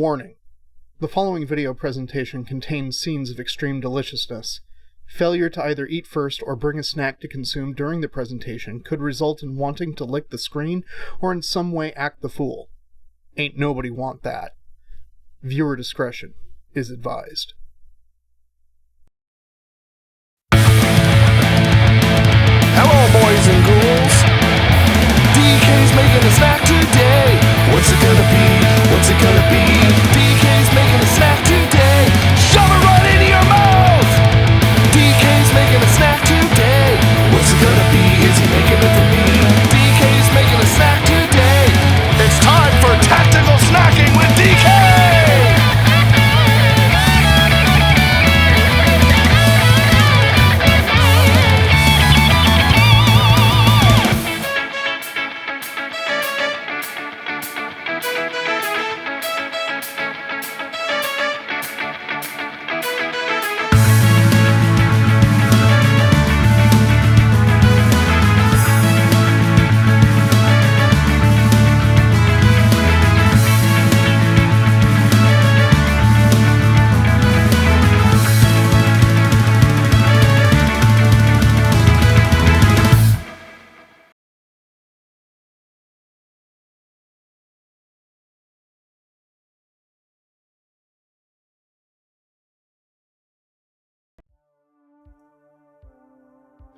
Warning. The following video presentation contains scenes of extreme deliciousness. Failure to either eat first or bring a snack to consume during the presentation could result in wanting to lick the screen or in some way act the fool. Ain't nobody want that. Viewer discretion is advised. Hello, boys and ghouls. DK's making a snack today. What's it gonna be? What's it gonna be? DK's making a snack today. Shove it right into your mouth. DK's making a snack today. What's it gonna be? Is he making it for me? DK's making a snack today. It's time for tactical snacking with DK.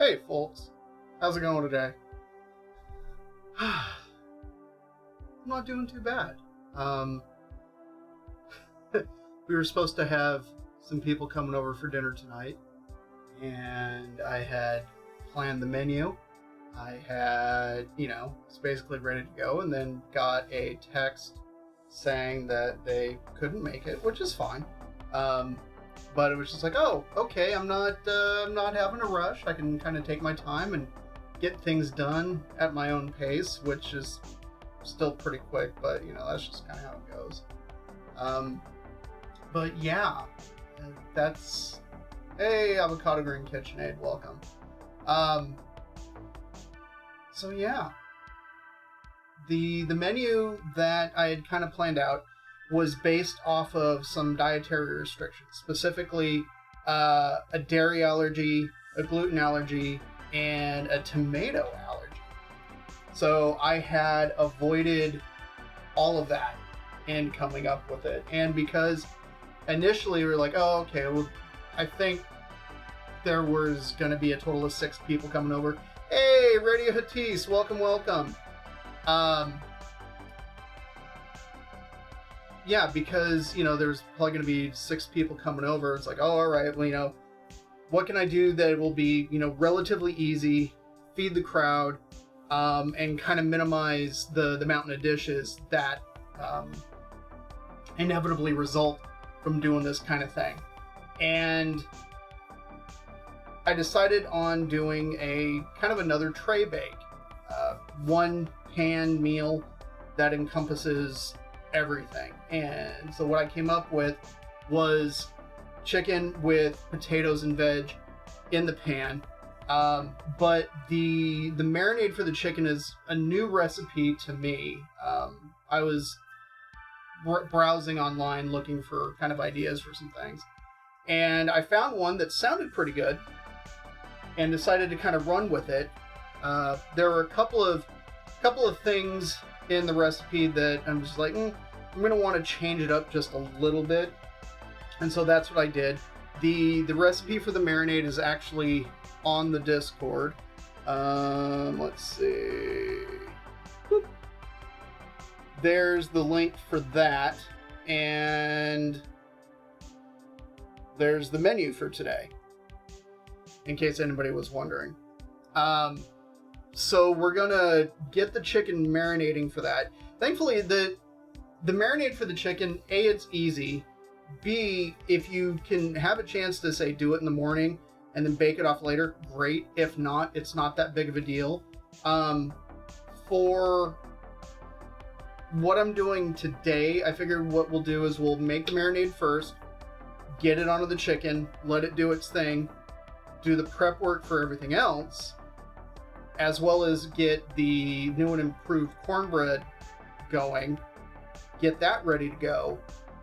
Hey folks, how's it going today? I'm not doing too bad. We were supposed to have some people coming over for dinner tonight, and I had planned the menu. I had, it's basically ready to go, and then got a text saying that they couldn't make it, which is fine. But it was just like, oh, okay, I'm not having a rush. I can kind of take my time and get things done at my own pace, which is still pretty quick, but, that's just kind of how it goes. But yeah, that's... Hey, Avocado Green KitchenAid, welcome. So yeah, the menu that I had kind of planned out was based off of some dietary restrictions, specifically a dairy allergy, a gluten allergy, and a tomato allergy. So I had avoided all of that in coming up with it. And because initially we were like, oh, okay, well, I think there was going to be a total of 6 people coming over. Hey, Radio Hatis, welcome, welcome. Yeah, because, there's probably going to be 6 people coming over. It's like, oh, all right, well, what can I do that will be, relatively easy, feed the crowd, and kind of minimize the mountain of dishes that inevitably result from doing this kind of thing. And I decided on doing a kind of another tray bake. One pan meal that encompasses everything. And so what I came up with was chicken with potatoes and veg in the pan. But the marinade for the chicken is a new recipe to me. I was browsing online looking for kind of ideas for some things, and I found one that sounded pretty good and decided to kind of run with it. There were a couple of things in the recipe that I'm just like, I'm going to want to change it up just a little bit. And so that's what I did. The recipe for the marinade is actually on the Discord. Let's see. Boop. There's the link for that. And there's the menu for today, in case anybody was wondering. So we're gonna get the chicken marinating for that. Thankfully, the marinade for the chicken, A, it's easy. B, if you can have a chance to, say, do it in the morning and then bake it off later, great. If not, it's not that big of a deal. For what I'm doing today, I figured what we'll do is we'll make the marinade first, get it onto the chicken, let it do its thing, do the prep work for everything else, as well as get the new and improved cornbread going, get that ready to go,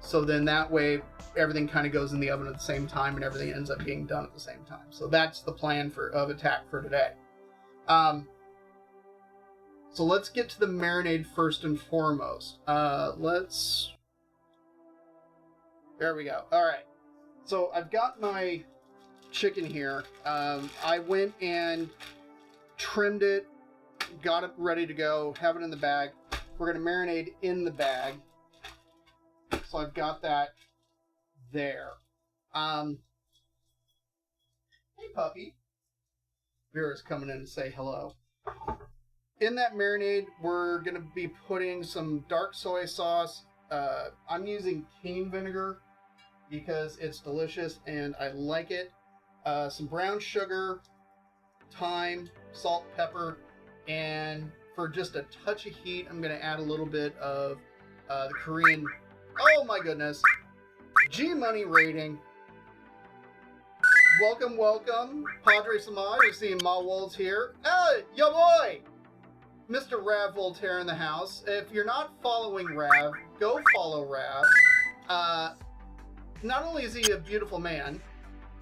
So then that way everything kind of goes in the oven at the same time and everything ends up being done at the same time. So that's the plan of attack for today. So let's get to the marinade first and foremost. There we go. All right. So I've got my chicken here. I went and trimmed it, got it ready to go, have it in the bag. We're going to marinate in the bag. So I've got that there. Hey, puppy. Vera's coming in to say hello. In that marinade, we're going to be putting some dark soy sauce. I'm using cane vinegar because it's delicious and I like it. Some brown sugar, thyme, salt, pepper, and for just a touch of heat, I'm going to add a little bit of the Korean... Oh my goodness. G-Money rating. Welcome, welcome. Padre Samaj, you're seeing Ma Wolves here. Hey, yo boy! Mr. Rav Voltaire in the house. If you're not following Rav, go follow Rav. Not only is he a beautiful man,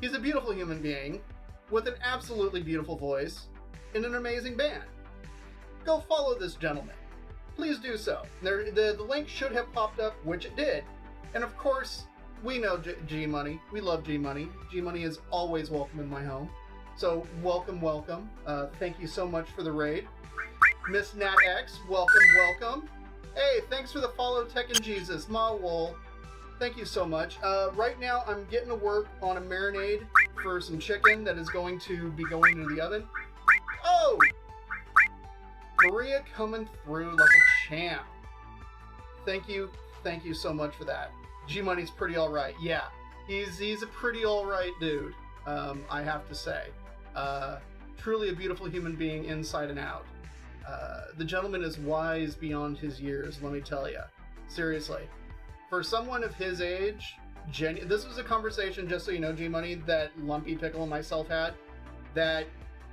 he's a beautiful human being with an absolutely beautiful voice in an amazing band. Go follow this gentleman. Please do so. The link should have popped up, which it did. And of course, we know G-Money. We love G-Money. G-Money is always welcome in my home. So welcome, welcome. Thank you so much for the raid. Miss Nat X, welcome, welcome. Hey, thanks for the follow, Tech and Jesus. Ma Wool, thank you so much. Right now, I'm getting to work on a marinade for some chicken that is going to be going into the oven. Oh! Maria coming through like a champ. Thank you so much for that. G-Money's pretty alright. Yeah, he's a pretty alright dude, I have to say. Truly a beautiful human being inside and out. The gentleman is wise beyond his years, let me tell you. Seriously. For someone of his age, this was a conversation, just so you know, G-Money, that Lumpy Pickle and myself had, that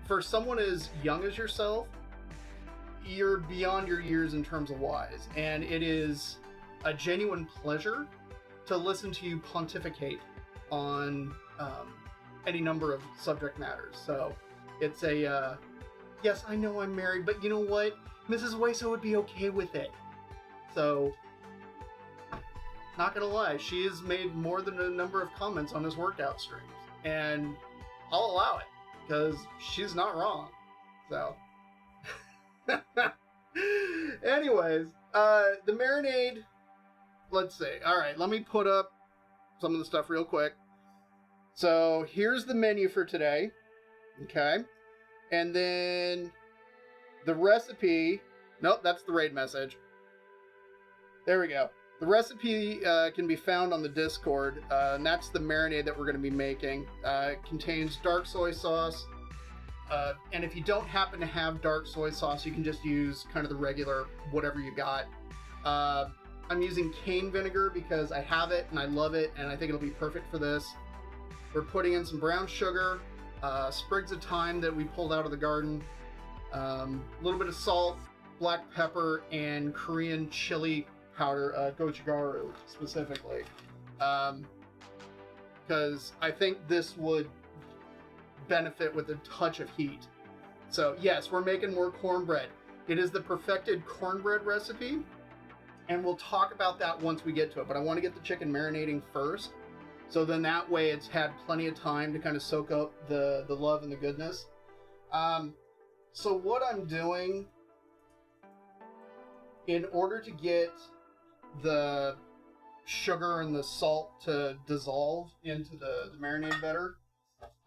for someone as young as yourself, you're beyond your years in terms of wise, and it is a genuine pleasure to listen to you pontificate on any number of subject matters. So it's a yes, I know I'm married, but you know what, Mrs. Weso would be okay with it. So not gonna lie, she has made more than a number of comments on his workout streams, and I'll allow it because she's not wrong. So anyways, the marinade, let's see. All right, let me put up some of the stuff real quick. So here's the menu for today. Okay. And then the recipe. Nope, that's the raid message. There we go. The recipe can be found on the Discord, and that's the marinade that we're going to be making. It contains dark soy sauce. And if you don't happen to have dark soy sauce, you can just use kind of the regular whatever you got. I'm using cane vinegar because I have it and I love it, and I think it'll be perfect for this. We're putting in some brown sugar, sprigs of thyme that we pulled out of the garden, a little bit of salt, black pepper, and Korean chili powder, gochugaru specifically, because I think this would benefit with a touch of heat. So yes, we're making more cornbread. It is the perfected cornbread recipe, and we'll talk about that once we get to it, but I want to get the chicken marinating first, so then that way it's had plenty of time to kind of soak up the love and the goodness. So what I'm doing, in order to get the sugar and the salt to dissolve into the marinade better,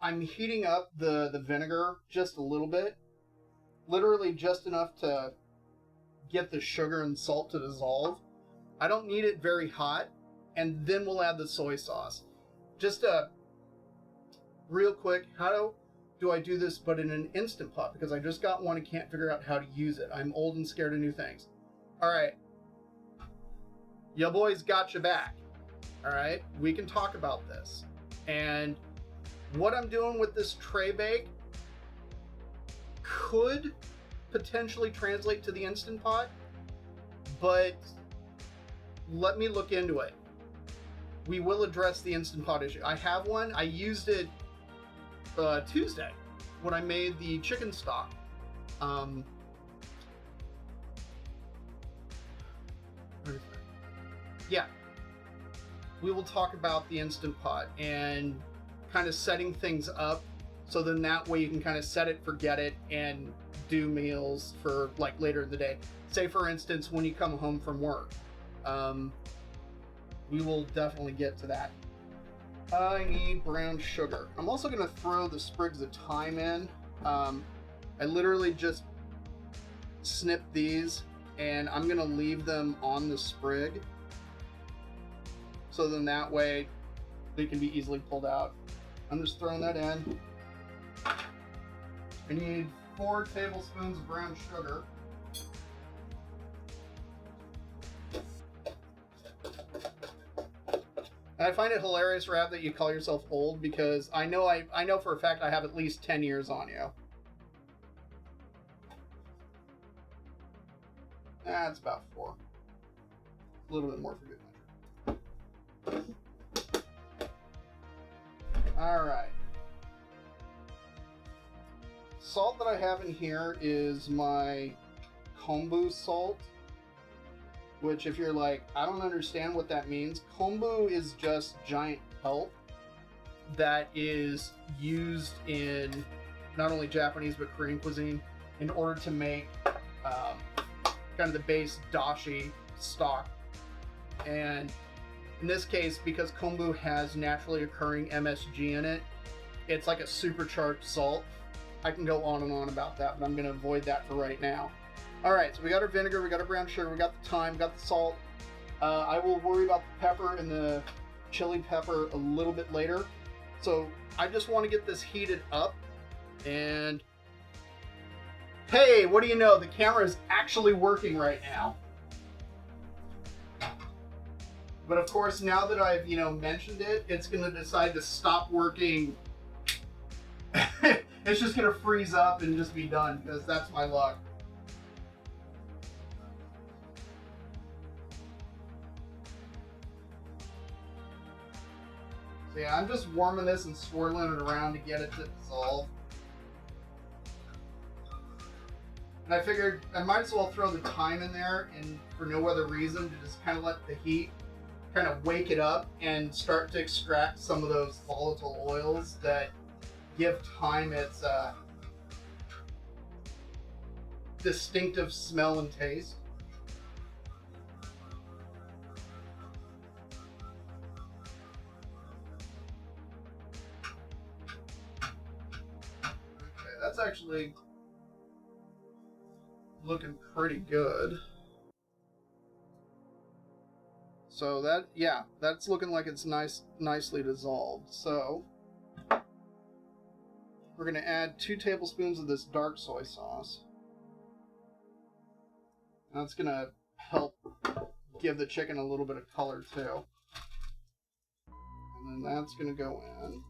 I'm heating up the vinegar just a little bit, literally just enough to get the sugar and salt to dissolve. I don't need it very hot, and then we'll add the soy sauce. Just real quick, how do I do this but in an Instant Pot? Because I just got one and can't figure out how to use it. I'm old and scared of new things. Alright. Ya boys got your back. Alright? We can talk about this. And what I'm doing with this tray bake could potentially translate to the Instant Pot, but let me look into it. we will address the Instant Pot issue. I have one. I used it Tuesday when I made the chicken stock. Yeah, we will talk about the Instant Pot and kind of setting things up, so then that way you can kind of set it, forget it, and do meals for like later in the day. Say for instance, when you come home from work. We will definitely get to that. I need brown sugar. I'm also going to throw the sprigs of thyme in. I literally just snipped these, and I'm going to leave them on the sprig, so then that way they can be easily pulled out. I'm just throwing that in. I need 4 tablespoons of brown sugar. And I find it hilarious, Rab, that you call yourself old, because I know for a fact I have at least 10 years on you. That's about 4. A little bit more for good measure. Alright. Salt that I have in here is my kombu salt. Which, if you're like, I don't understand what that means, kombu is just giant kelp that is used in not only Japanese but Korean cuisine in order to make kind of the base dashi stock. And in this case, because kombu has naturally occurring MSG in it, it's like a supercharged salt. I can go on and on about that, but I'm going to avoid that for right now. Alright, so we got our vinegar, we got our brown sugar, we got the thyme, we got the salt. I will worry about the pepper and the chili pepper a little bit later. So I just want to get this heated up, and hey, what do you know? The camera is actually working right now. But of course, now that I've, mentioned it, it's going to decide to stop working. It's just going to freeze up and just be done, because that's my luck. So yeah, I'm just warming this and swirling it around to get it to dissolve. And I figured I might as well throw the thyme in there, and for no other reason, to just kind of let the heat kind of wake it up and start to extract some of those volatile oils that give thyme its distinctive smell and taste. That's actually looking pretty good. So that, yeah, that's looking like it's nicely dissolved. So we're going to add 2 tablespoons of this dark soy sauce. That's going to help give the chicken a little bit of color too. And then that's going to go in.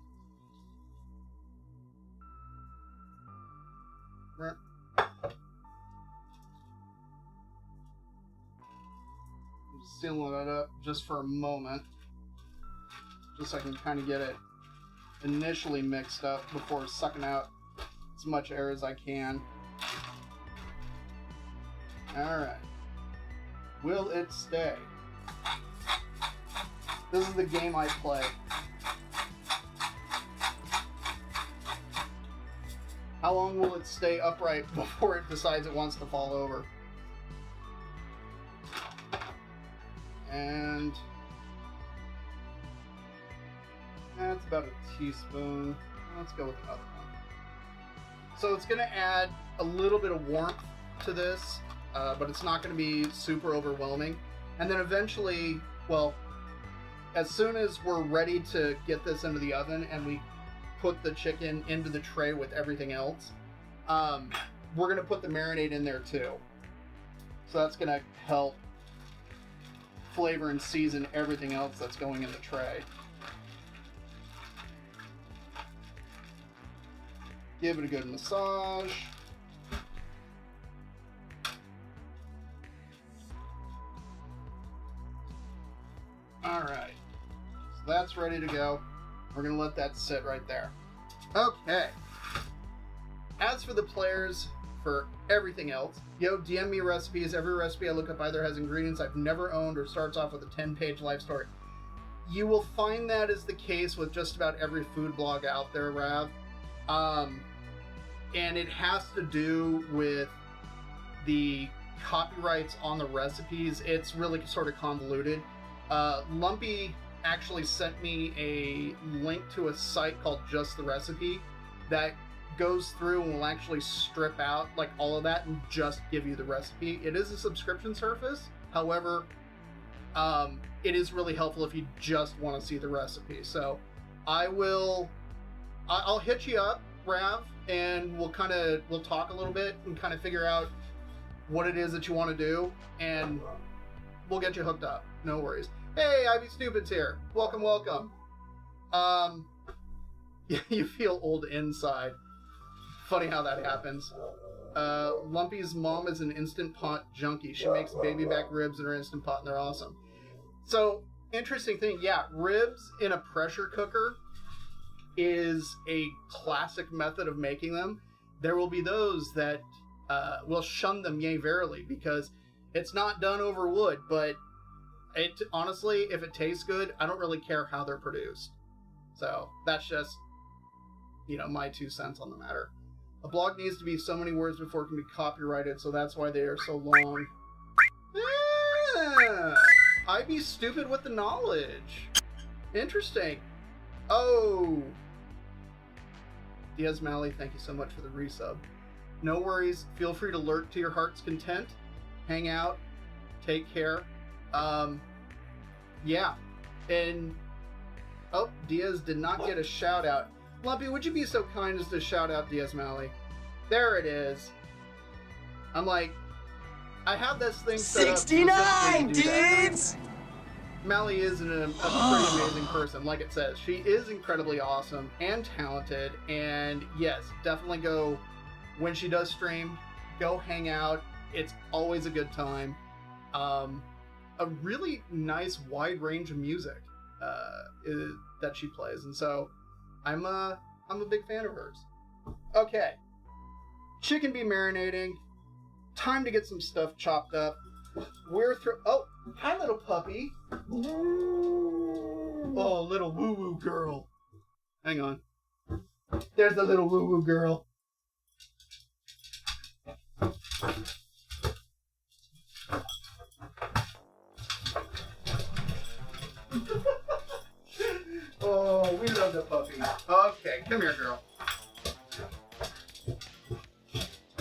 Just sealing that up just for a moment, just so I can kind of get it initially mixed up before sucking out as much air as I can. Alright. Will it stay? This is the game I play. How long will it stay upright before it decides it wants to fall over? And that's about a teaspoon. Let's go with another one. So it's going to add a little bit of warmth to this, but it's not going to be super overwhelming. And then eventually, well, as soon as we're ready to get this into the oven and we put the chicken into the tray with everything else, we're going to put the marinade in there too. So that's going to help flavor and season everything else that's going in the tray. Give it a good massage. Alright. ready to go. We're going to let that sit right there. Okay. As for the players, for everything else, DM me recipes. Every recipe I look up either has ingredients I've never owned or starts off with a 10-page life story. You will find that is the case with just about every food blog out there, Rav. And it has to do with the copyrights on the recipes. It's really sort of convoluted. Lumpy actually sent me a link to a site called Just the Recipe that goes through and will actually strip out like all of that and just give you the recipe. It is a subscription service. However, it is really helpful if you just want to see the recipe. So I'll hit you up, Rav, and we'll talk a little bit and kind of figure out what it is that you want to do, and we'll get you hooked up. No worries. Hey, Ivy Stupid's here. Welcome, welcome. You feel old inside. Funny how that happens. Lumpy's mom is an Instant Pot junkie. She makes baby back ribs in her Instant Pot, and they're awesome. So, interesting thing, yeah, ribs in a pressure cooker is a classic method of making them. There will be those that will shun them, yea, verily, because it's not done over wood, but honestly, if it tastes good, I don't really care how they're produced. So, that's just, my 2 cents on the matter. A blog needs to be so many words before it can be copyrighted, so that's why they are so long. Yeah! I'd be stupid with the knowledge. Interesting. Oh. Diaz Malley, thank you so much for the resub. No worries. Feel free to lurk to your heart's content. Hang out. Take care. Yeah. And, Diaz did not get a shout out. Lumpy, would you be so kind as to shout out Diaz Malley? There it is. I'm like, I have this thing set up 69, dudes! Mally is a pretty amazing person, like it says. She is incredibly awesome and talented, and yes, definitely go, when she does stream, go hang out. It's always a good time. A really nice wide range of music that she plays, and so I'm a big fan of hers. Okay, chicken be marinating. Time to get some stuff chopped up. Oh, hi, little puppy. Oh, little woo-woo girl. Hang on. There's the little woo-woo girl. Oh, we love the puppy. Okay, come here, girl.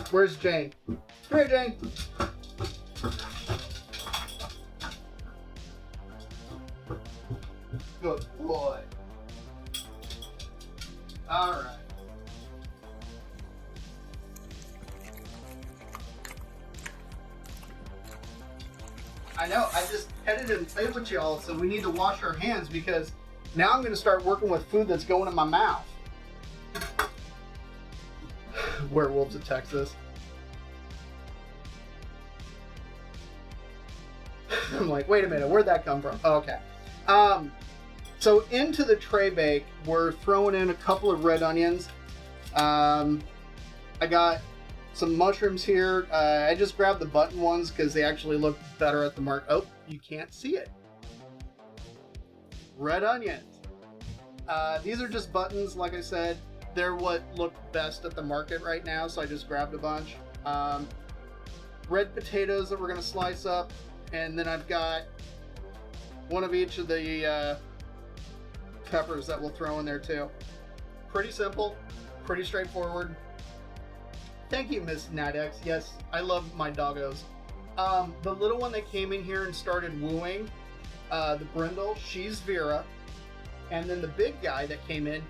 Where's Jane? Come here, Jane. Good boy. All right. I know, I just petted and played with y'all, so we need to wash our hands because now I'm going to start working with food that's going in my mouth. Werewolves of Texas. I'm like, wait a minute, where'd that come from? Oh, okay. So into the tray bake, we're throwing in a couple of red onions. I got some mushrooms here. I just grabbed the button ones because they actually look better at the mark. Oh, you can't see it. Red onions. These are just buttons, like I said. They're what look best at the market right now, so I just grabbed a bunch. Red potatoes that we're going to slice up. And then I've got one of each of the peppers that we'll throw in there too. Pretty simple, pretty straightforward. Thank you, Miss Nadex. Yes, I love my doggos. The little one that came in here and started wooing, the brindle, she's Vera. And then the big guy that came in,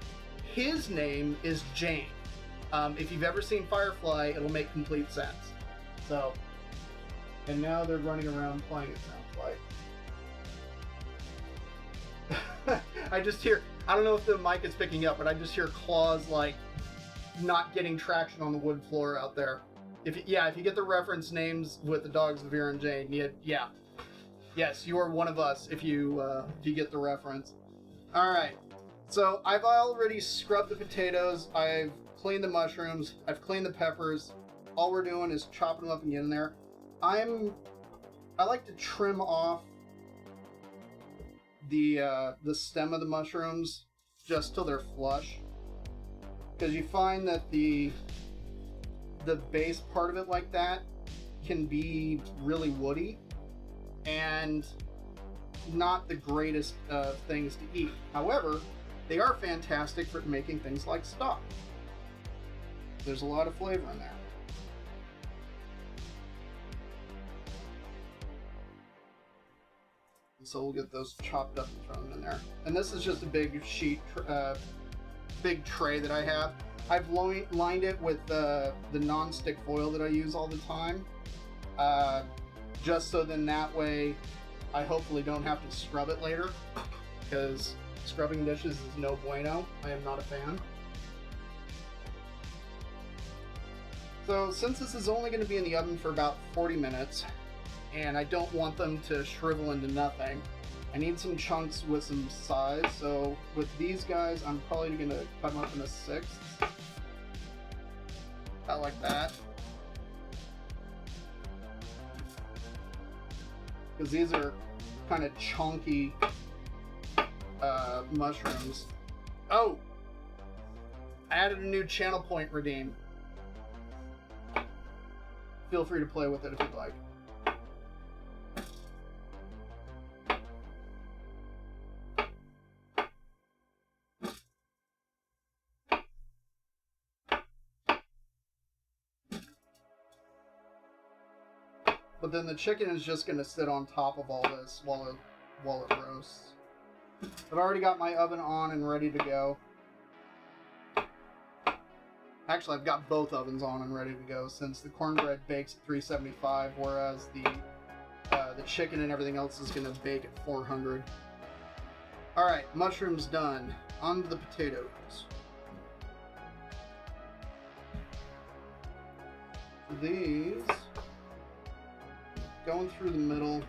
his name is Jane. If you've ever seen Firefly, it'll make complete sense. So, and now they're running around playing, it sounds like. I just hear, I don't know if the mic is picking up, but I just hear claws like not getting traction on the wood floor out there. If you get the reference names with the dogs of Vera and Jane, yeah. Yes, you are one of us if you get the reference. Alright, so I've already scrubbed the potatoes, I've cleaned the mushrooms, I've cleaned the peppers. All we're doing is chopping them up and getting there. I like to trim off the stem of the mushrooms just till they're flush. Because you find that the base part of it like that can be really woody and not the greatest things to eat. However, they are fantastic for making things like stock. There's a lot of flavor in there. So we'll get those chopped up and thrown in there. And this is just a big sheet, big tray that I have. I've lined it with the non-stick foil that I use all the time. Just so then that way I hopefully don't have to scrub it later, because scrubbing dishes is no bueno. I am not a fan. So since this is only going to be in the oven for about 40 minutes, and I don't want them to shrivel into nothing, I need some chunks with some size. So with these guys, I'm probably going to cut them up in a sixth. About like that. Because these are kind of chunky mushrooms. Oh! I added a new channel point redeem. Feel free to play with it if you'd like. But then the chicken is just going to sit on top of all this while it roasts. I've already got my oven on and ready to go. Actually, I've got both ovens on and ready to go, since the cornbread bakes at 375, whereas the chicken and everything else is going to bake at 400. Alright, mushrooms done. On to the potatoes. These... going through the middle.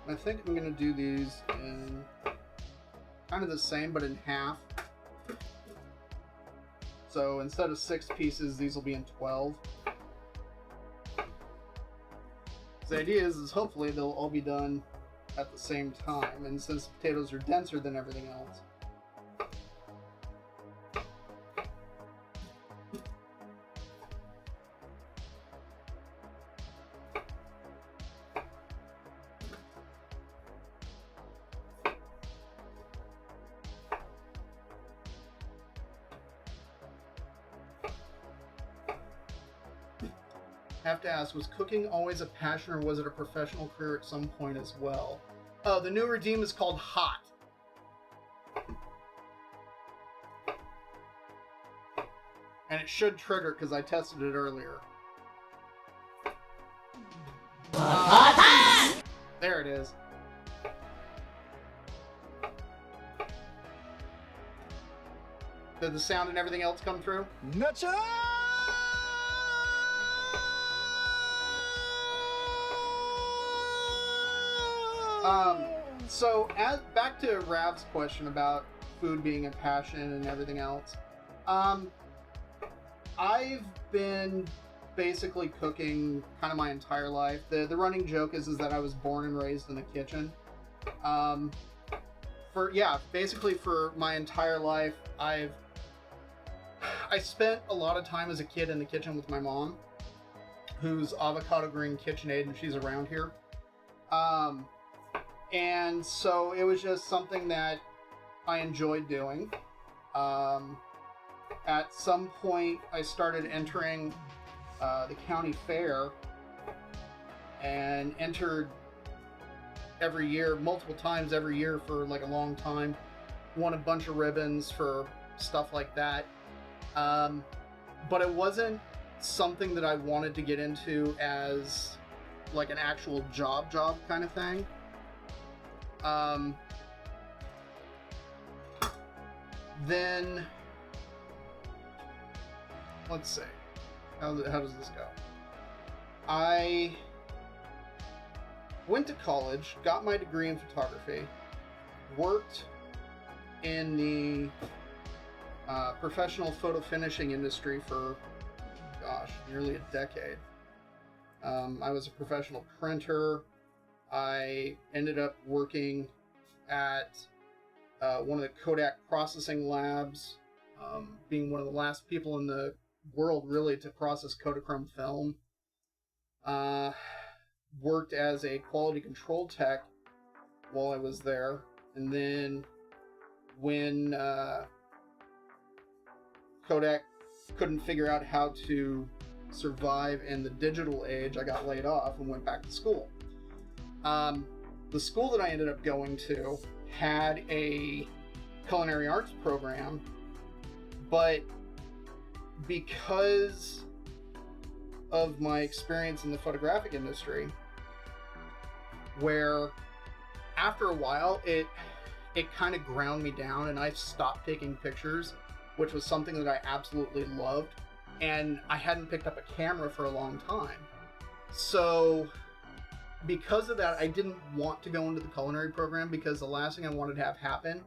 I think I'm going to do these in kind of the same, but in half. So instead of 6 pieces, these will be in 12. The idea is hopefully they'll all be done at the same time, and since potatoes are denser than everything else, I have to ask, was cooking always a passion, or was it a professional career at some point as well? Oh, the new redeem is called Hot. And it should trigger, because I tested it earlier. There it is. Did the sound and everything else come through? Nutcha! So back to Rav's question about food being a passion and everything else. I've been basically cooking kind of my entire life. The running joke is that I was born and raised in the kitchen. Basically for my entire life, I spent a lot of time as a kid in the kitchen with my mom, who's avocado green KitchenAid, and she's around here. And so it was just something that I enjoyed doing. At some point, I started entering the county fair, and entered every year, multiple times every year for like a long time. Won a bunch of ribbons for stuff like that. But it wasn't something that I wanted to get into as like an actual job kind of thing. Then let's see, how does this go? went to college, got my degree in photography, worked in the professional photo finishing industry for, gosh, nearly a decade. I was a professional printer. I ended up working at one of the Kodak processing labs, being one of the last people in the world really to process Kodachrome film. Worked as a quality control tech while I was there, and then when Kodak couldn't figure out how to survive in the digital age, I got laid off and went back to school. The school that I ended up going to had a culinary arts program, but because of my experience in the photographic industry, where after a while it kind of ground me down and I stopped taking pictures, which was something that I absolutely loved, and I hadn't picked up a camera for a long time. So because of that, I didn't want to go into the culinary program, because the last thing I wanted to have happen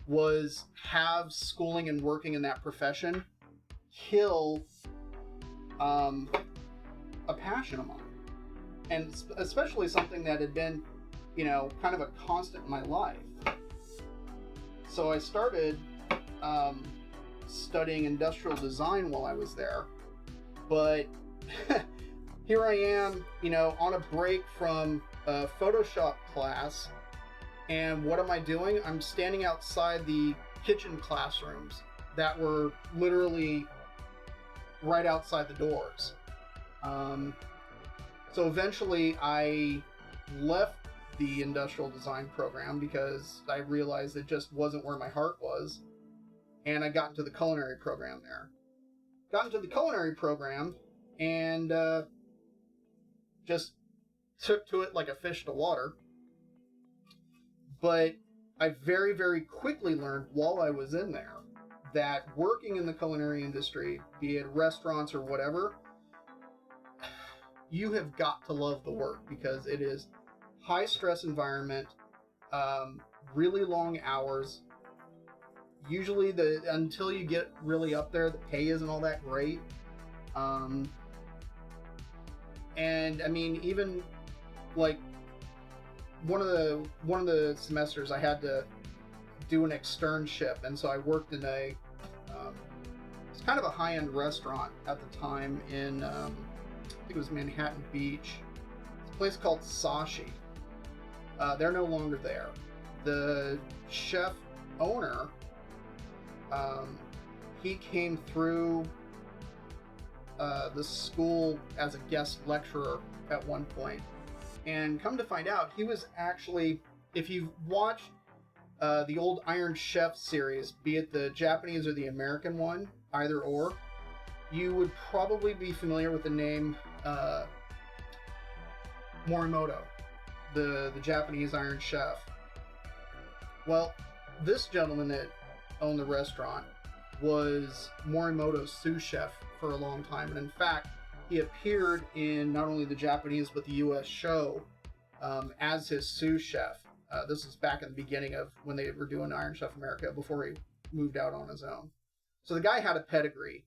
was have schooling and working in that profession kill a passion of mine, and especially something that had been, kind of a constant in my life. So I started studying industrial design while I was there, but here I am, on a break from a Photoshop class, and what am I doing? I'm standing outside the kitchen classrooms that were literally right outside the doors. So eventually I left the industrial design program because I realized it just wasn't where my heart was, and I got into the culinary program there. Got into the culinary program and just took to it like a fish to water. But I very, very quickly learned while I was in there that working in the culinary industry, be it restaurants or whatever, you have got to love the work, because it is high stress environment, really long hours. Usually until you get really up there, the pay isn't all that great. And I mean, even like one of the semesters I had to do an externship, and so I worked in it's kind of a high-end restaurant at the time in I think it was Manhattan Beach. It's a place called Sashi. They're no longer there. The chef owner, he came through the school as a guest lecturer at one point, and come to find out, he was actually, if you've watched the old Iron Chef series, be it the Japanese or the American one, either or, you would probably be familiar with the name Morimoto, the Japanese Iron Chef. Well, this gentleman that owned the restaurant was Morimoto's sous chef for a long time, and in fact, he appeared in not only the Japanese but the U.S. show as his sous chef. This was back in the beginning of when they were doing Iron Chef America, before he moved out on his own. So the guy had a pedigree.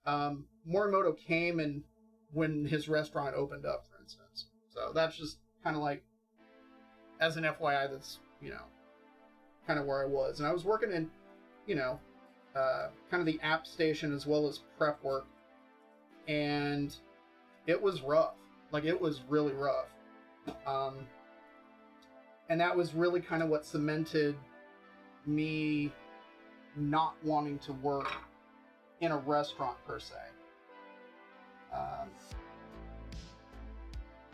Morimoto came and when his restaurant opened up, for instance. So that's just kind of like, as an FYI, that's, kind of where I was. And I was working in, kind of the app station as well as prep work. And it was rough. Like, it was really rough. And that was really kind of what cemented me not wanting to work in a restaurant per se.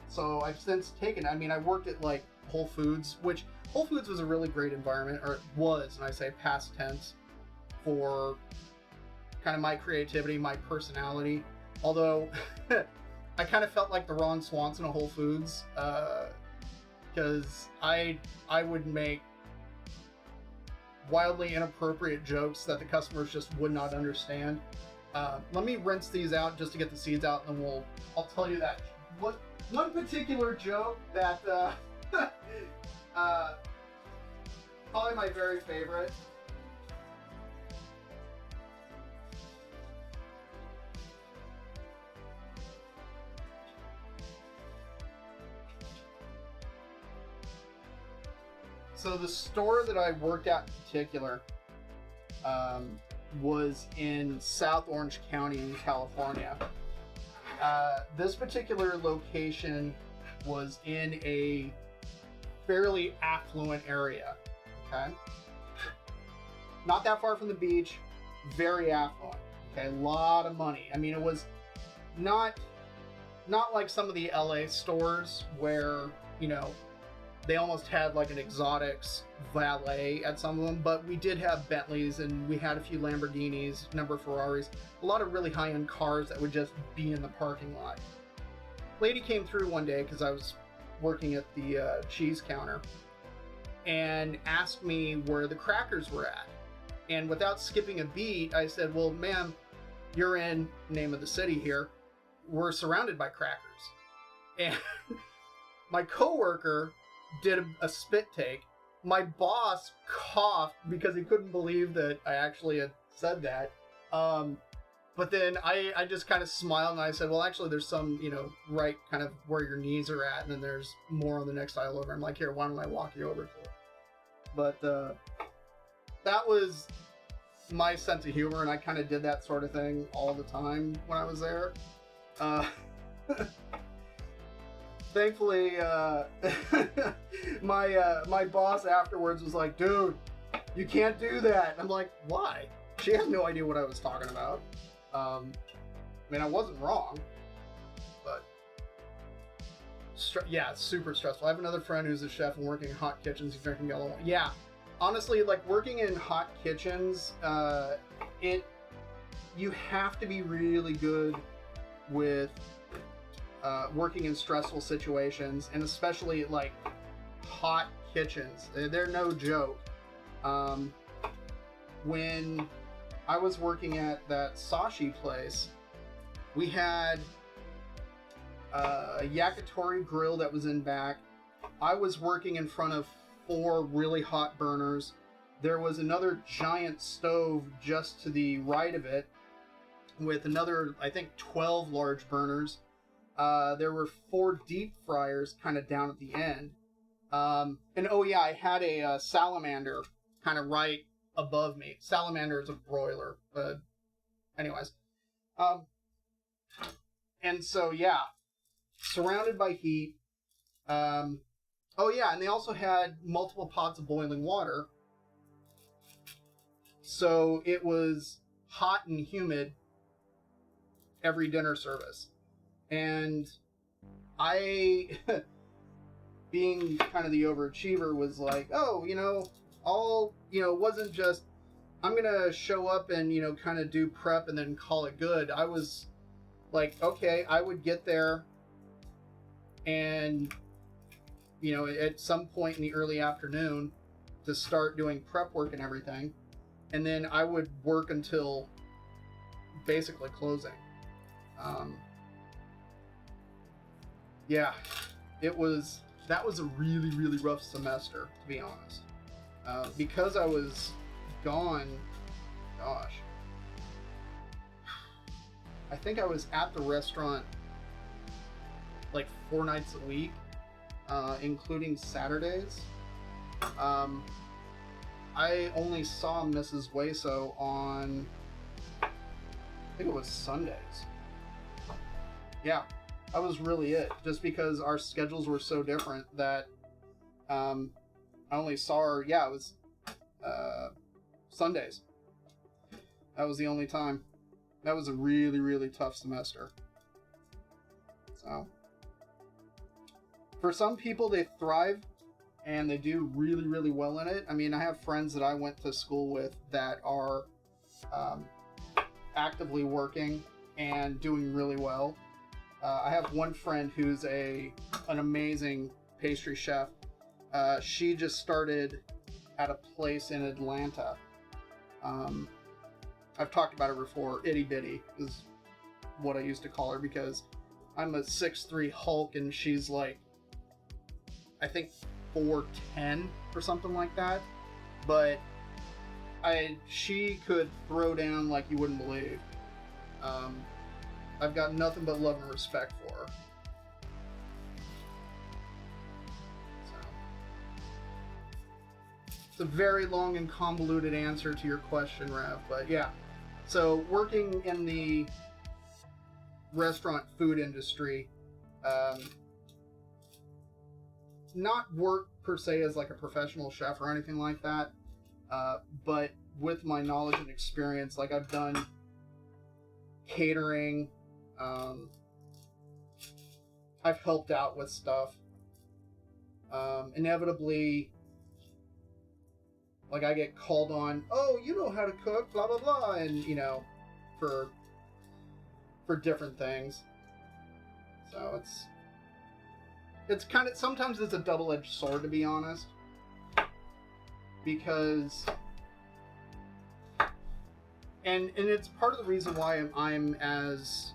So I've since taken, I worked at like Whole Foods, which Whole Foods was a really great environment, or it was, and I say past tense, for kind of my creativity, my personality. Although I kind of felt like the Ron Swanson of Whole Foods, because I would make wildly inappropriate jokes that the customers just would not understand. Let me rinse these out just to get the seeds out, and I'll tell you that one particular joke that Probably my very favorite. So the store that I worked at in particular was in South Orange County in California. This particular location was in a fairly affluent area, okay? Not that far from the beach, very affluent, okay? A lot of money. I mean, it was not like some of the LA stores where, you know, they almost had like an exotics valet at some of them, but we did have Bentleys and we had a few Lamborghinis, a number of Ferraris, a lot of really high-end cars that would just be in the parking lot. Lady came through one day because I was working at the cheese counter and asked me where the crackers were at. And without skipping a beat, I said, well, ma'am, you're in name of the city here. We're surrounded by crackers. And my coworker did a spit take. My boss coughed because he couldn't believe that I actually had said that. But then I just kind of smiled and I said, well, actually, there's some, you know, right kind of where your knees are at, and then there's more on the next aisle over. I'm like, here, why don't I walk you over to it? But that was my sense of humor, and I kind of did that sort of thing all the time when I was there. Thankfully, my boss afterwards was like, dude, you can't do that. And I'm like, why? She had no idea what I was talking about. I mean, I wasn't wrong, but yeah, it's super stressful. I have another friend who's a chef and working in hot kitchens. He's drinking yellow wine. Yeah, honestly, like working in hot kitchens, you have to be really good with working in stressful situations, and especially like hot kitchens. They're no joke. When I was working at that sashi place, we had a yakitori grill that was in back. I was working in front of 4 really hot burners. There was another giant stove just to the right of it with another, I think, 12 large burners. There were 4 deep fryers kind of down at the end. And oh yeah, I had a salamander kind of right above me. Salamander is a broiler, but anyways. And so yeah, surrounded by heat. Oh yeah, and they also had multiple pots of boiling water. So it was hot and humid every dinner service. And I, being kind of the overachiever, was like, oh, it wasn't just, I'm going to show up and, kind of do prep and then call it good. I was like, okay, I would get there and, at some point in the early afternoon to start doing prep work and everything. And then I would work until basically closing. Yeah, that was a really, really rough semester, to be honest. Because I was gone, gosh, I think I was at the restaurant like 4 nights a week, including Saturdays. I only saw Mrs. Hueso on, I think it was Sundays. Yeah, that was really it. Just because our schedules were so different that I only saw her, it was Sundays. That was the only time. That was a really, really tough semester. So, for some people, they thrive and they do really, really well in it. I mean, I have friends that I went to school with that are actively working and doing really well. I have one friend who's an amazing pastry chef. She just started at a place in Atlanta. I've talked about her before. Itty Bitty is what I used to call her because I'm a 6'3" Hulk and she's like I think 410 or something like that. But she could throw down like you wouldn't believe. I've got nothing but love and respect for her. So, it's a very long and convoluted answer to your question, Rev, but yeah. So, working in the restaurant food industry, not work per se as like a professional chef or anything like that, but with my knowledge and experience, like I've done catering, I've helped out with stuff. Inevitably, like I get called on, oh, you know how to cook, blah blah blah, and you know, for different things. So it's kind of, sometimes it's a double-edged sword, to be honest, because and it's part of the reason why I'm as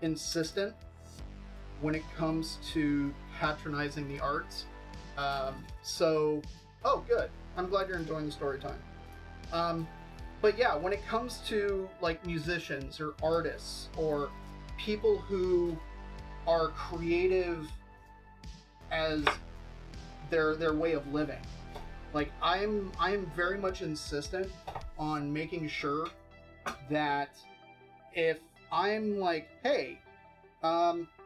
insistent when it comes to patronizing the arts. So, oh, good. I'm glad you're enjoying the story time. But yeah, when it comes to like musicians or artists or people who are creative as their way of living, like I'm very much insistent on making sure that if I'm like, hey,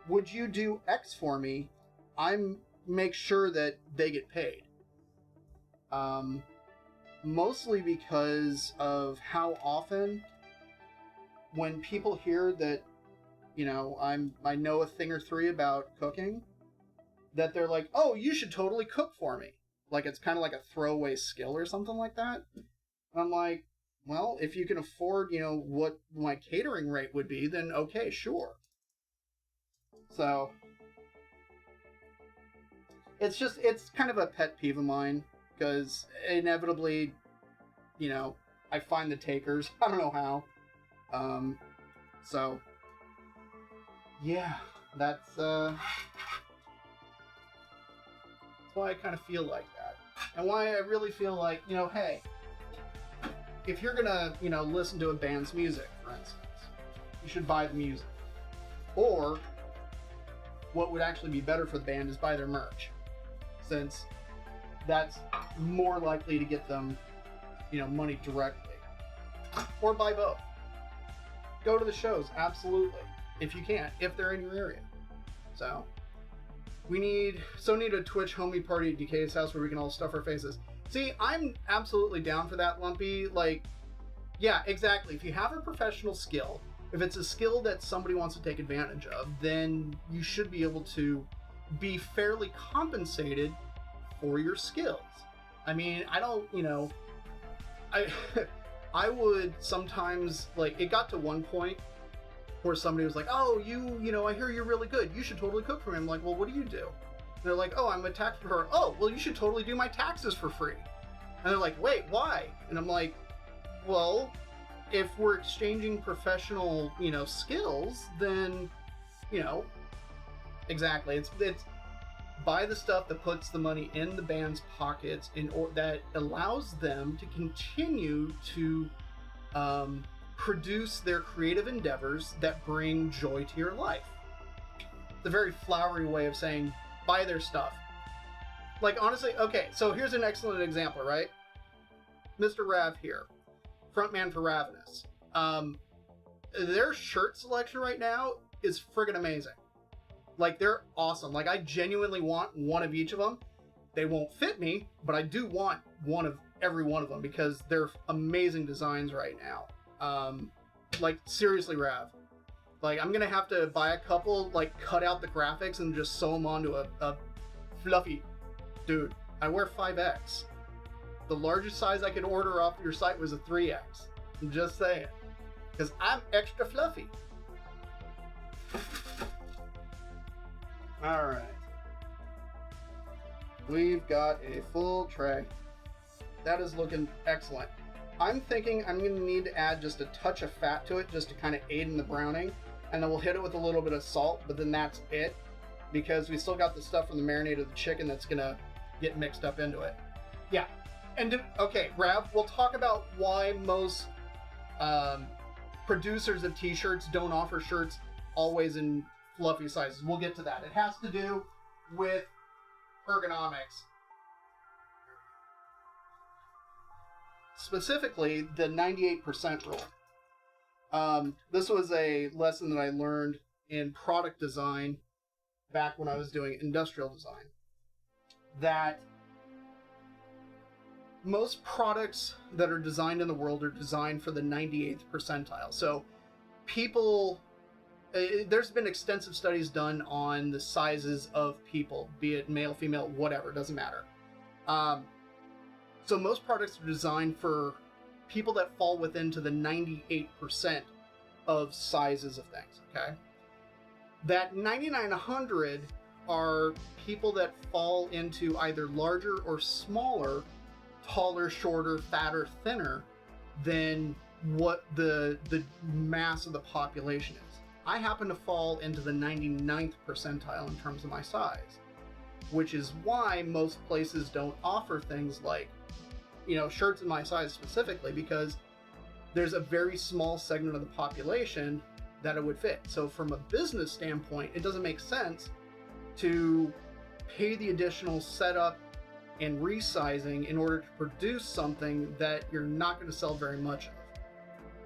would you do X for me? Make sure that they get paid. Mostly because of how often when people hear that, you know, I know a thing or three about cooking, that they're like, oh, you should totally cook for me. Like it's kind of like a throwaway skill or something like that. And I'm like, well, if you can afford, you know, what my catering rate would be, then okay, sure. So it's kind of a pet peeve of mine, because inevitably, you know, I find the takers. I don't know how. So yeah, that's why I kind of feel like that. And why I really feel like, you know, hey, if you're gonna, you know, listen to a band's music, for instance, you should buy the music. Or what would actually be better for the band is buy their merch, since that's more likely to get them, you know, money directly. Or buy both. Go to the shows, absolutely, if you can, if they're in your area. So we need a Twitch homie party at Decay's house where we can all stuff our faces. See, I'm absolutely down for that, Lumpy. Like, yeah, exactly. If you have a professional skill, if it's a skill that somebody wants to take advantage of, then you should be able to be fairly compensated for your skills. I mean, I don't, you know, I would sometimes, like, it got to one point where somebody was like, oh, you know, I hear you're really good. You should totally cook for me. I'm like, well, what do you do? And they're like, oh, I'm a tax preparer. Oh, well, you should totally do my taxes for free. And they're like, wait, why? And I'm like, well, if we're exchanging professional, you know, skills, then, you know, exactly. It's buy the stuff that puts the money in the band's pockets that allows them to continue to produce their creative endeavors that bring joy to your life. It's a very flowery way of saying buy their stuff. Like, honestly, okay, so here's an excellent example, right? Mr. Rav here, frontman for Ravenous. Their shirt selection right now is friggin' amazing. Like, they're awesome. Like, I genuinely want one of each of them. They won't fit me, but I do want one of every one of them because they're amazing designs right now. Like, seriously, Rav. Like, I'm gonna have to buy a couple, like, cut out the graphics and just sew them onto a fluffy... Dude, I wear 5X. The largest size I could order off your site was a 3X. I'm just saying. Because I'm extra fluffy. Alright. We've got a full tray. That is looking excellent. I'm thinking I'm going to need to add just a touch of fat to it just to kind of aid in the browning. And then we'll hit it with a little bit of salt, but then that's it. because we still got the stuff from the marinade of the chicken that's gonna get mixed up into it. Yeah, and okay, Rav, we'll talk about why most producers of t-shirts don't offer shirts always in fluffy sizes. We'll get to that. It has to do with ergonomics. Specifically, the 98% rule. This was a lesson that I learned in product design back when I was doing industrial design. That most products that are designed in the world are designed for the 98th percentile. So people, there's been extensive studies done on the sizes of people, be it male, female, whatever, doesn't matter. So most products are designed for people that fall within to the 98% of sizes of things, okay? That 99-100 are people that fall into either larger or smaller, taller, shorter, fatter, thinner than what the mass of the population is. I happen to fall into the 99th percentile in terms of my size, which is why most places don't offer things like, you know, shirts in my size specifically, because there's a very small segment of the population that it would fit. So from a business standpoint, it doesn't make sense to pay the additional setup and resizing in order to produce something that you're not going to sell very much of.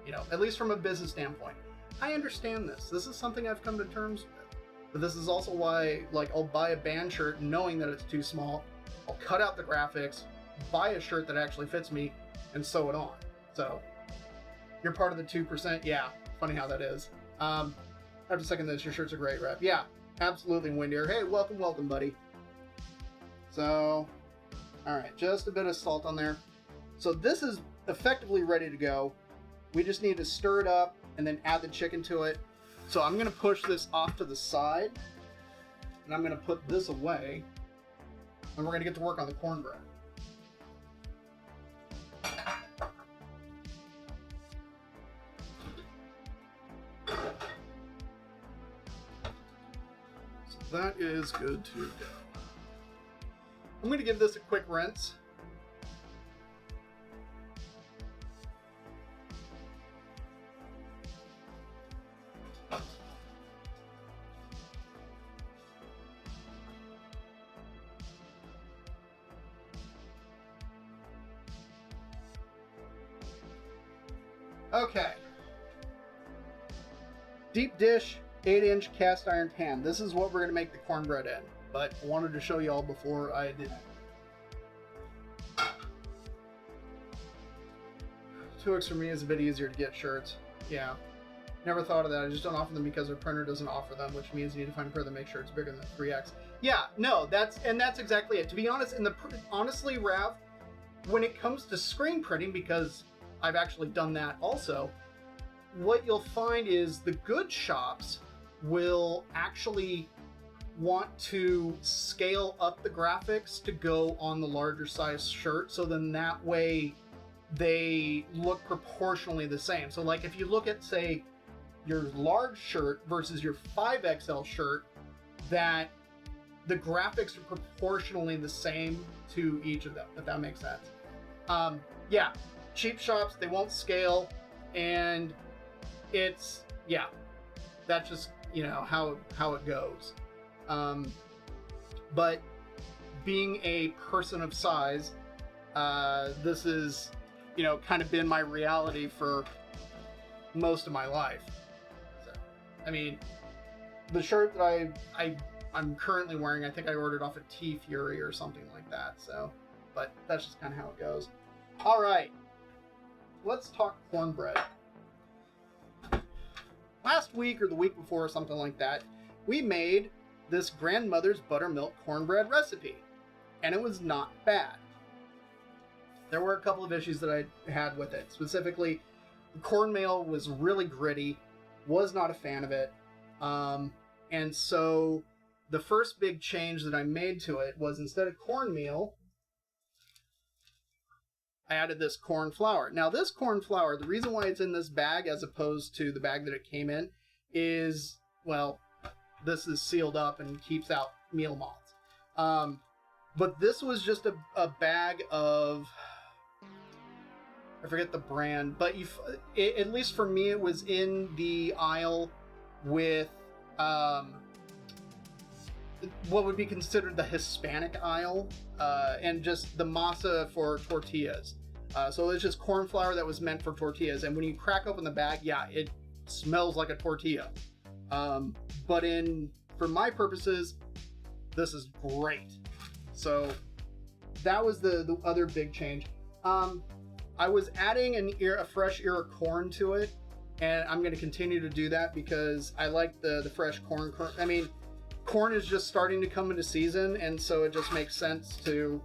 You know, at least from a business standpoint. I understand this. This is something I've come to terms with. But this is also why, like, I'll buy a band shirt knowing that it's too small. I'll cut out the graphics, buy a shirt that actually fits me, and sew it on. So, you're part of the 2%? Yeah, funny how that is. I have to second this. Your shirts are great, Rep. Yeah, absolutely, Windier. Hey, welcome, welcome, buddy. So, alright, just a bit of salt on there. So this is effectively ready to go. We just need to stir it up and then add the chicken to it. So I'm going to push this off to the side, and I'm going to put this away, and we're going to get to work on the cornbread. So that is good to go. I'm going to give this a quick rinse. Okay. Deep dish, 8-inch cast iron pan. This is what we're going to make the cornbread in. But I wanted to show you all before I did. 2X for me is a bit easier to get shirts. Yeah. Never thought of that. I just don't offer them because our printer doesn't offer them, which means you need to find a printer that makes sure it's bigger than 3X. Yeah, no, that's exactly it. To be honest, honestly, Rav, when it comes to screen printing, because I've actually done that also, what you'll find is the good shops will actually want to scale up the graphics to go on the larger size shirt, so then that way they look proportionally the same. So like if you look at, say, your large shirt versus your 5XL shirt, that the graphics are proportionally the same to each of them, if that makes sense. Yeah, cheap shops, they won't scale, and it's, yeah, that's just, you know, how it goes. But being a person of size, this is, you know, kind of been my reality for most of my life. So, I mean, the shirt that I'm currently wearing, I think I ordered off of T Fury or something like that. So, but that's just kind of how it goes. All right, let's talk cornbread. Last week or the week before or something like that, we made this grandmother's buttermilk cornbread recipe, and it was not bad. There were a couple of issues that I had with it. Specifically, the cornmeal was really gritty, was not a fan of it, and so the first big change that I made to it was, instead of cornmeal, I added this corn flour. Now this corn flour, the reason why it's in this bag as opposed to the bag that it came in is, well, this is sealed up and keeps out meal moths. But this was just a bag of, I forget the brand, but at least for me, it was in the aisle with what would be considered the Hispanic aisle, and just the masa for tortillas. So it's just corn flour that was meant for tortillas. And when you crack open the bag, yeah, it smells like a tortilla. But for my purposes, this is great. So that was the other big change. I was adding a fresh ear of corn to it, and I'm going to continue to do that because I like the fresh corn. I mean, corn is just starting to come into season, and so it just makes sense to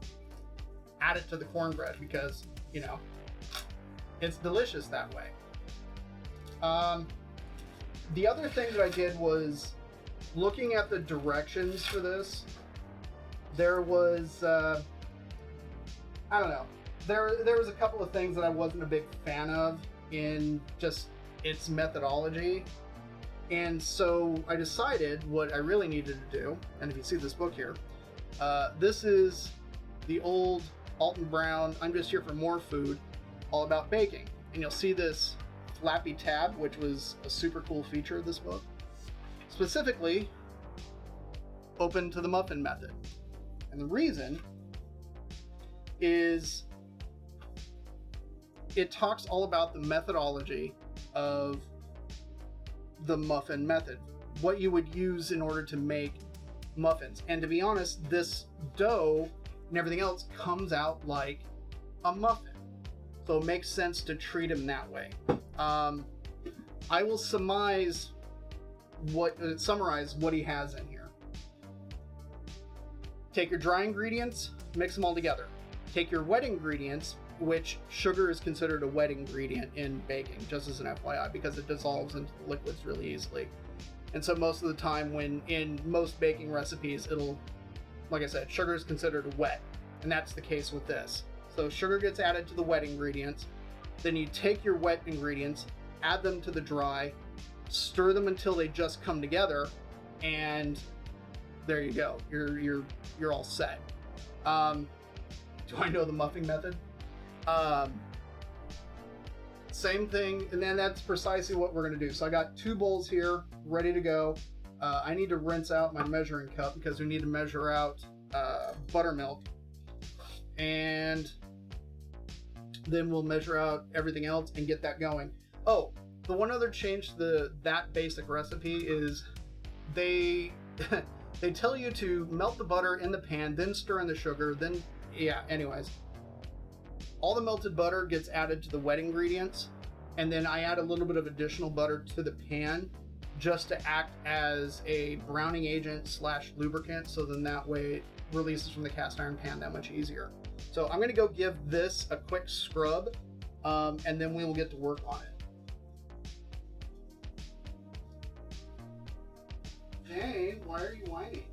add it to the cornbread because, you know, it's delicious that way. The other thing that I did was looking at the directions for this. There was, I don't know, there was a couple of things that I wasn't a big fan of in just its methodology. And so I decided what I really needed to do, and if you see this book here, this is the old Alton Brown, I'm Just Here for More Food, all about baking. And you'll see this flappy tab, which was a super cool feature of this book. Specifically, open to the muffin method. And the reason is it talks all about the methodology of the muffin method, what you would use in order to make muffins. And to be honest, this dough and everything else comes out like a muffin. So it makes sense to treat them that way. I will summarize what he has in here. Take your dry ingredients, mix them all together. Take your wet ingredients, which sugar is considered a wet ingredient in baking, just as an FYI, because it dissolves into the liquids really easily. And so most of the time when in most baking recipes, it'll, like I said, sugar is considered wet, and that's the case with this. So sugar gets added to the wet ingredients, then you take your wet ingredients, add them to the dry, stir them until they just come together, and there you go. You're all set. Do I know the muffin method? Same thing, and then that's precisely what we're going to do. So I got 2 bowls here ready to go. I need to rinse out my measuring cup because we need to measure out buttermilk, and then we'll measure out everything else and get that going. Oh, the one other change to that basic recipe is they they tell you to melt the butter in the pan, then stir in the sugar, then anyways. All the melted butter gets added to the wet ingredients, and then I add a little bit of additional butter to the pan just to act as a browning agent / lubricant, so then that way it releases from the cast iron pan that much easier. So I'm going to go give this a quick scrub, and then we will get to work on it. Jane, why are you whining?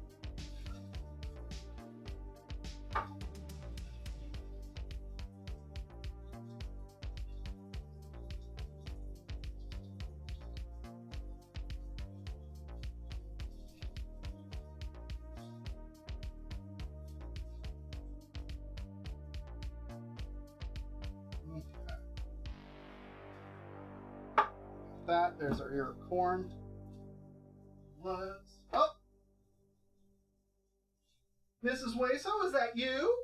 That, there's our ear of corn. Mrs. Waso, is that you?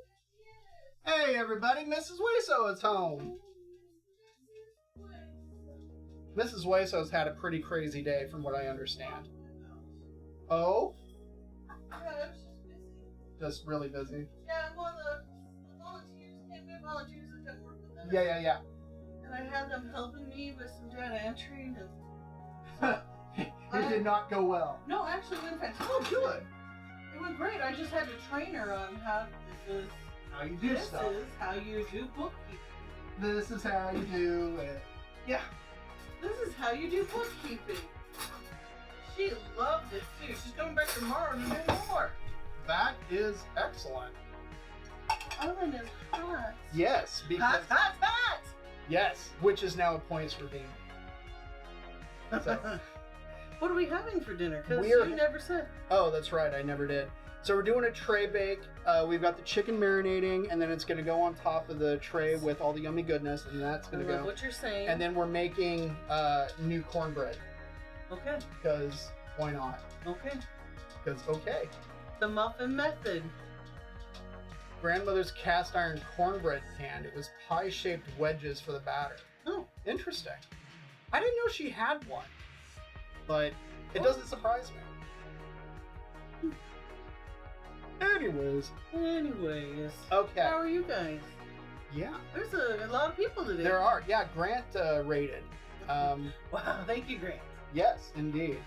Hey everybody, Mrs. Waso is home. Mrs. Waso's had a pretty crazy day from what I understand. Oh? Yeah, it's just busy. Just really busy. Yeah, well, the volunteers came in, volunteers that come work with us. Yeah. And I had them helping me with some data entry. And It did not go well. No, actually it went fantastic. Oh, good. It went great. I just had to train her on how you do stuff. This is how you do bookkeeping. This is how you do it. Yeah. This is how you do bookkeeping. She loved it too. She's coming back tomorrow to do more. That is excellent. Oven is hot. Yes, because Hot! yes, which is now a points for being. So, What are we having for dinner? Because We're- you never said. Oh, that's right. I never did. So we're doing a tray bake. We've got the chicken marinating, and then it's going to go on top of the tray with all the yummy goodness, and that's I going to love go. what you're saying. And then we're making new cornbread. Okay. Because why not? Okay. Because okay. The muffin method. Grandmother's cast iron cornbread pan. It was pie-shaped wedges for the batter. Oh. Interesting. I didn't know she had one, but it doesn't surprise me. Anyways. Okay. How are you guys? Yeah. There's a lot of people today. There are. Yeah, Grant rated. Wow, thank you, Grant. Yes, indeed.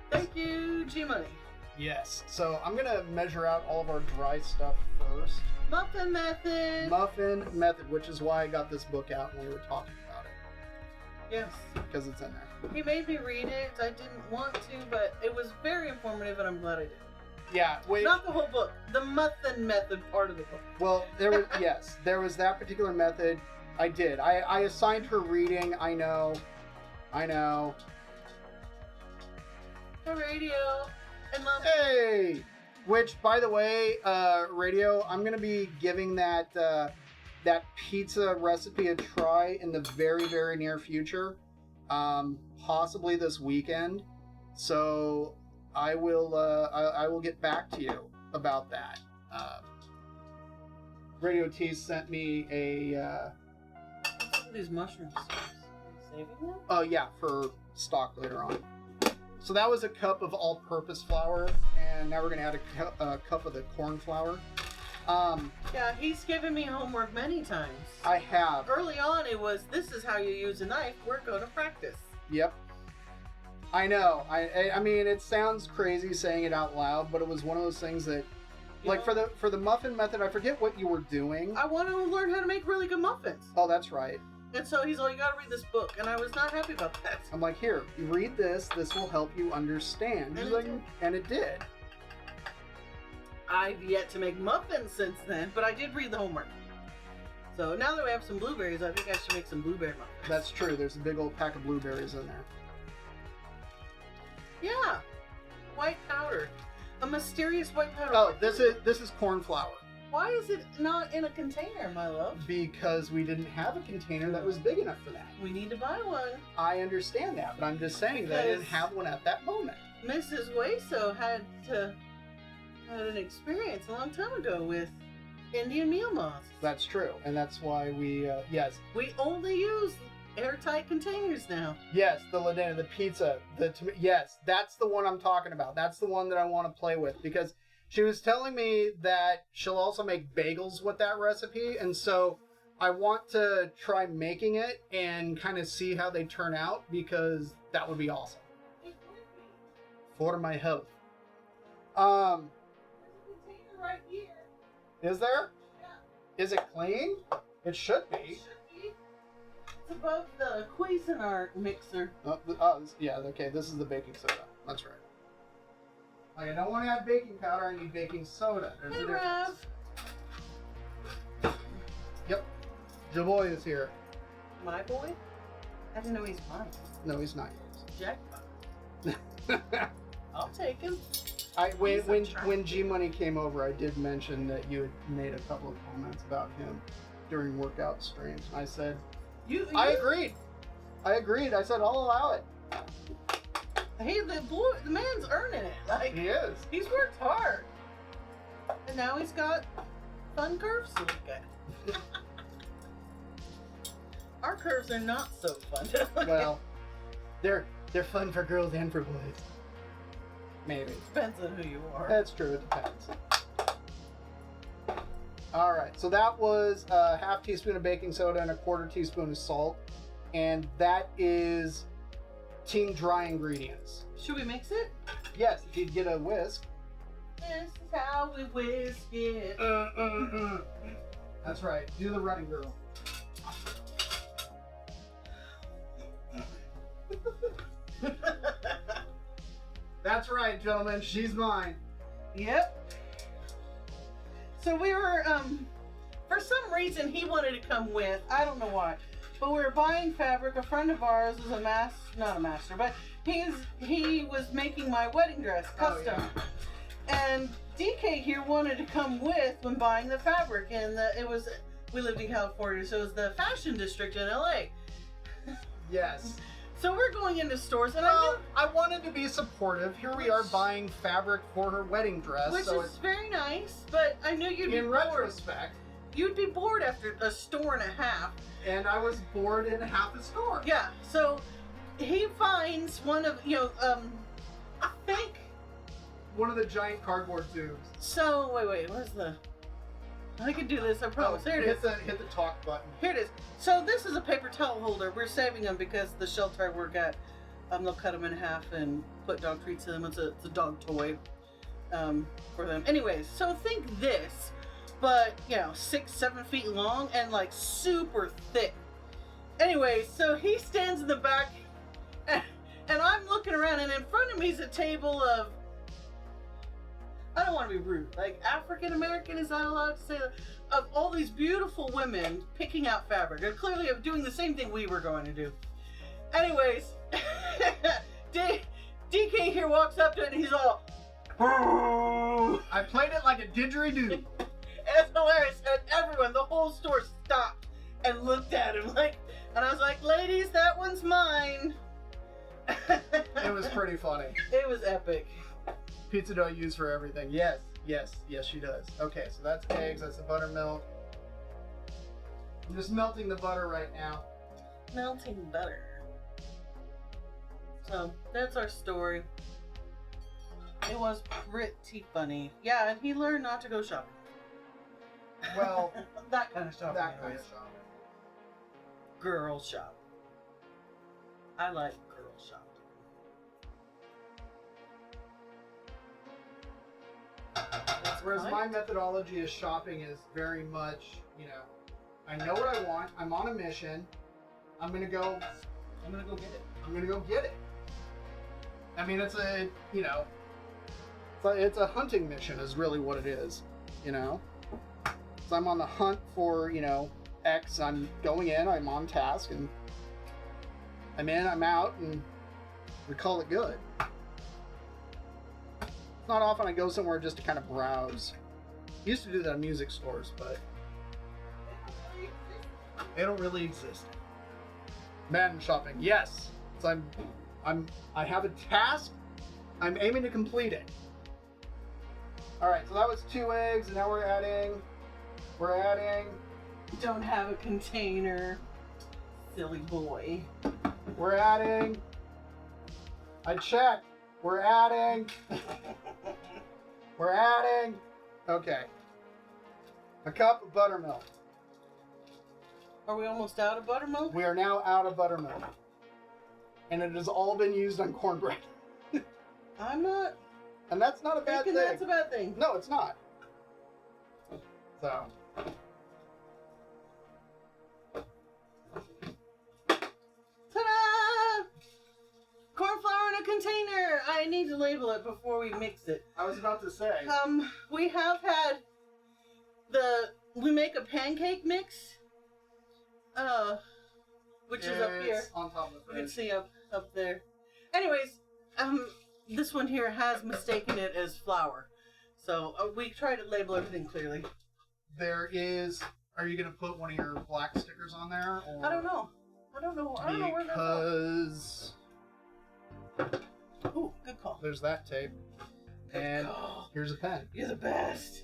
Thank you, G-Money. Yes. So I'm going to measure out all of our dry stuff first. Muffin method. Muffin method, which is why I got this book out when we were talking about it. Yes. Because it's in there. He made me read it. I didn't want to, but it was very informative, and I'm glad I did. Yeah, wait. Not the whole book. The muffin method part of the book. Well, there was yes, there was that particular method. I did. I assigned her reading. I know. The radio and love. Hey, which by the way, radio. I'm gonna be giving that that pizza recipe a try in the very very near future, possibly this weekend. So I will get back to you about that. Radio T sent me a. These mushrooms. Saving them? Oh yeah, for stock later on. So that was a cup of all-purpose flour, and now we're gonna add a cup of the corn flour. Yeah, he's given me homework many times. I have. Early on, it was, this is how you use a knife. We're going to practice. Yep. I know. I mean, it sounds crazy saying it out loud, but it was one of those things that, like, for the muffin method, I forget what you were doing. I want to learn how to make really good muffins. Oh, that's right. And so he's like, you gotta read this book. And I was not happy about that. I'm like, here, you read this. This will help you understand. And He's it like, did. and it did. I've yet to make muffins since then, but I did read the homework. So now that we have some blueberries, I think I should make some blueberry muffins. That's true. There's a big old pack of blueberries in there. Yeah. White powder. A mysterious white powder. Oh, this is corn flour. Why is it not in a container, my love? Because we didn't have a container that was big enough for that. We need to buy one. I understand that, but I'm just saying that I didn't have one at that moment. Mrs. Waso had an experience a long time ago with Indian meal moths. That's true, and that's why we We only use airtight containers now. yes, the Ladena, the pizza, yes, that's the one I'm talking about. That's the one that I want to play with because she was telling me that she'll also make bagels with that recipe, and so I want to try making it and kind of see how they turn out because that would be awesome for my health. There's a container right here. Is there? Yeah. Is it clean? It should It be. should be. It's above the Cuisinart mixer. Yeah, okay, this is the baking soda. That's right. Like, I don't want to add baking powder, I need baking soda. There's Hey, a Rev. difference. Yep. Javoy is here. My boy? I didn't know he's mine. No, he's not Jackpot. I'll take him. When G Money came over, I did mention that you had made a couple of comments about him during workout streams. And I said, I agreed. I said, I'll allow it. Hey, the man's earning it. Like, He is. he's worked hard. And now he's got fun curves to look at. Our curves are not so fun to look Well, they're fun for girls and for boys. Maybe. at. Depends on who you are. That's true, it depends. Alright, so that was a half teaspoon of baking soda and a quarter teaspoon of salt. And that is team dry ingredients. Should we mix it? Yes, if you'd get a whisk. This is how we whisk it. That's right, do the running girl. That's right, gentlemen, she's mine. Yep. So we were, for some reason he wanted to come with, I don't know why. But we were buying fabric. A friend of ours was not a master, but he was making my wedding dress custom. Oh, yeah. And Decay here wanted to come with when buying the fabric, and we lived in California, so it was the fashion district in LA. Yes. So we're going into stores, and I wanted to be supportive. Here we are buying fabric for her wedding dress, which so is very nice. But I knew you'd be in bored. retrospect. You'd be bored after a store and a half. And I was bored in half the store. Yeah. So he finds one of I think one of the giant cardboard tubes. So wait, where's the? I can do this, I promise. Here it is. Hit the talk button. Here it is. So this is a paper towel holder. We're saving them because the shelter I work at, they'll cut them in half and put dog treats in them. It's a dog toy for them. Anyways, so think this, but 6-7 feet long and like super thick. Anyways, so he stands in the back and I'm looking around, and in front of me is a table of, I don't want to be rude, like African American, is that allowed to say that? Of all these beautiful women picking out fabric. They're clearly doing the same thing we were going to do. Anyways, DK here walks up to it and he's all, I played it like a didgeridoo. It's hilarious. And everyone, the whole store stopped and looked at him and I was like, ladies, that one's mine. It was pretty funny. It was epic. Pizza dough used for everything. Yes, she does. Okay, so that's eggs, that's the buttermilk. I'm just melting the butter right now. Melting butter. So, that's our story. It was pretty funny. Yeah, and he learned not to go shopping. Well, that kind of shopping. that kind anyways. of shopping. Girl shop. I like girl shop. Whereas my methodology of shopping is very much, I know what I want. I'm on a mission. I'm gonna go get it. I'm gonna go get it. I mean, it's a hunting mission is really what it is, So I'm on the hunt for, X. I'm going in. I'm on task, and I'm in. I'm out, and we call it good. Not often I go somewhere just to kind of browse. Used to do that in music stores, but they don't really exist. Madden shopping, yes. So I have a task. I'm aiming to complete it. All right, so that was 2 eggs, and now we're adding. Don't have a container, silly boy. We're adding. I checked. We're adding. We're adding. Okay. A cup of buttermilk. Are we almost out of buttermilk? We are now out of buttermilk. And it has all been used on cornbread. I'm not And that's not a bad thinking thing. that's a bad thing. No, it's not. So. Ta-da! Corn flour in a container. I need to label it before we mix it. I was about to say. We have had we make a pancake mix. Which is up here. It's on top of the You can fridge. see up there. Anyways, this one here has mistaken it as flour. So we try to label everything clearly. There is. Are you going to put one of your black stickers on there? Or I don't know. I don't know where that's Because at. Ooh, good call. there's that tape. Good And call. here's a pen. You're the best.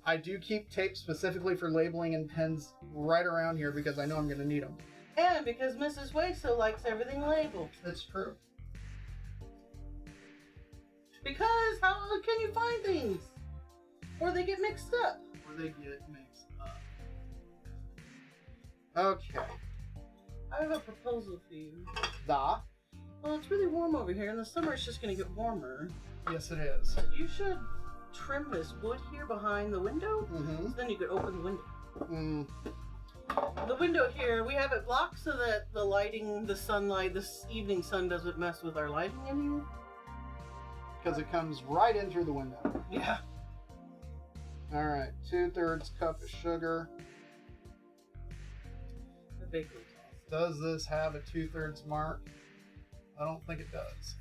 I do keep tape specifically for labeling and pens right around here because I know I'm going to need them. And because Mrs. Wayso likes everything labeled. That's true. Because how can you find things? Or they get mixed up. Or they get mixed up. Okay. I have a proposal for you. Da. Well, it's really warm over here. In the summer, it's just going to get warmer. Yes, it is. You should trim this wood here behind the window. Mm-hmm. So then you could open the window. Mm. The window here, we have it blocked so that the lighting, the sunlight, this evening sun doesn't mess with our lighting in here. Because it comes right in through the window. Yeah. All right, 2/3 cup of sugar. The bakery talk. Does this have a 2/3 mark? I don't think it does.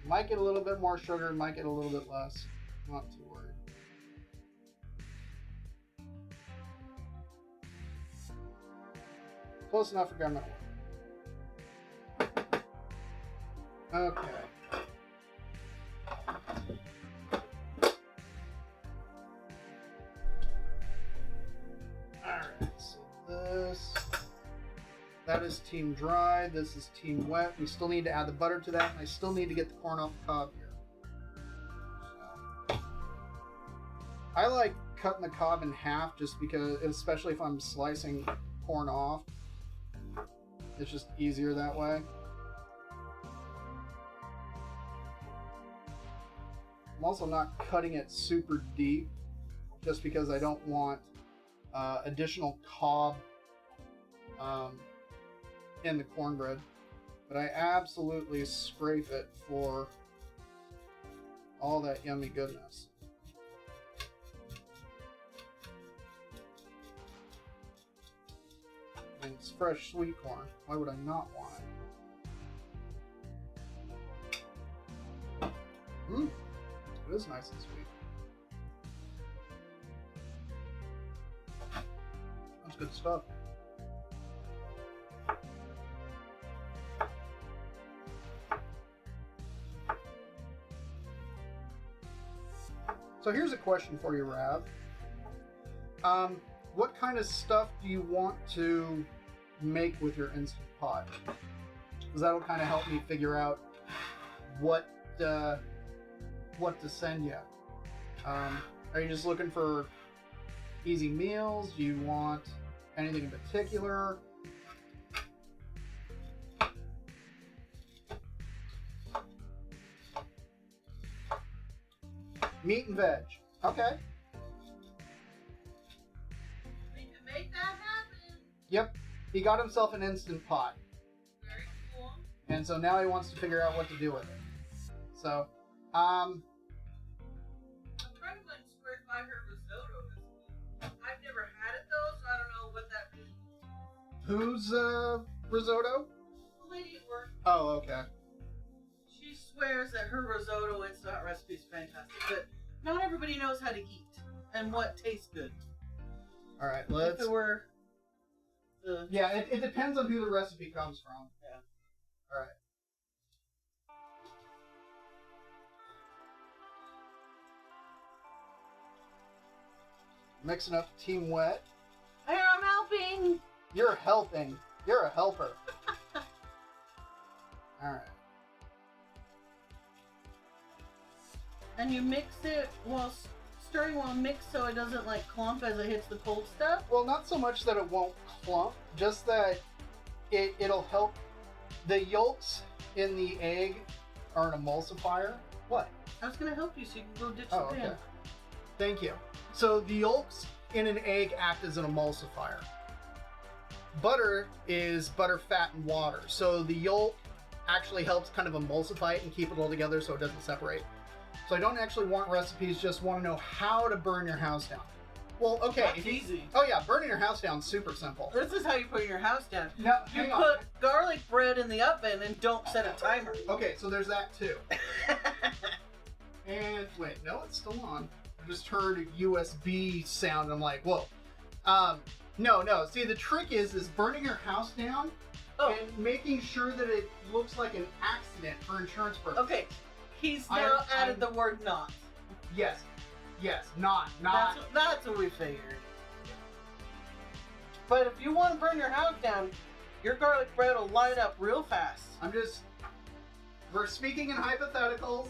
Might get a little bit more sugar, might get a little bit less. Not too worried. Close enough for government work. Okay. Alright, so that is team dry, this is team wet. We still need to add the butter to that, and I still need to get the corn off the cob here. So, I like cutting the cob in half just because, especially if I'm slicing corn off, it's just easier that way. I'm also not cutting it super deep just because I don't want additional cob in the cornbread, but I absolutely scrape it for all that yummy goodness. And it's fresh sweet corn. Why would I not want it? It is nice and sweet. That's good stuff. So here's a question for you, Rav. What kind of stuff do you want to make with your Instant Pot? Because that'll kind of help me figure out what to send you. Are you just looking for easy meals? Do you want anything in particular? Meat and veg. Okay. We can make that happen. Yep. He got himself an Instant Pot. Very cool. And so now he wants to figure out what to do with it. So, I'm trying to inspire her risotto recipe. I've never had it though, so I don't know what that means. whose risotto? The lady at work. Oh, okay. She swears that her risotto instant hot recipe is fantastic, but not everybody knows how to eat and what tastes good. All right, let's. If it were the... Yeah, it depends on who the recipe comes from. Yeah. All right. Mixing up Team Wet. Here, I'm helping. You're helping. You're a helper. All right. And you mix it while stirring while mixed so it doesn't like clump as it hits the cold stuff? Well, not so much that it won't clump, just that it'll help. The yolks in the egg are an emulsifier. What? I was going to help you so you can go ditch Oh, the pan. okay. Thank you. So the yolks in an egg act as an emulsifier. Butter is butter, fat, and water. So the yolk actually helps kind of emulsify it and keep it all together so it doesn't separate. So I don't actually want recipes, just want to know how to burn your house down. Well, okay. That's easy. Oh yeah, burning your house down is super simple. This is how you put your house down. No, You hang on. put garlic bread in the oven and don't set a timer. Okay, so there's that too. And wait, no, it's still on. I just heard a USB sound and I'm like, whoa. No. See, the trick is burning your house down and making sure that it looks like an accident for insurance purposes. Okay, he's now added the word not. Yes, not. That's what we figured. But if you want to burn your house down, your garlic bread will light up real fast. We're speaking in hypotheticals.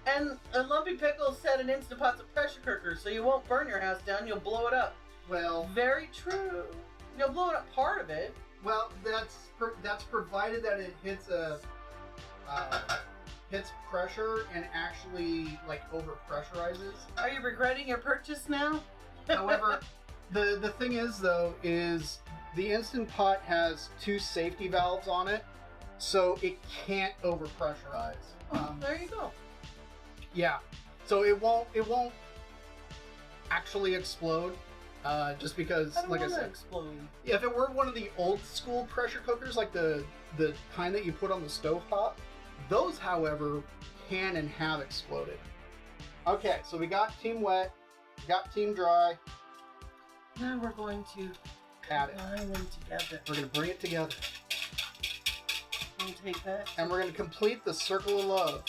And Lumpy Pickles said an Instant Pot's a pressure cooker, so you won't burn your house down, you'll blow it up. Well, very true. You'll blow it up part of it. Well, that's provided that it hits hits pressure and actually like over pressurizes. Are you regretting your purchase now? However, the thing is though is the Instant Pot has 2 safety valves on it, so it can't over pressurize. There you go. Yeah, so it won't actually explode. Just because, like I said, explode. if it were one of the old school pressure cookers, like the kind that you put on the stovetop, those, however, can and have exploded. Okay, so we got team wet, we got team dry. Now we're going to Add it. combine them together. We're gonna bring it together, We'll take that. and we're gonna complete the circle of love.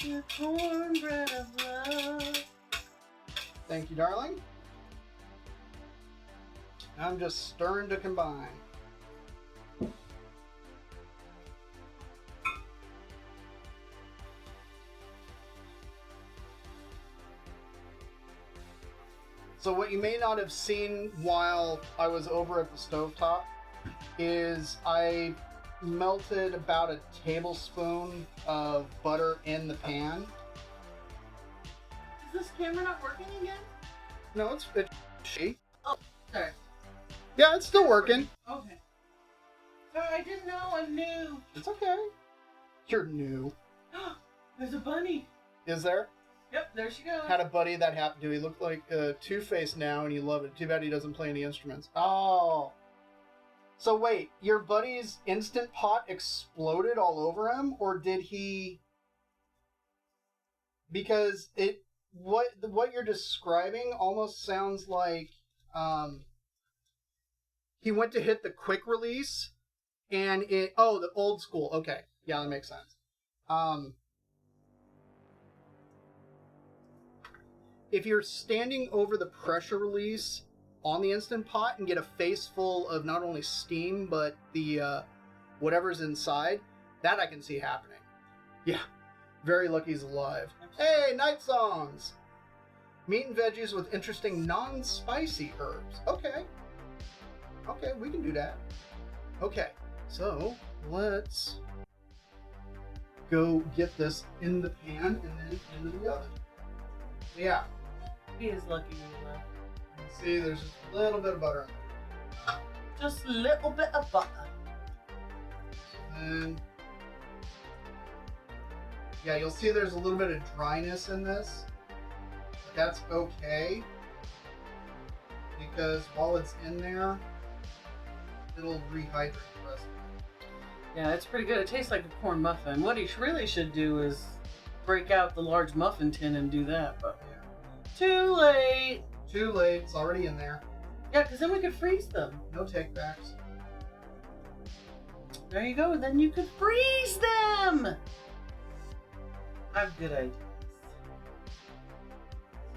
The cornbread of love. Thank you, darling. I'm just stirring to combine. So what you may not have seen while I was over at the stovetop is I melted about a tablespoon of butter in the pan. Is this camera not working again? No, it's she. Oh, sorry. Yeah, it's still working. Okay. Sorry, I didn't know. I'm new. It's okay. You're new. There's a bunny. Is there? Yep, there she goes. Had a buddy that happened to. He looked like Two-Face now, and he loved it. Too bad he doesn't play any instruments. Oh. So wait, your buddy's Instant Pot exploded all over him, or did he? Because what you're describing almost sounds like he went to hit the quick release, and the old school. Okay, yeah, that makes sense. If you're standing over the pressure release on the Instant Pot and get a face full of not only steam, but the whatever's inside, that I can see happening. Yeah, very lucky he's alive. Hey, night songs! Meat and veggies with interesting non-spicy herbs. Okay, we can do that. Okay, so let's go get this in the pan and then into the oven. Yeah. He is lucky you left. See, there's just a little bit of butter in there. Just a little bit of butter. And yeah, you'll see there's a little bit of dryness in this. But that's okay, because while it's in there, it'll rehydrate the rest of it. Yeah, it's pretty good. It tastes like a corn muffin. What he really should do is break out the large muffin tin and do that, but Yeah. too late. Too late, it's already in there. Yeah, because then we could freeze them. No takebacks. There you go. Then you could freeze them. I have good ideas.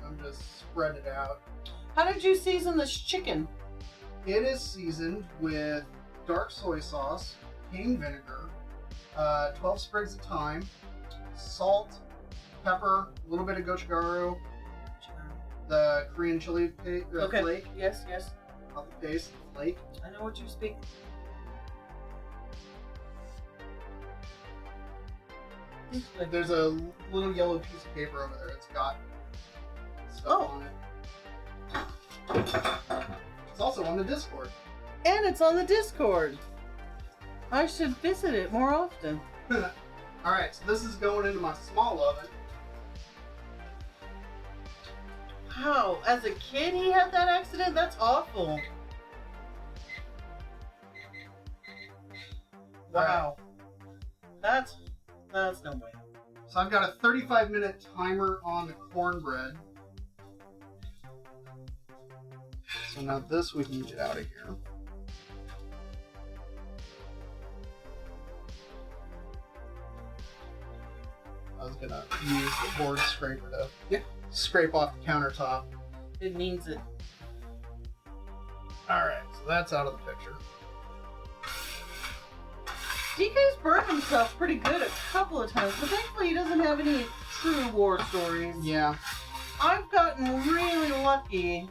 I'm just spread it out. How did you season this chicken? It is seasoned with dark soy sauce, cane vinegar, 12 sprigs of thyme, salt, pepper, a little bit of gochugaru, the Korean chili Okay. flake, Yes. not the paste, the flake. I know what you speak. There's a little yellow piece of paper over there. It's got stuff on it. It's also on the Discord. And it's on the Discord. I should visit it more often. Alright, so this is going into my small oven. Wow, as a kid he had that accident? That's awful. Wow. That's no way. So I've got a 35-minute timer on the cornbread. So now this we can get out of here. I was gonna use the board scraper to scrape off the countertop. It needs it. Alright, so that's out of the picture. DK's burned himself pretty good a couple of times, but thankfully he doesn't have any true war stories. Yeah. I've gotten really lucky.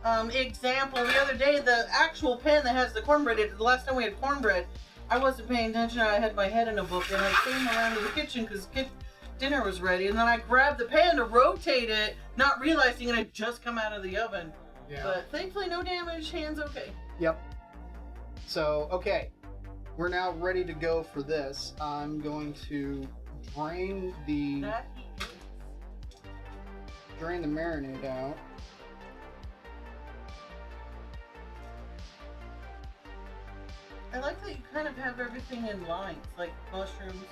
Example, the other day, the actual pan that has the cornbread in it, the last time we had cornbread, I wasn't paying attention. I had my head in a book, and I came around to the kitchen because dinner was ready, and then I grabbed the pan to rotate it, not realizing it had just come out of the oven. Yeah. But thankfully, no damage. Hands okay. Yep. So, okay. We're now ready to go for this. I'm going to drain the drain the marinade out. I like that you kind of have everything in lines, like mushrooms,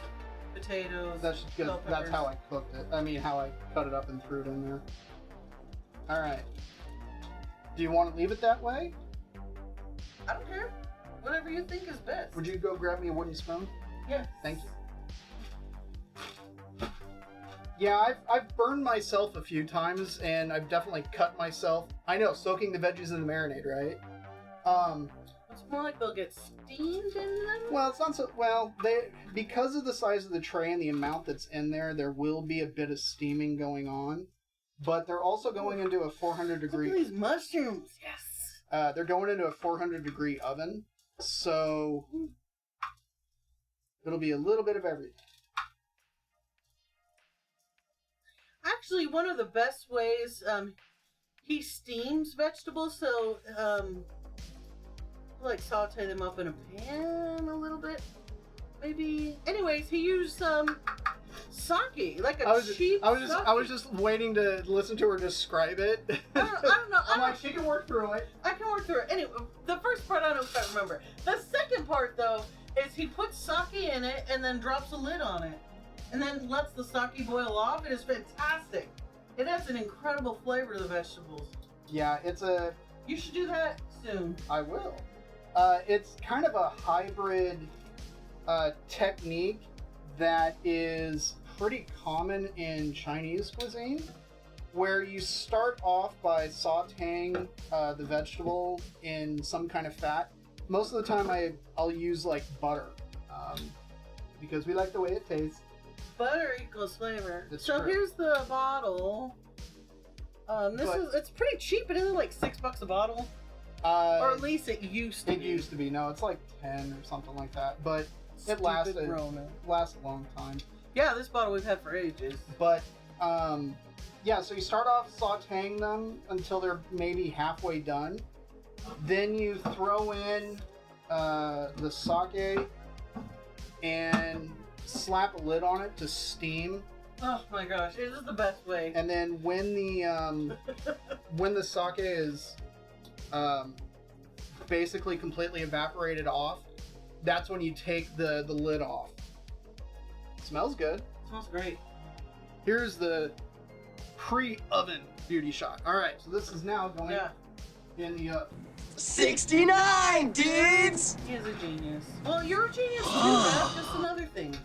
potatoes. That's just good. That's how I cooked it. I mean, how I cut it up and threw it in there. All right. Do you want to leave it that way? I don't care. Whatever you think is best. Would you go grab me a wooden spoon? Yeah. Thank you. Yeah, I've burned myself a few times, and I've definitely cut myself. I know, soaking the veggies in the marinade, right? It's more like they'll get steamed in them. Well, it's not so. Well, because of the size of the tray and the amount that's in there, there will be a bit of steaming going on. But they're also going into a 400 degree. Look at these mushrooms. Yes. They're going into a 400 degree oven, so it'll be a little bit of everything. Actually, one of the best ways, he steams vegetables, so like saute them up in a pan a little bit, maybe. Anyways, he used sake, like a cheap. I was just waiting to listen to her describe it. I don't know. I'm like, she can work through it. I can work through it. Anyway, the first part I don't quite remember. The second part, though, is he puts sake in it and then drops a lid on it, and then lets the sake boil off. It is fantastic. It adds an incredible flavor to the vegetables. Yeah, You should do that soon. I will. It's kind of a hybrid technique that is pretty common in Chinese cuisine, where you start off by sautéing the vegetable in some kind of fat. Most of the time I'll use like butter, because we like the way it tastes. Butter equals flavor. That's so true. Here's the bottle. It's pretty cheap. It is like $6 a bottle. Or at least it used to be. It used to be. No, it's like 10 or something like that. But it lasts a long time. Yeah, this bottle we've had for ages. But yeah, so you start off sautéing them until they're maybe halfway done. Then you throw in the sake and slap a lid on it to steam. Oh my gosh, this is the best way. And then when the sake is basically completely evaporated off, that's when you take the lid off. Smells good. Smells great. Here's the pre-oven beauty shot. All right, so this is now going in the oven. 69, dudes! He is a genius. Well, you're a genius too, Rev. Just in other things.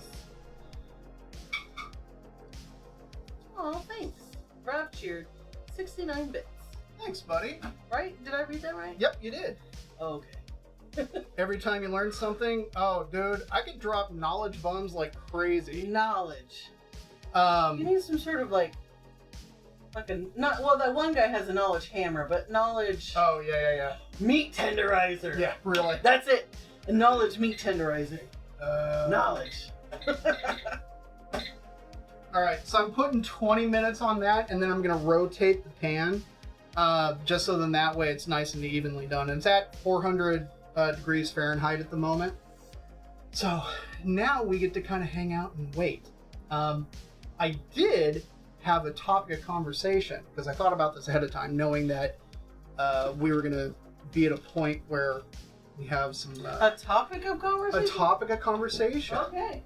Oh, thanks. Rev cheered. 69 bits. Thanks, buddy. Right? Did I read that right? Yep, you did. Okay. Every time you learn something, oh, dude, I could drop knowledge bombs like crazy. Knowledge. You need some sort of that one guy has a knowledge hammer, but knowledge. Oh, yeah. Meat tenderizer. Yeah, really. That's it. A knowledge meat tenderizer. Knowledge. All right, so I'm putting 20 minutes on that, and then I'm gonna rotate the pan, just so then that way it's nice and evenly done. And it's at 400 degrees Fahrenheit at the moment. So now we get to kind of hang out and wait. I did have a topic of conversation, because I thought about this ahead of time, knowing that we were gonna be at a point where we have some... a topic of conversation? A topic of conversation. Okay.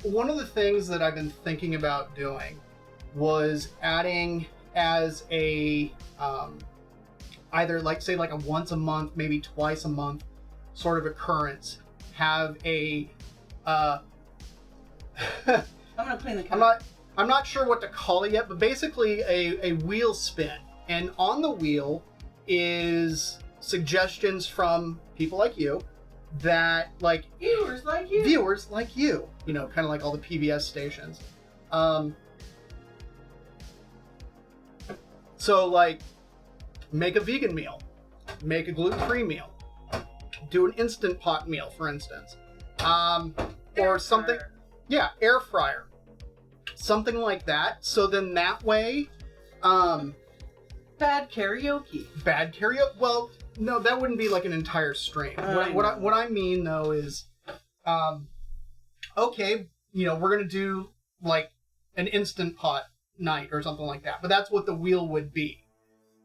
One of the things that I've been thinking about doing was adding as a either say like a once a month, maybe twice a month sort of occurrence, have a I'm gonna clean the camera. I'm not sure what to call it yet, but basically a wheel spin, and on the wheel is suggestions from people like you that like viewers like you, you know, kind of like all the PBS stations. So like, make a vegan meal, make a gluten-free meal, do an Instant Pot meal, for instance, or something. Yeah, air fryer, something like that. So then that way, bad karaoke. Well, no, that wouldn't be like an entire stream. What I mean though is, okay, you know, we're gonna do like an Instant Pot night or something like that. But that's what the wheel would be.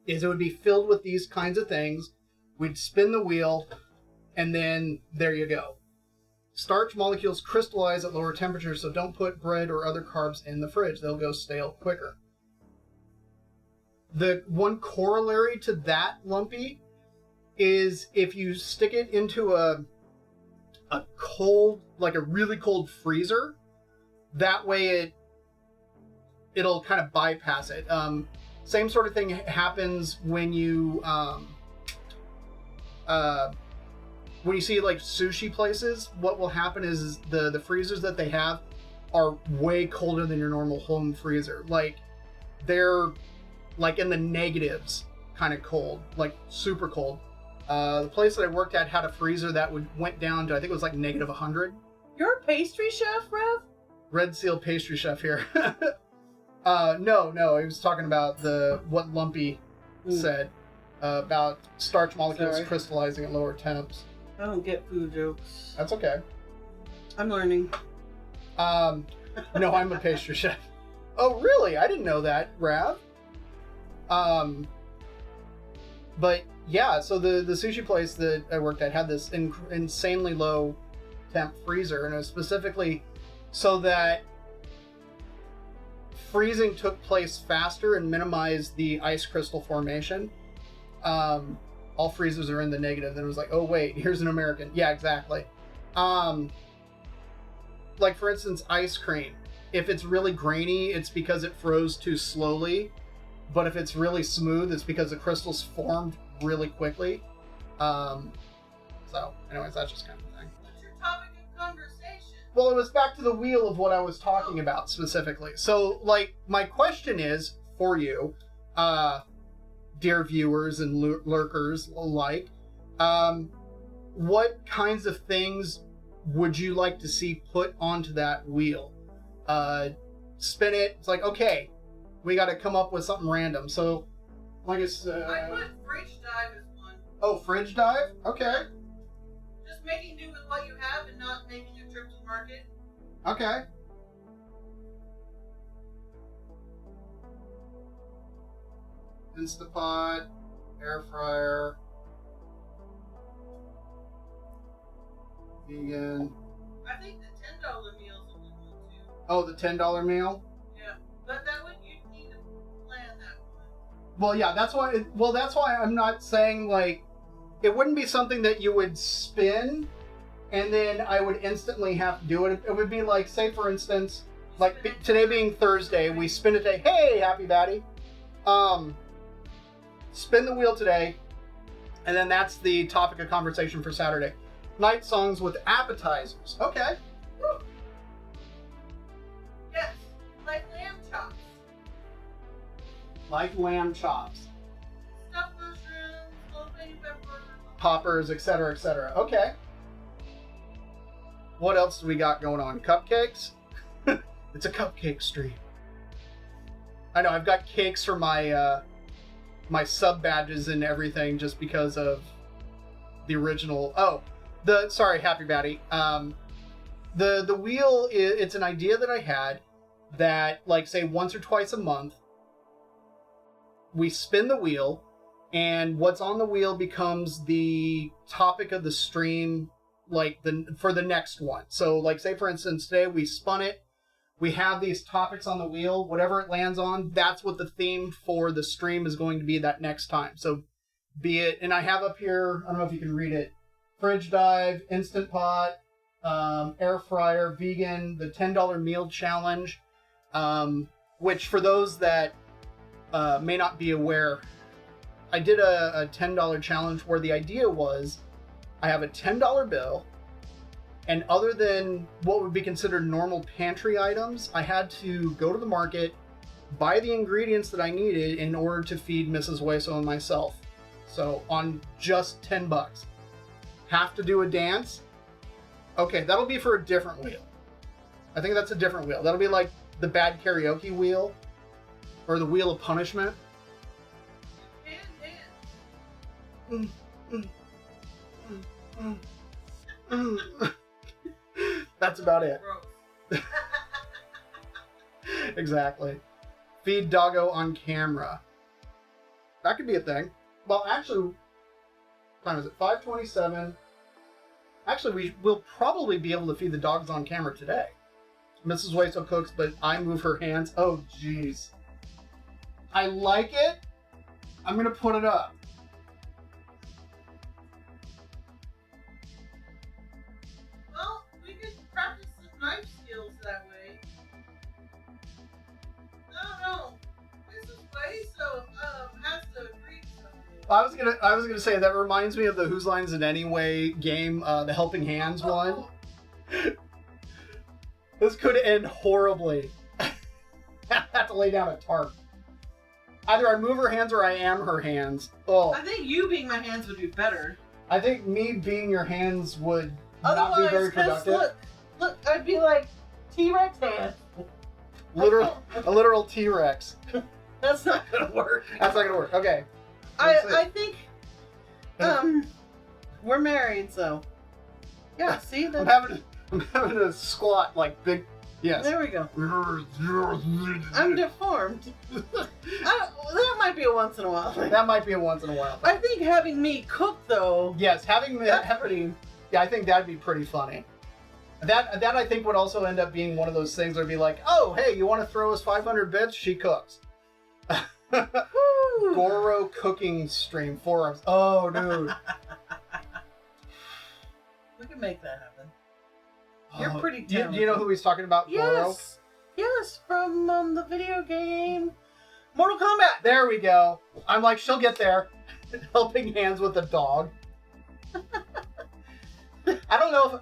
Is it would be filled with these kinds of things. We'd spin the wheel, and then there you go. Starch molecules crystallize at lower temperatures, so don't put bread or other carbs in the fridge. They'll go stale quicker. The one corollary to that, Lumpy, is if you stick it into a cold, like a really cold freezer, that way it'll kind of bypass it. Same sort of thing happens when you see like sushi places. What will happen is the freezers that they have are way colder than your normal home freezer. Like they're like in the negatives kind of cold, like super cold. The place that I worked at had a freezer that went down to, I think it was like negative 100. You're a pastry chef, Rev? Red Seal pastry chef here. No, I was talking about what Lumpy said about starch molecules crystallizing at lower temps. I don't get food jokes. That's okay. I'm learning. No, I'm a pastry chef. Oh, really? I didn't know that, Rav. But yeah, so the sushi place that I worked at had this insanely low temp freezer, and it was specifically so that freezing took place faster and minimized the ice crystal formation. All freezers are in the negative. Then it was like, oh wait, here's an American. Yeah, exactly. Like for instance, ice cream. If it's really grainy, it's because it froze too slowly. But if it's really smooth, it's because the crystals formed really quickly. So, anyways, that's just kind of a thing. What's your topic of conversation? Well, it was back to the wheel of what I was talking about specifically. So, like, my question is for you, dear viewers and lurkers alike, what kinds of things would you like to see put onto that wheel? Spin it. It's like, okay, we got to come up with something random. So, like I said, I put fridge dive as one. Oh, fridge dive? Okay. Just making do with what you have and not making a trip to the market. Okay. Instapot, air fryer, vegan. I think the $10 meal is a good one too. Oh, the $10 meal? Yeah, but that would you need to plan that one. Well, yeah, that's why I'm not saying like it wouldn't be something that you would spin and then I would instantly have to do it. It would be like, say for instance, like today being Thursday, we spin a day. Hey, happy baddie. Spin the wheel today, and then that's the topic of conversation for Saturday. Night songs with appetizers. Okay. Woo. Yes, like lamb chops. Like lamb chops. Stuffed mushrooms, jalapeno peppers. Poppers, etc., etc. Okay. What else do we got going on? Cupcakes? It's a cupcake stream. I know, I've got cakes for my my sub badges and everything just because of the original. Oh, sorry, Happy Batty. The wheel, it's an idea that I had that, like, say once or twice a month, we spin the wheel, and what's on the wheel becomes the topic of the stream, like for the next one. So, like, say for instance, today we spun it. We have these topics on the wheel. Whatever it lands on, that's what the theme for the stream is going to be that next time. So be it, and I have up here, I don't know if you can read it, fridge dive, Instant Pot, air fryer, vegan, the $10 meal challenge, which for those that may not be aware, I did a $10 challenge where the idea was I have a $10 bill, and other than what would be considered normal pantry items, I had to go to the market, buy the ingredients that I needed in order to feed Mrs. Hueso and myself. So on just $10. Have to do a dance? Okay, that'll be for a different wheel. I think that's a different wheel. That'll be like the bad karaoke wheel, or the wheel of punishment. That's about it. Exactly. Feed doggo on camera. That could be a thing. Well, actually, what time is it? 5:27. Actually, we'll probably be able to feed the dogs on camera today. Mrs. Waiso cooks, but I move her hands. Oh, jeez. I like it. I'm going to put it up. Well, we could practice some knife skills that way. No. Mrs. Waiso has to agree to something. I was gonna say that reminds me of the Whose Lines It Anyway game, the Helping Hands one. This could end horribly. I have to lay down a tarp. Either I move her hands or I am her hands. Oh, I think you being my hands would be better. I think me being your hands would not be very productive. Look, I'd be like T-Rex hand. A literal T-Rex. That's not gonna work. That's not gonna work. Okay. I think we're married, so yeah. See, I'm having to squat like big. Yes. There we go. I'm deformed. That might be a once in a while thing. That might be a once in a while thing. I think having me cook though. Yes, pretty. Yeah, I think that'd be pretty funny. That I think would also end up being one of those things where it'd be like, oh, hey, you want to throw us 500 bits? She cooks. Goro cooking stream, forearms. Oh, dude. We can make that happen. You're pretty talented. Do you know who he's talking about, Goro? Yes, from the video game Mortal Kombat. There we go. I'm like, she'll get there. Helping hands with a dog. I don't know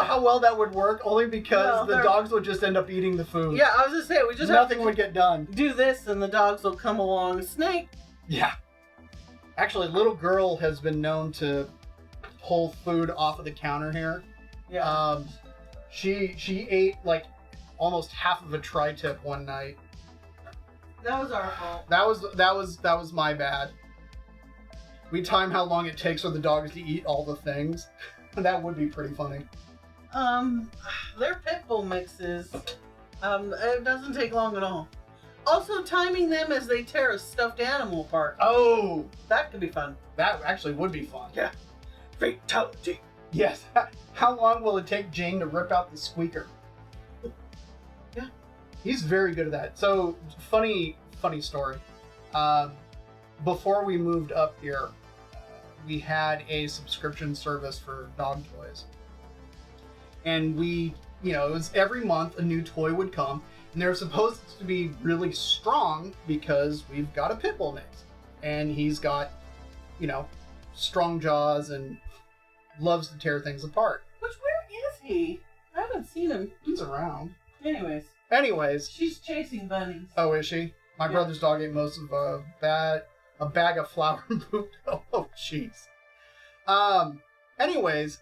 how well that would work, only because the dogs would just end up eating the food. Yeah, I was just saying, nothing would get done. Do this, and the dogs will come along. Snake. Yeah. Actually, little girl has been known to pull food off of the counter here. Yeah. She ate like almost half of a tri-tip one night. That was our fault. That was my bad. We time how long it takes for the dogs to eat all the things. That would be pretty funny. Their pit bull mixes. It doesn't take long at all. Also, timing them as they tear a stuffed animal apart. Oh, that could be fun. That actually would be fun. Yeah. Fatality. Yes. How long will it take Jane to rip out the squeaker? Yeah. He's very good at that. So, funny story. Before we moved up here, we had a subscription service for dog toys. And it was every month a new toy would come. And they're supposed to be really strong because we've got a pit bull mix. And he's got, strong jaws and loves to tear things apart. Where is he? I haven't seen him. He's around. Anyways. She's chasing bunnies. Oh, is she? My brother's dog ate most of a bag of flour and poop. Oh, jeez. Anyways,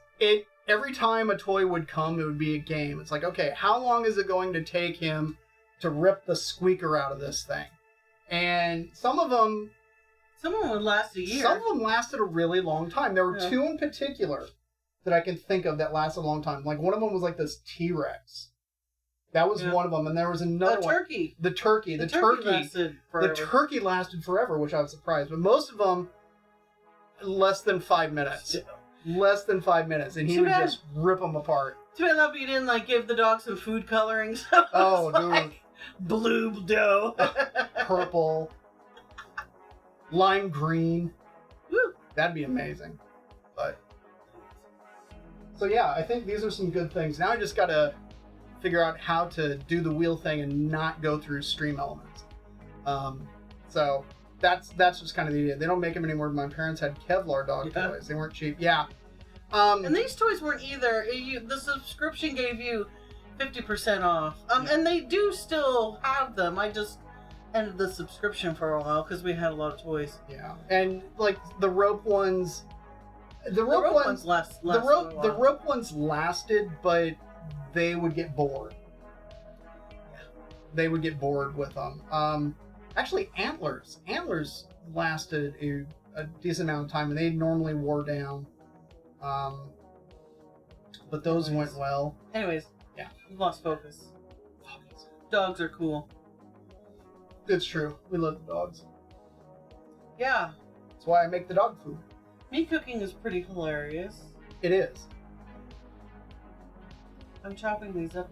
every time a toy would come, it would be a game. It's like, okay, how long is it going to take him to rip the squeaker out of this thing? And some of them would last a year. Some of them lasted a really long time. There were two in particular that I can think of that lasted a long time. Like, one of them was like this T-Rex. That was one of them. And there was another one. Turkey. The turkey. The turkey lasted forever. The turkey lasted forever, which I was surprised. But most of them, less than 5 minutes. Less than 5 minutes. And he would just rip them apart. Too bad you didn't, give the dog some food coloring. Oh, dude. Blue dough. Purple. Lime green. Woo. That'd be amazing. But so yeah, I think these are some good things. Now I just gotta figure out how to do the wheel thing and not go through stream elements. So that's just kind of the idea. They don't make them anymore. My parents had Kevlar dog toys. They weren't cheap. Yeah. And these toys weren't either. The subscription gave you 50% off. And they do still have them. I just ended the subscription for a while because we had a lot of toys. Yeah, and the rope ones, the rope ones lasted, but they would get bored. Yeah. They would get bored with them. Actually, antlers lasted a decent amount of time, and they normally wore down. But those went well. Anyways, yeah, we lost focus. Dogs are cool. It's true. We love the dogs. Yeah. That's why I make the dog food. Me cooking is pretty hilarious. It is. I'm chopping these up.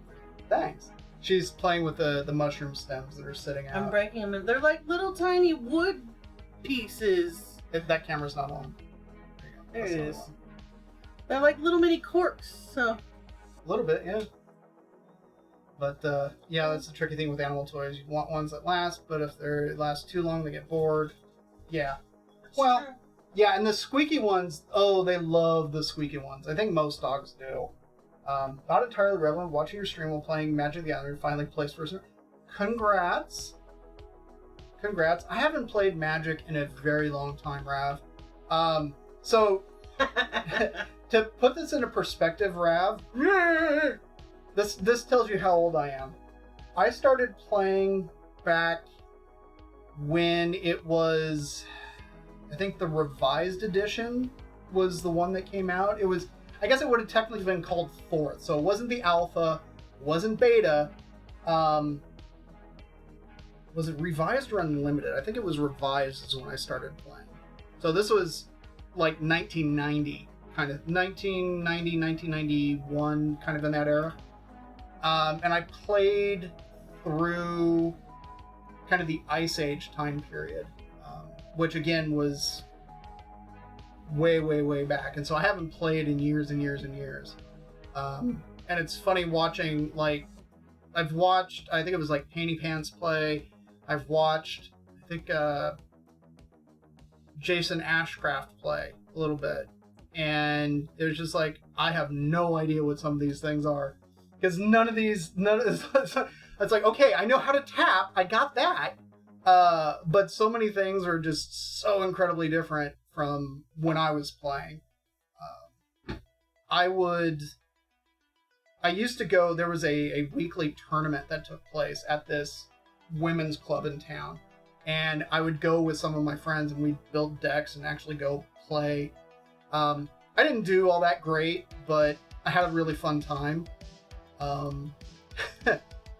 Thanks. She's playing with the mushroom stems that are sitting out. I'm breaking them in. They're like little tiny wood pieces. That camera's not on. There it is. They're like little mini corks, so. A little bit, yeah. But, yeah, that's the tricky thing with animal toys. You want ones that last, but if they last too long, they get bored. Yeah. Well, Sure. yeah, and the squeaky ones, oh, they love the squeaky ones. I think most dogs do. Not entirely relevant. Watching your stream while playing Magic the Gathering, finally placed first. Congrats. Congrats. I haven't played Magic in a very long time, Rav. So, to put this into perspective, Rav, this tells you how old I am. I started playing back when it was, I think the revised edition was the one that came out. It was, I guess it would have technically been called 4th. So it wasn't the alpha, wasn't beta. Was it revised or unlimited? I think it was revised is when I started playing. So this was like 1990, kind of 1990, 1991, kind of in that era. And I played through kind of the Ice Age time period, which again was way, way, way back. And so I haven't played in years and years and years. And it's funny watching, like, I've watched, I think it was like Panty Pants play. I've watched, I think, Jason Ashcraft play a little bit. And it was just like, I have no idea what some of these things are. Because none of this, it's like, okay, I know how to tap, I got that. But so many things are just so incredibly different from when I was playing. I used to go, there was a weekly tournament that took place at this women's club in town. And I would go with some of my friends and we'd build decks and actually go play. I didn't do all that great, but I had a really fun time. To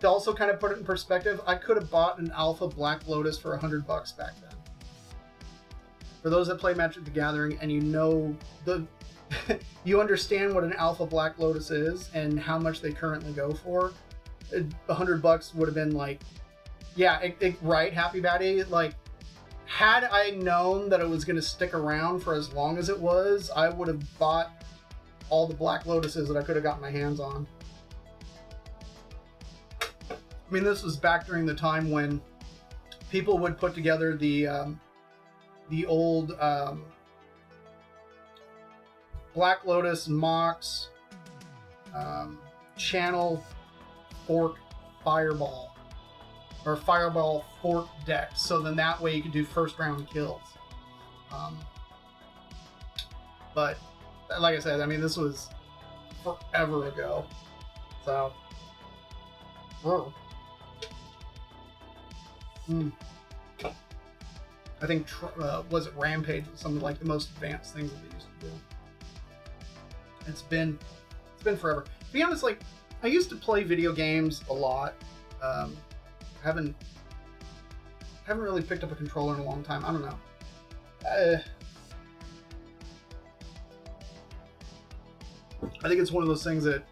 also kind of put it in perspective, I could have bought an Alpha Black Lotus for $100 back then. For those that play Magic the Gathering and you know you understand what an Alpha Black Lotus is and how much they currently go for, $100 would have been like, yeah, right, Happy Batty. Like, had I known that it was going to stick around for as long as it was, I would have bought all the Black Lotuses that I could have gotten my hands on. I mean, this was back during the time when people would put together the old Black Lotus Mox Channel Fork Fireball or Fireball Fork decks, so then that way you could do first round kills. But like I said, I mean, this was forever ago, so. Whoa. I think was it Rampage was some of like the most advanced things that they used to do. It's been forever. To be honest, like I used to play video games a lot. Haven't really picked up a controller in a long time. I don't know. I think it's one of those things that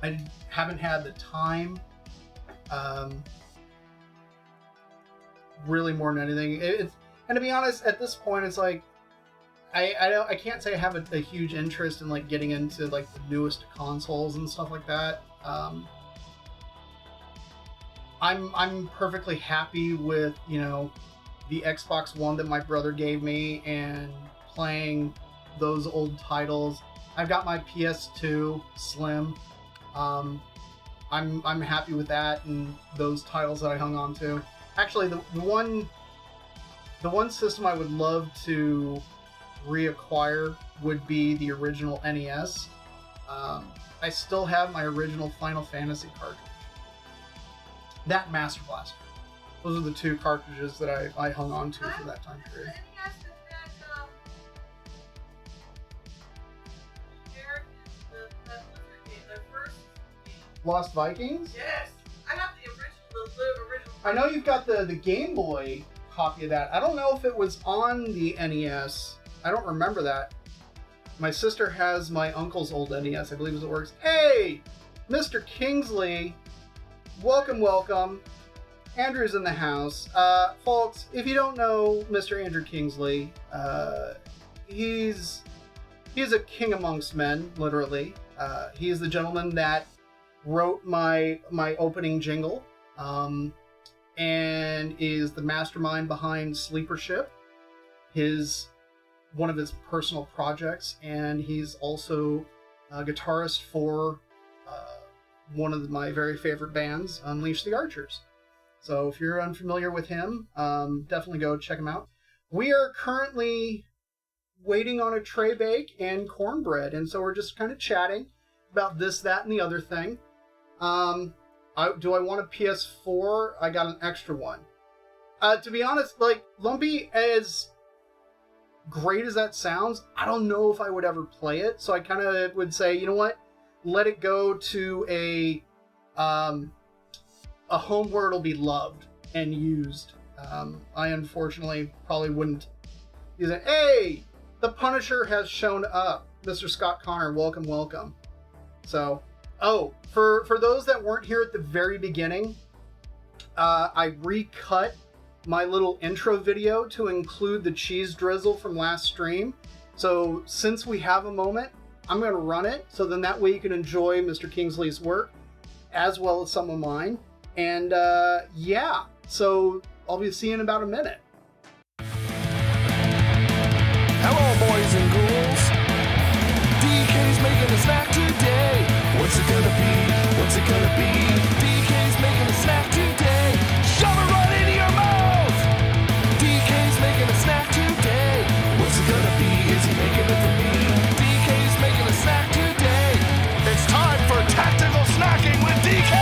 I haven't had the time. Really more than anything, and to be honest, at this point, it's like I can't say I have a huge interest in like getting into like the newest consoles and stuff like that. I'm perfectly happy with, you know, the Xbox One that my brother gave me and playing those old titles. I've got my PS2 Slim. I'm happy with that and those titles that I hung on to. Actually, the one system I would love to reacquire would be the original NES. I still have my original Final Fantasy cartridge. That Master Blaster. Those are the two cartridges that I hung on to for that time period. Lost Vikings? Yes, I have the original. I know you've got the Game Boy copy of that. I don't know if it was on the NES. I don't remember that. My sister has my uncle's old NES, I believe as it works. Hey, Mr. Kingsley, welcome, welcome. Andrew's in the house. Folks, if you don't know Mr. Andrew Kingsley, he's a king amongst men, literally. He is the gentleman that wrote my opening jingle, and is the mastermind behind Sleeper Ship, one of his personal projects, and he's also a guitarist for one of my very favorite bands, Unleash the Archers. So if you're unfamiliar with him, definitely go check him out. We are currently waiting on a tray bake and cornbread, and so we're just kind of chatting about this, that, and the other thing. Do I want a PS4? I got an extra one. To be honest, like, Lumpy, as great as that sounds, I don't know if I would ever play it, so I kind of would say, you know what? Let it go to a home where it'll be loved and used. I unfortunately probably wouldn't use it. Hey! The Punisher has shown up. Mr. Scott Connor, welcome, welcome. So, for those that weren't here at the very beginning, I recut my little intro video to include the cheese drizzle from last stream. So, since we have a moment, I'm going to run it, so then that way you can enjoy Mr. Kingsley's work, as well as some of mine. And, yeah, so I'll be seeing you in about a minute. Hello, boys and ghouls. DK's making a snack today. What's it gonna be? What's it gonna be? DK's making a snack today. Shove it right into your mouth. DK's making a snack today. What's it gonna be? Is he making it for me? DK's making a snack today. It's time for tactical snacking with DK.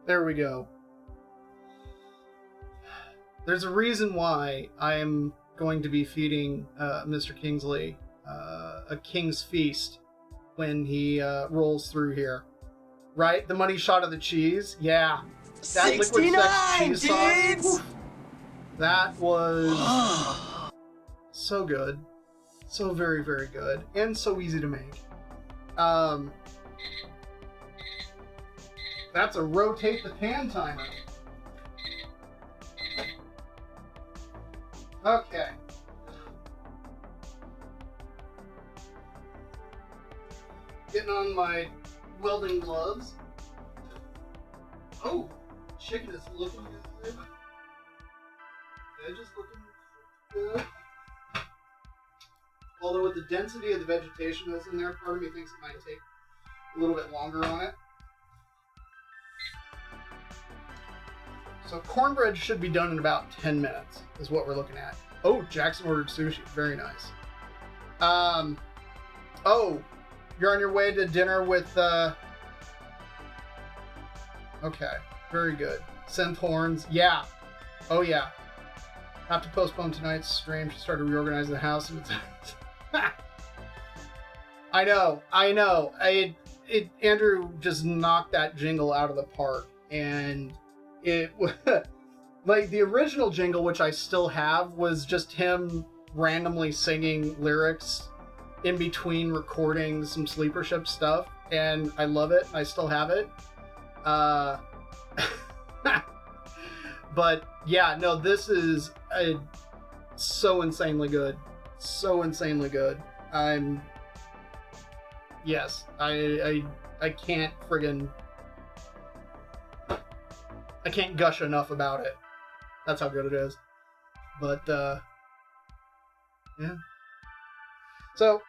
There we go. There's a reason why I am going to be feeding Mr. Kingsley a king's feast when he rolls through here. Right? The money shot of the cheese? Yeah. That liquid 69, cheese dudes! sauce. That was so good. So very, very good. And so easy to make. That's a rotate the pan timer. Okay. Getting on my welding gloves. Oh, chicken is looking good. Veg is looking good. Although with the density of the vegetation that's in there, part of me thinks it might take a little bit longer on it. So cornbread should be done in about 10 minutes, is what we're looking at. Oh, Jackson ordered sushi. Very nice. Oh, you're on your way to dinner with, okay, very good. Synth horns, yeah. Oh, yeah. Have to postpone tonight's stream to start to reorganize the house. And it's I know. Andrew just knocked that jingle out of the park, and it like the original jingle, which I still have, was just him randomly singing lyrics in between recording some Sleeper Ship stuff, and I love it. I still have it. But yeah, no, this is so insanely good. So insanely good. Yes, I can't friggin'. I can't gush enough about it. That's how good it is. But, yeah. So,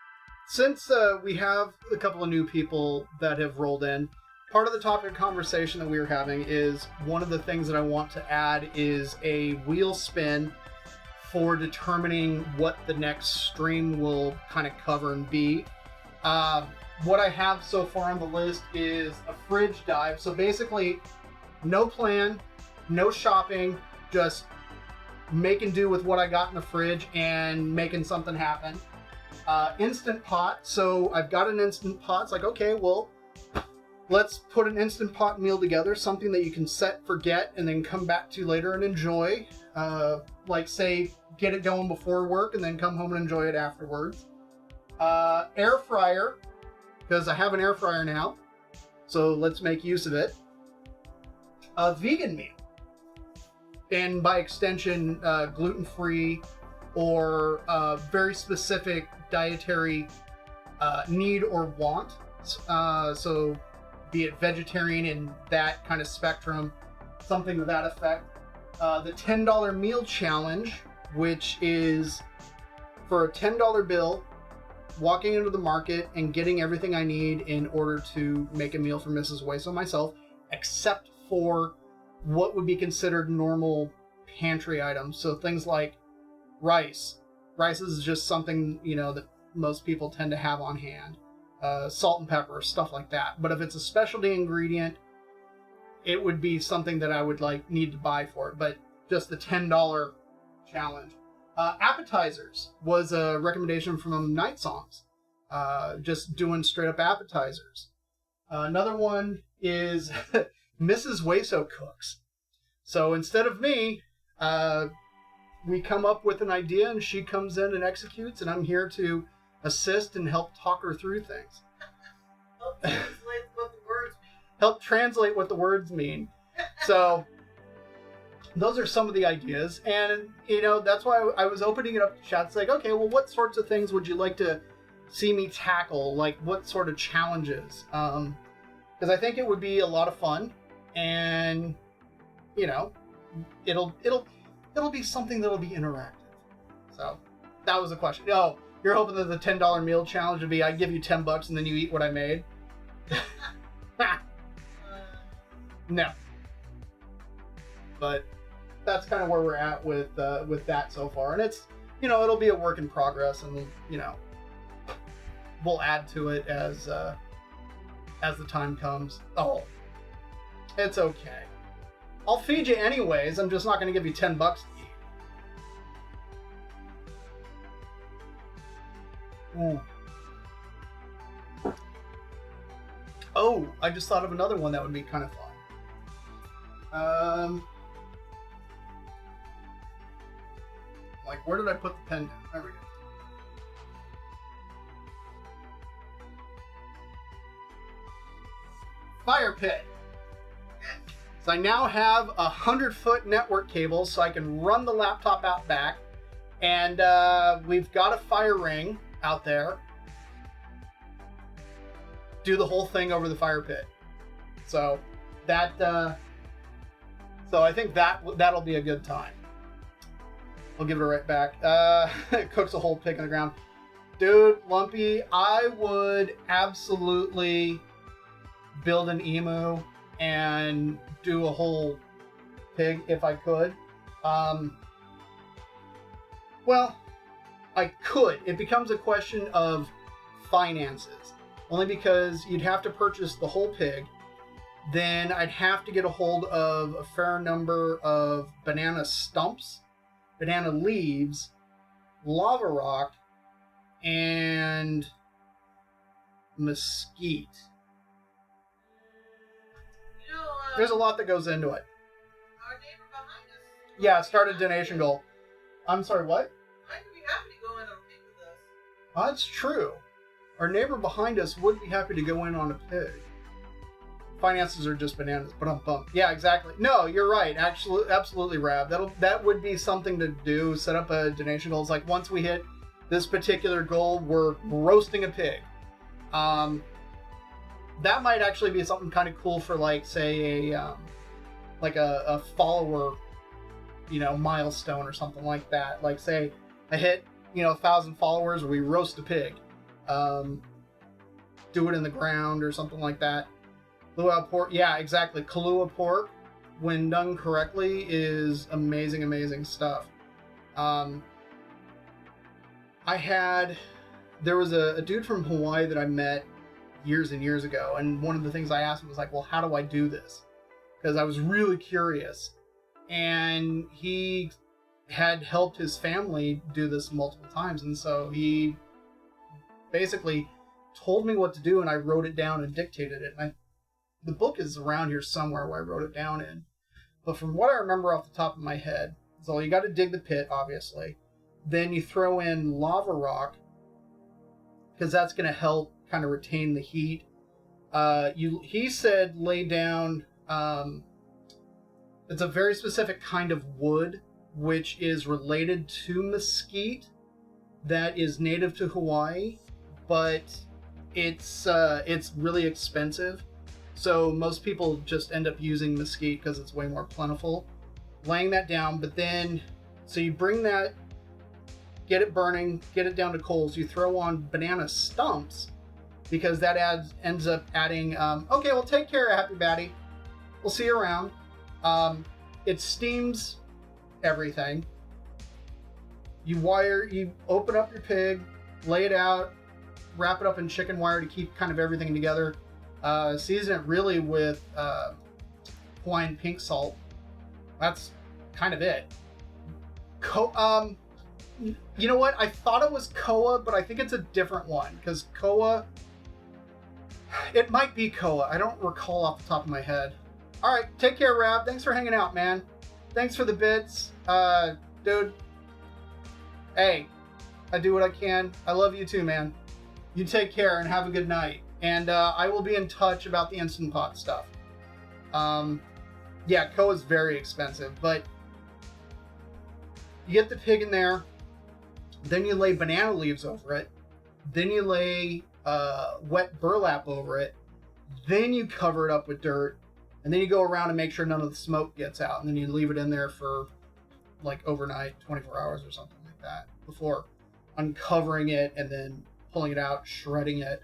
since we have a couple of new people that have rolled in, part of the topic of conversation that we were having is one of the things that I want to add is a wheel spin for determining what the next stream will kind of cover and be. What I have so far on the list is a fridge dive. So basically, no plan, no shopping, just making do with what I got in the fridge and making something happen. Instant pot. So I've got an instant pot. It's like, okay, well, let's put an instant pot meal together, something that you can set, forget, and then come back to later and enjoy. Like, say, get it going before work and then come home and enjoy it afterwards. Air fryer, because I have an air fryer now, so let's make use of it. A vegan meal, and by extension, gluten-free or very specific dietary need or want. So be it vegetarian in that kind of spectrum, something to that effect. The $10 meal challenge, which is for a $10 bill, walking into the market and getting everything I need in order to make a meal for Mrs. Weiss and myself, except for what would be considered normal pantry items. So things like rice. Rice is just something, that most people tend to have on hand. Salt and pepper, stuff like that. But if it's a specialty ingredient, it would be something that I would need to buy for it. But just the $10 challenge. Appetizers was a recommendation from Night Songs. Just doing straight up appetizers. Another one is Mrs. Weso cooks. So instead of me, we come up with an idea and she comes in and executes, and I'm here to assist and help talk her through things. Help translate what the words mean. So those are some of the ideas, and that's why I was opening it up to chat. It's like, okay, well, what sorts of things would you like to see me tackle? Like, what sort of challenges? Because I think it would be a lot of fun, and it'll be something that'll be interactive. So that was a question. Oh, you're hoping that the $10 meal challenge would be I give you $10 and then you eat what I made? No. But that's kind of where we're at with that so far, and it's it'll be a work in progress, and we'll add to it as the time comes. Oh, it's okay. I'll feed you anyways. I'm just not going to give you $10 to eat. Oh, I just thought of another one that would be kind of fun. Where did I put the pen down? There we go. Fire pit. So I now have a 100-foot network cable, so I can run the laptop out back, and we've got a fire ring out there. Do the whole thing over the fire pit. So that, so I think that'll be a good time. I'll give it right back. It cooks a whole pig in the ground. Dude, Lumpy, I would absolutely build an emu and do a whole pig if I could. Well, I could. It becomes a question of finances. Only because you'd have to purchase the whole pig. Then I'd have to get a hold of a fair number of banana stumps, banana leaves, lava rock, and mesquite. There's a lot that goes into it. Our neighbor behind us. Yeah, start a donation goal. I'm sorry, what? I'd be happy to go in on a pig with us. That's true. Our neighbor behind us would be happy to go in on a pig. Finances are just bananas, but I'm pumped. Yeah, exactly. No, you're right. Actually, absolutely, Rab. That would be something to do. Set up a donation goal. It's like once we hit this particular goal, we're roasting a pig. That might actually be something kind of cool for, like, say, a like a follower, milestone or something like that. Like say I hit 1,000 followers, we roast a pig, do it in the ground or something like that. Luau pork, yeah, exactly. Kahlua pork, when done correctly, is amazing stuff. There was a dude from Hawaii that I met years and years ago, and one of the things I asked him was like, well, how do I do this? Because I was really curious. And he had helped his family do this multiple times, and so he basically told me what to do, and I wrote it down and dictated it. And the book is around here somewhere where I wrote it down in. But from what I remember off the top of my head, so you got to dig the pit, obviously. Then you throw in lava rock, because that's going to help kind of retain the heat. He said lay down. It's a very specific kind of wood, which is related to mesquite, that is native to Hawaii, but it's really expensive. So most people just end up using mesquite because it's way more plentiful. Laying that down, but then, so you bring that, get it burning, get it down to coals. You throw on banana stumps because that ends up adding. Okay, well, take care, Happy Batty. We'll see you around. It steams everything. You open up your pig, lay it out, wrap it up in chicken wire to keep kind of everything together. Season it really with Hawaiian pink salt. That's kind of it. You know what? I thought it was Koa, but I think it's a different one, because Koa... It might be Koa. I don't recall off the top of my head. Alright, take care, Rab. Thanks for hanging out, man. Thanks for the bits. Dude. Hey, I do what I can. I love you too, man. You take care and have a good night. And I will be in touch about the Instant Pot stuff. Yeah, Koa is very expensive, but you get the pig in there, then you lay banana leaves over it, then you lay wet burlap over it, then you cover it up with dirt, and then you go around and make sure none of the smoke gets out, and then you leave it in there for like overnight, 24 hours or something like that, before uncovering it and then pulling it out, shredding it.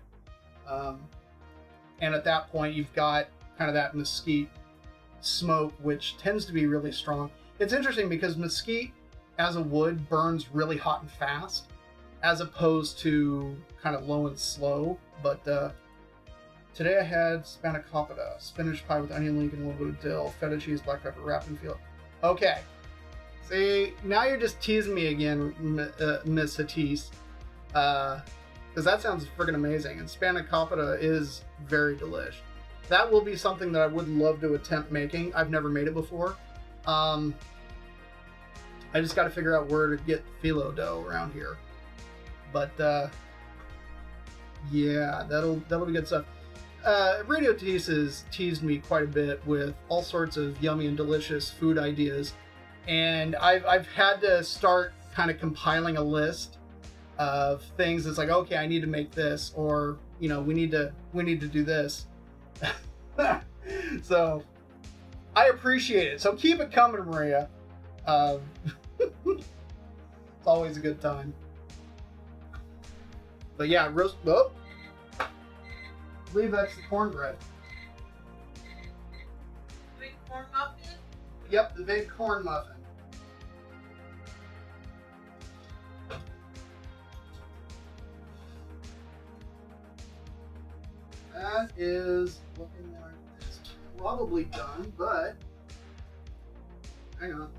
And at that point, you've got kind of that mesquite smoke, which tends to be really strong. It's interesting because mesquite as a wood burns really hot and fast, as opposed to kind of low and slow. But today I had spanakopita, spinach pie with onion leek and a little bit of dill, feta cheese, black pepper, wrapped in field. Okay. See, now you're just teasing me again, Miss Hatise. Because that sounds friggin' amazing, and spanakopita is very delish. That will be something that I would love to attempt making. I've never made it before. I just got to figure out where to get phyllo dough around here. But yeah, that'll be good stuff. Radio Tease has teased me quite a bit with all sorts of yummy and delicious food ideas, and I've had to start kind of compiling a list of things. It's like, okay, I need to make this, or we need to do this. So I appreciate it. So keep it coming, Maria. It's always a good time. But yeah, roast. Oh, I believe that's the cornbread. Big corn muffin? Yep, the big corn muffin. That is looking like it's probably done, but hang on.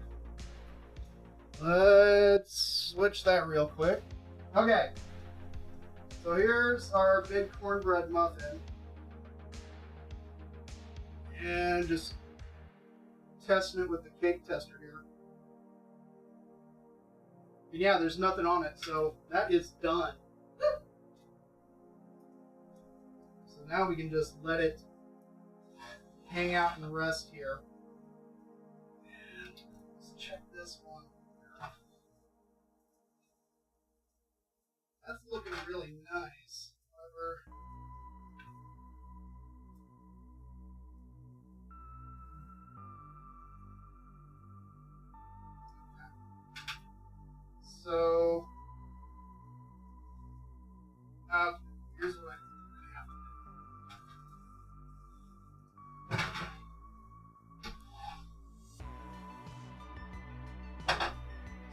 Let's switch that real quick. Okay. So here's our big cornbread muffin. And just testing it with the cake tester here. And yeah, there's nothing on it, so that is done. So now we can just let it hang out and rest here. And let's check this one. That's looking really nice. However,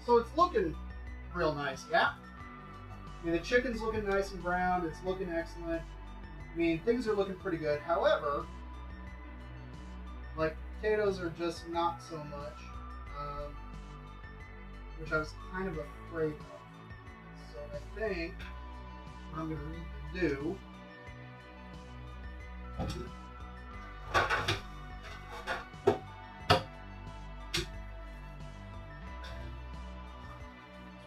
So it's looking real nice, yeah? I mean, the chicken's looking nice and brown. It's looking excellent. I mean, things are looking pretty good. However, like, potatoes are just not so much, which I was kind of afraid of. So I think what I'm going to need to do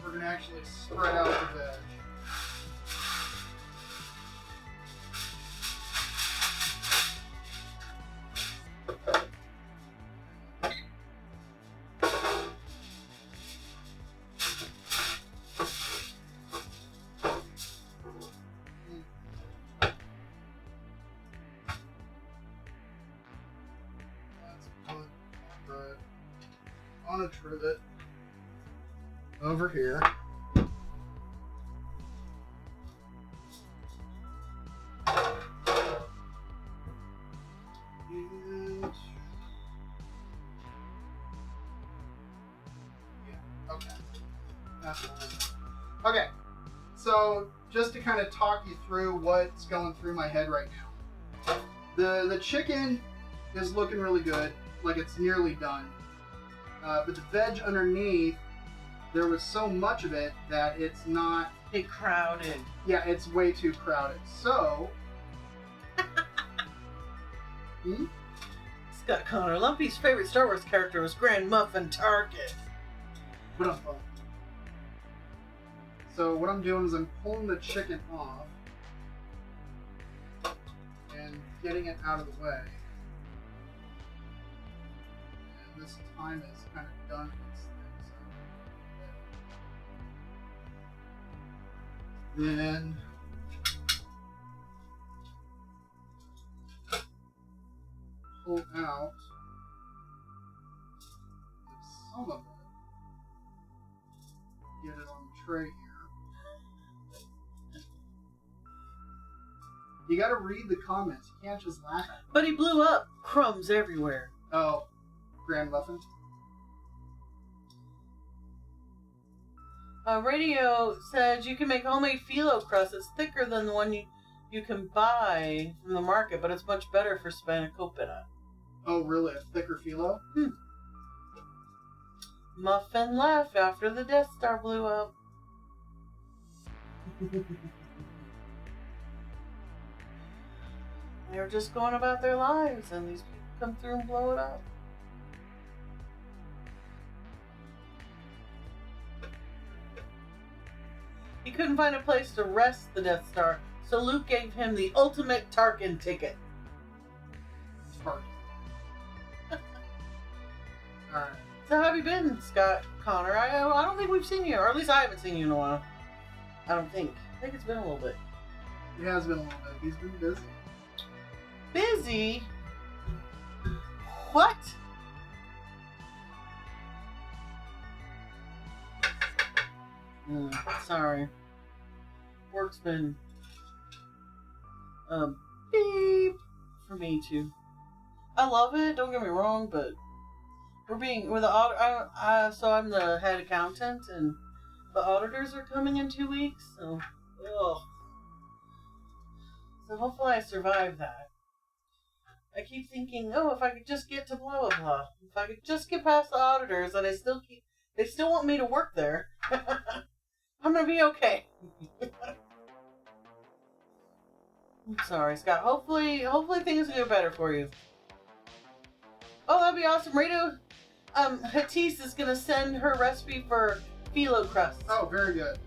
we're going to actually spread out the veg. On a trivet over here. And yeah, okay. That's fine. Okay, so just to kind of talk you through what's going through my head right now. The chicken is looking really good, like it's nearly done. But the veg underneath, there was so much of it that it's not... It crowded. Yeah, it's way too crowded. So... Scott Connor, Lumpy's favorite Star Wars character was Grand Muffin Target. What up, bud? So what I'm doing is I'm pulling the chicken off and getting it out of the way. And this time is kind of done with this thing. Then pull out some of it. Get it on the tray here. You gotta read the comments. You can't just laugh at them. But he blew up. Crumbs everywhere. Oh, Grand Muffin? Radio said you can make homemade phyllo crust. It's thicker than the one you can buy from the market, but it's much better for spanakopita. Oh, really? A thicker phyllo? Muffin left after the Death Star blew up. They were just going about their lives, and these people come through and blow it up. He couldn't find a place to rest the Death Star, so Luke gave him the ultimate Tarkin ticket. Tarkin. Alright. So how have you been, Scott Connor? I don't think we've seen you, or at least I haven't seen you in a while. I don't think. I think it's been a little bit. It has been a little bit. He's been busy. Busy? What? Sorry. Work's been beep for me too. I love it, don't get me wrong, but we're the so I'm the head accountant, and the auditors are coming in 2 weeks, so hopefully I survive that. I keep thinking, if I could just get to blah blah blah, if I could just get past the auditors, and they still want me to work there, I'm gonna be okay. I'm sorry, Scott. Hopefully things will get better for you. Oh, that'd be awesome. Radio, Hatise is gonna send her recipe for phyllo crust. Oh, very good.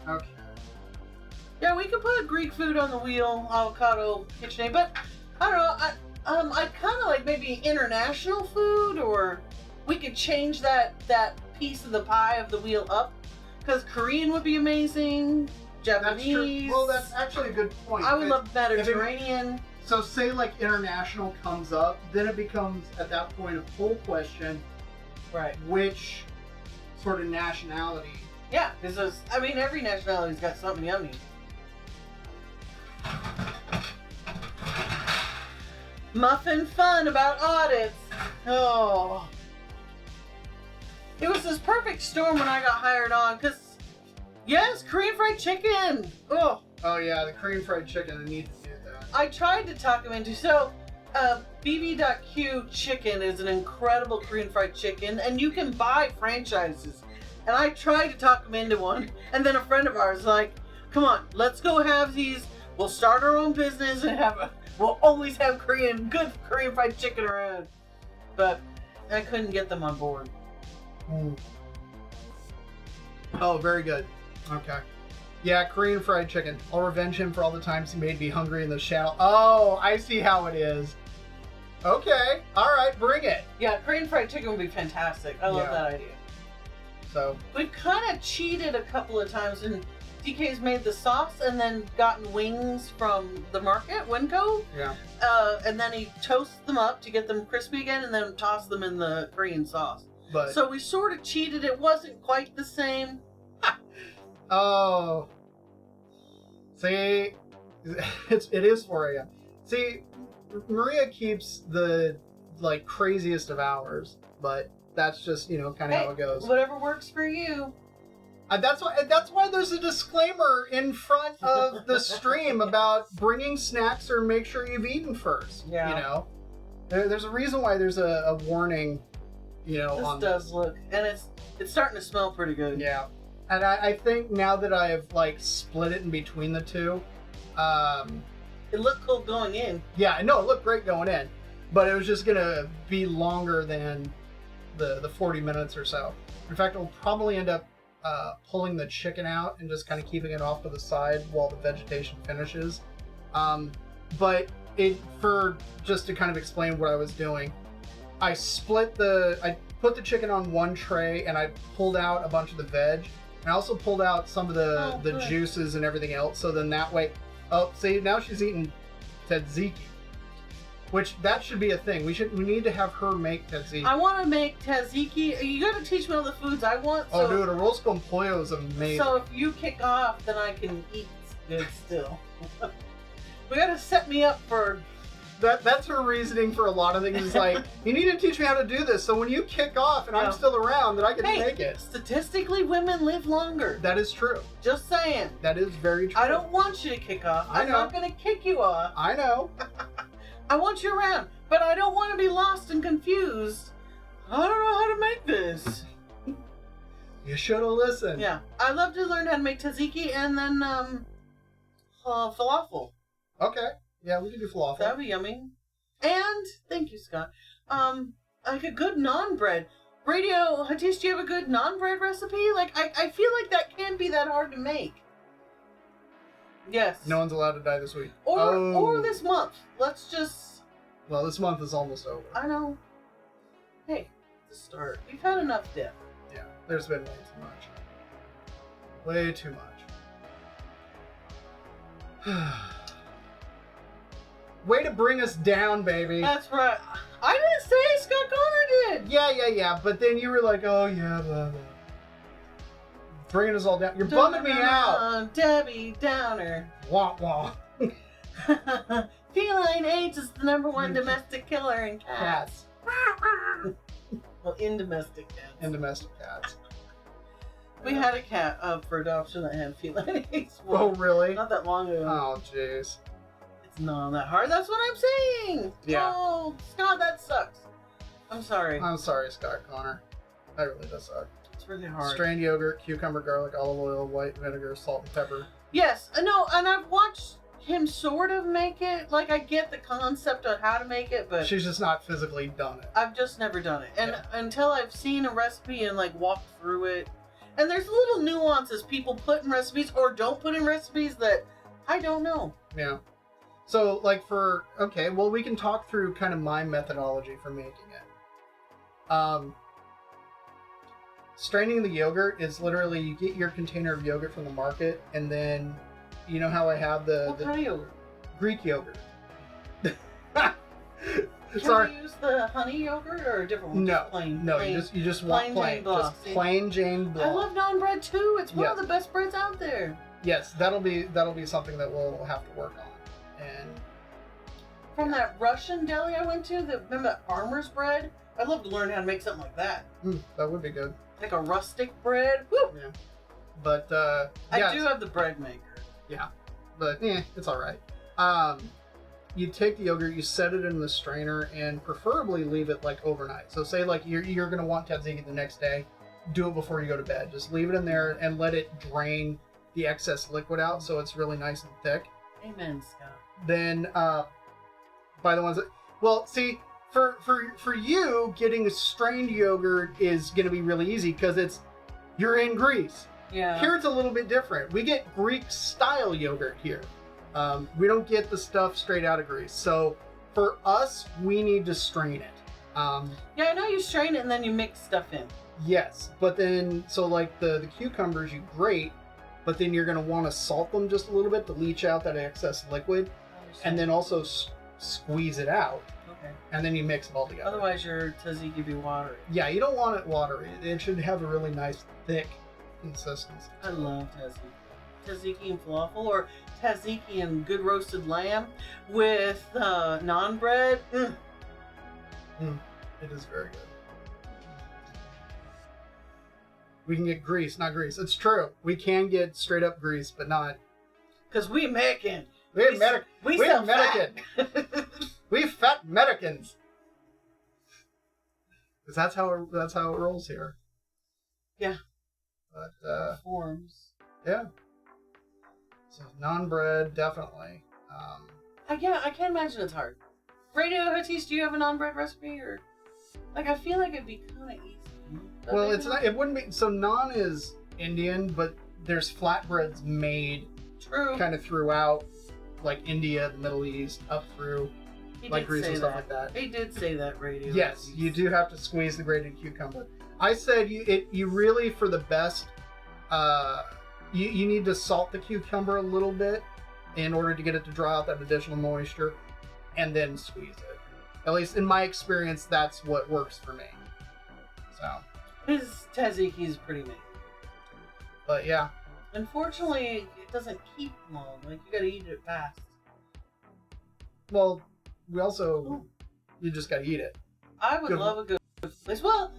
Okay. Yeah, we could put Greek food on the wheel, avocado, KitchenAid, but I don't know. I kind of like maybe international food, or we could change that piece of the pie of the wheel up, because Korean would be amazing. Japanese. Well, that's actually a good point. I would love Mediterranean. So say like international comes up, then it becomes at that point a poll question. Right. Which sort of nationality? Yeah, because every nationality's got something yummy. Muffin fun about audits. Oh. It was perfect storm when I got hired on, because, yes, Korean fried chicken. Oh, yeah, the Korean fried chicken. I need to do that. I tried to talk him into, so BB.Q chicken is an incredible Korean fried chicken, and you can buy franchises. And I tried to talk him into one, and then a friend of ours was like, come on, let's go have these. We'll start our own business and we'll always have good Korean fried chicken around. But I couldn't get them on board. Oh, very good. Okay. Yeah, Korean fried chicken. I'll revenge him for all the times he made me hungry in the channel. Oh, I see how it is. Okay. All right, bring it. Yeah, Korean fried chicken would be fantastic. I love that idea. So we've kind of cheated a couple of times, and DK's made the sauce and then gotten wings from the market, Winco. Yeah. And then he toasts them up to get them crispy again, and then toss them in the Korean sauce. But so we sort of cheated. It wasn't quite the same. Oh. See, it is 4 a.m. See, Maria keeps the craziest of hours, but that's just kind of how it goes. Whatever works for you. That's why there's a disclaimer in front of the stream about bringing snacks or make sure you've eaten first. Yeah. There's a reason why there's a warning. This on does this. look, and it's starting to smell pretty good. Yeah, and I think now that I have split it in between the two, it looked cool going in. Yeah, no, it looked great going in, but it was just gonna be longer than the 40 minutes or so. In fact, we'll probably end up pulling the chicken out and just kind of keeping it off to the side while the vegetation finishes. But just to kind of explain what I was doing, I put the chicken on one tray and I pulled out a bunch of the veg. And I also pulled out some of the juices and everything else. So then that way, see, now she's eating tzatziki. Which, that should be a thing. We need to have her make tzatziki. I want to make tzatziki. You got to teach me all the foods I want. So, dude, arroz con pollo is amazing. So if you kick off, then I can eat good still. We got to set me up for... That's her reasoning for a lot of things. It's like, you need to teach me how to do this, so when you kick off and I'm still around, then I can make it. Statistically, women live longer. That is true. Just saying. That is very true. I don't want you to kick off. I'm not going to kick you off. I know. I want you around, but I don't want to be lost and confused. I don't know how to make this. You should have listened. Yeah. I love to learn how to make tzatziki and then falafel. Okay. Yeah, we can do falafel. That'd be yummy. And, thank you, Scott, like a good naan bread. Radio, Hatice, do you have a good naan bread recipe? I feel like that can't be that hard to make. Yes. No one's allowed to die this week. Or this month. Let's just... Well, this month is almost over. I know. Hey, to start. We've had enough death. Yeah, there's been way too much. Way too much. Way to bring us down, baby. That's right. I didn't say, Scott Connor did. Yeah. But then you were like, oh, yeah, blah, blah. Bringing us all down. You're bumming me out. Debbie Downer. Wah, wah. Feline AIDS is the #1 domestic killer in cats. Well, in domestic cats. In domestic cats. We had a cat up for adoption that had feline AIDS. Oh, really? Not that long ago. Oh, jeez. It's not that hard. That's what I'm saying. Yeah. Oh, Scott, that sucks. I'm sorry. I'm sorry, Scott Connor. That really does suck. It's really hard. Strained yogurt, cucumber, garlic, olive oil, white vinegar, salt, and pepper. Yes. No, and I've watched him sort of make it. I get the concept on how to make it, but... She's just not physically done it. I've just never done it. And until I've seen a recipe and, walked through it. And there's little nuances people put in recipes or don't put in recipes that I don't know. Yeah. So, we can talk through kind of my methodology for making it. Straining the yogurt is literally, you get your container of yogurt from the market, and then, you know how I have what kind of yogurt? Greek yogurt. Can you use the honey yogurt or a different one? No, plain, you just want plain. Just plain Jane Blanc. I love naan bread too. It's one of the best breads out there. Yes, that'll be something that we'll have to work on. And from that Russian deli I went to, remember that farmer's bread I'd love to learn how to make something like that. That would be good. Like a rustic bread. Woo! Yeah. But, I do have the bread maker. Yeah. But, it's alright. You take the yogurt, you set it in the strainer, and preferably leave it, like, overnight. So say, like, you're going to want tzatziki the next day. Do it before you go to bed. Just leave it in there and let it drain the excess liquid out so it's really nice and thick. Amen, Scott. Then, by the ones that... Well, see... For you, getting a strained yogurt is going to be really easy because you're in Greece. Yeah. Here it's a little bit different. We get Greek-style yogurt here. We don't get the stuff straight out of Greece. So for us, we need to strain it. Yeah, I know you strain it and then you mix stuff in. Yes, but then, so like the cucumbers you grate, but then you're going to want to salt them just a little bit to leach out that excess liquid. And then also squeeze it out. Okay. And then you mix it all together. Otherwise, your tzatziki be watery. Yeah, you don't want it watery. It should have a really nice, thick consistency. I love tzatziki. Tzatziki and falafel, or tzatziki and good roasted lamb with naan bread. It is very good. We can get grease, not grease. It's true. We can get straight up grease, but not. Because we American. We American. We fat Americans. Because that's how it rolls here. Yeah. But forms. Yeah. So naan bread, definitely. Yeah, I can't imagine it's hard. Radio Hatis, do you have a naan bread recipe, or like I feel like it'd be kind of easy. Well, it's not. It wouldn't be. So naan is Indian, but there's flatbreads made. True. Kind of throughout, like India, the Middle East, up through. Like Greece and stuff like that. They did say that, radio. Yes, you do have to squeeze the grated cucumber. I said you really, for the best, you need to salt the cucumber a little bit in order to get it to draw out that additional moisture, and then squeeze it. At least in my experience, that's what works for me. So. His tzatziki is pretty amazing. But yeah. Unfortunately, it doesn't keep long. Like, you gotta eat it fast. Well, you just gotta eat it. I would love a good place. Well,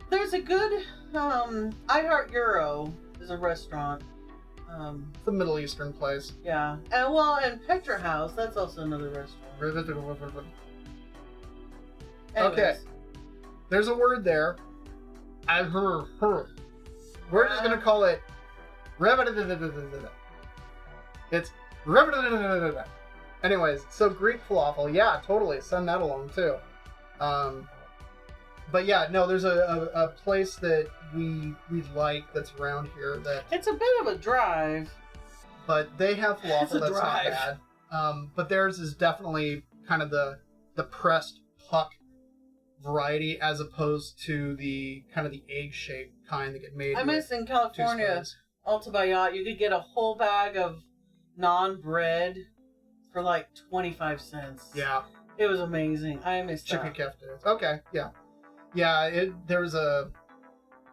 there's a good, I Heart Euro is a restaurant. It's a Middle Eastern place. Yeah. And Petra House, that's also another restaurant. Okay. There's a word there. We're just gonna call it it's anyways, so Greek falafel, yeah, totally. Send that along too. But yeah, no, there's a place that we like that's around here that it's a bit of a drive. But they have falafel that's drive. not bad. But theirs is definitely kind of the pressed puck variety as opposed to the kind of the egg-shaped kind that get made. I miss in California, Alta Bayat, you could get a whole bag of naan bread for like 25 cents. Yeah. It was amazing. I miss chicken that. kefta. Okay, yeah. Yeah, there was a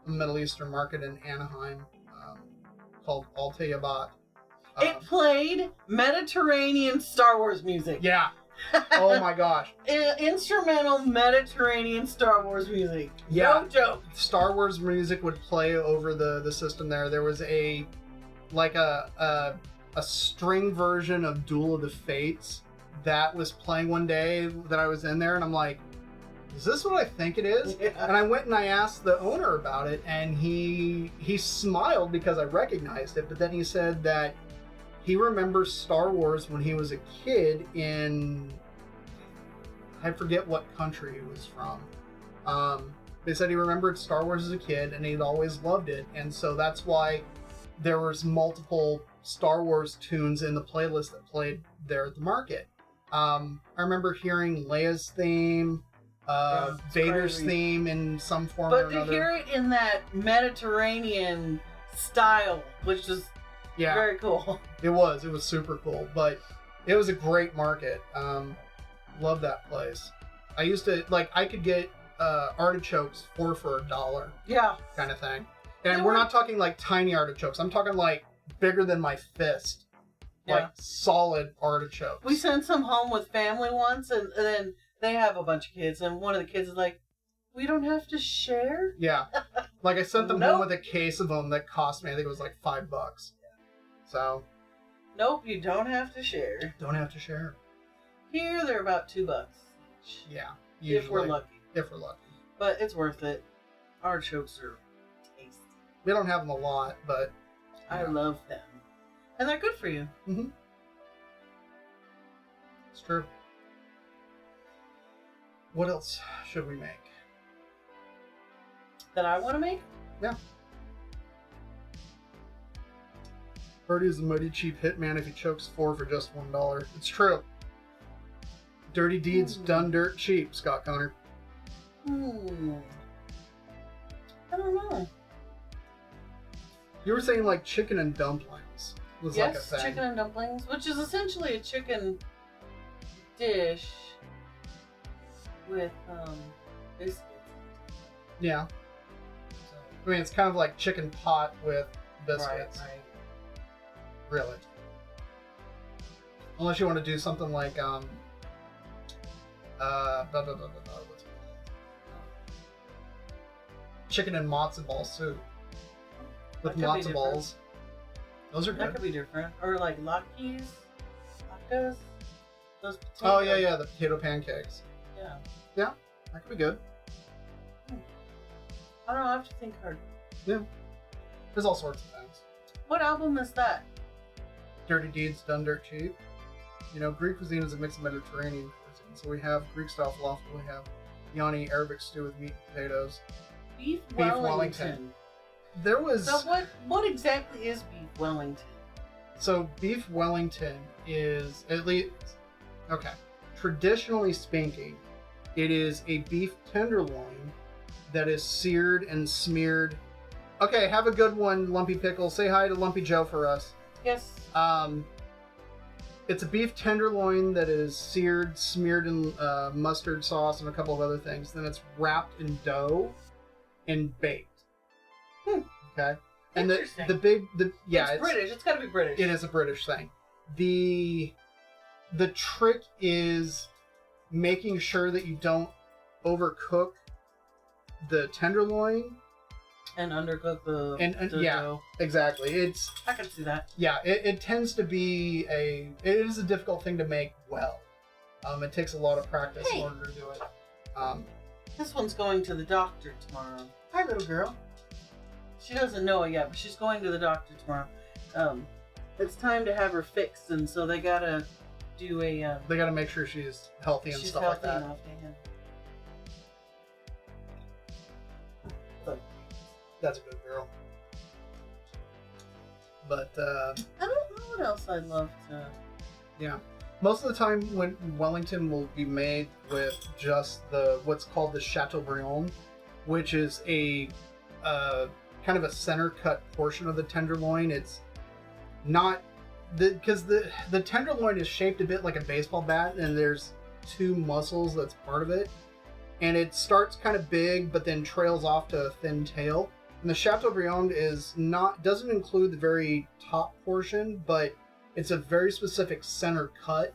Middle Eastern market in Anaheim called Alta Bayat. It played Mediterranean Star Wars music. Yeah. Oh my gosh. Instrumental Mediterranean Star Wars music. Yeah. No joke. Star Wars music would play over the system there. There was a string version of Duel of the Fates that was playing one day that I was in there, and I'm like, is this what I think it is? Yeah. And I went and I asked the owner about it, and he smiled because I recognized it, but then he said that he remembers Star Wars when he was a kid in, I forget what country he was from. They said he remembered Star Wars as a kid and he'd always loved it. And so that's why there was multiple Star Wars tunes in the playlist that played there at the market. I remember hearing Leia's theme, Vader's crazy. Theme in some form or But another. to hear it in that Mediterranean style, which is very cool. It was super cool, but it was a great market. Love that place. I used to, I could get artichokes for $1. Yeah. Kind of thing. And we're not talking like tiny artichokes. I'm talking like bigger than my fist. Yeah. Like solid artichokes. We sent some home with family once, and then they have a bunch of kids, and one of the kids is like, We don't have to share? Yeah. Like, I sent them Nope. home with a case of them that cost me, I think it was like $5. So. Nope, you don't have to share. Don't have to share. Here, they're about $2 each. Yeah. If we're lucky. If we're lucky. But it's worth it. Artichokes are tasty. We don't have them a lot, but. I love them. And they're good for you. Mm-hmm. It's true. What else should we make? That I want to make? Yeah. Birdie is a mighty cheap hitman if he chokes 4 for just $1. It's true. Dirty deeds done dirt cheap, Scott Connor. I don't know. You were saying like chicken and dumplings was like a Yes, thing. chicken and dumplings, which is essentially a chicken dish with biscuits. Yeah. I mean, it's kind of like chicken pot with biscuits. Right. Really. Unless you want to do something like what's it called? Chicken and matzo ball soup with That could be matzo balls. Those are That good. could be different. Or like latkes. Those potatoes. Oh yeah, the potato pancakes. Yeah. Yeah, that could be good. I don't know, I have to think hard. Yeah. There's all sorts of things. What album is that? Dirty deeds done dirt cheap. You know, Greek cuisine is a mix of Mediterranean cuisine. So we have Greek style falafel, we have Yanni Arabic stew with meat and potatoes. Beef Wellington. Wellington. There was So what exactly is beef Wellington? So beef Wellington is at least okay. Traditionally speaking, it is a beef tenderloin that is seared and smeared. Okay, have a good one, Lumpy Pickle. Say hi to Lumpy Joe for us. Yes. It's a beef tenderloin that is seared, smeared in mustard sauce and a couple of other things. Then it's wrapped in dough and baked. Okay. And Interesting. it's British. It's got to be British. It is a British thing. The trick is making sure that you don't overcook the tenderloin And undercook the yeah, dough. exactly. I can see that. It tends to be it is a difficult thing to make well. It takes a lot of practice in order to do it. This one's going to the doctor tomorrow. Hi, little girl. She doesn't know it yet, but she's going to the doctor tomorrow. It's time to have her fixed, and so they gotta do a. They gotta make sure she's healthy and she's stuff healthy like that. enough to handle. That's a good girl. But I don't know what else I'd love to. yeah, most of the time when Wellington will be made with just what's called the Chateaubriand, which is a kind of a center cut portion of the tenderloin. It's not because the tenderloin is shaped a bit like a baseball bat, and there's 2 muscles that's part of it, and it starts kind of big but then trails off to a thin tail. And the Chateaubriand doesn't include the very top portion, but it's a very specific center cut.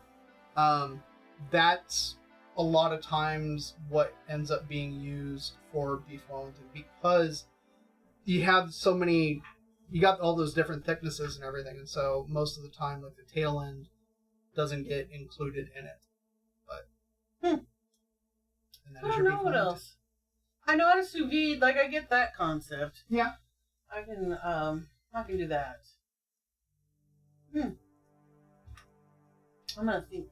That's a lot of times what ends up being used for beef Wellington, because you have so many, you got all those different thicknesses and everything, and so most of the time, like, the tail end doesn't get included in it. But and that I is don't your know beef what Wellington. else. I know how to sous vide. Like, I get that concept. Yeah. I can do that. I'm gonna think.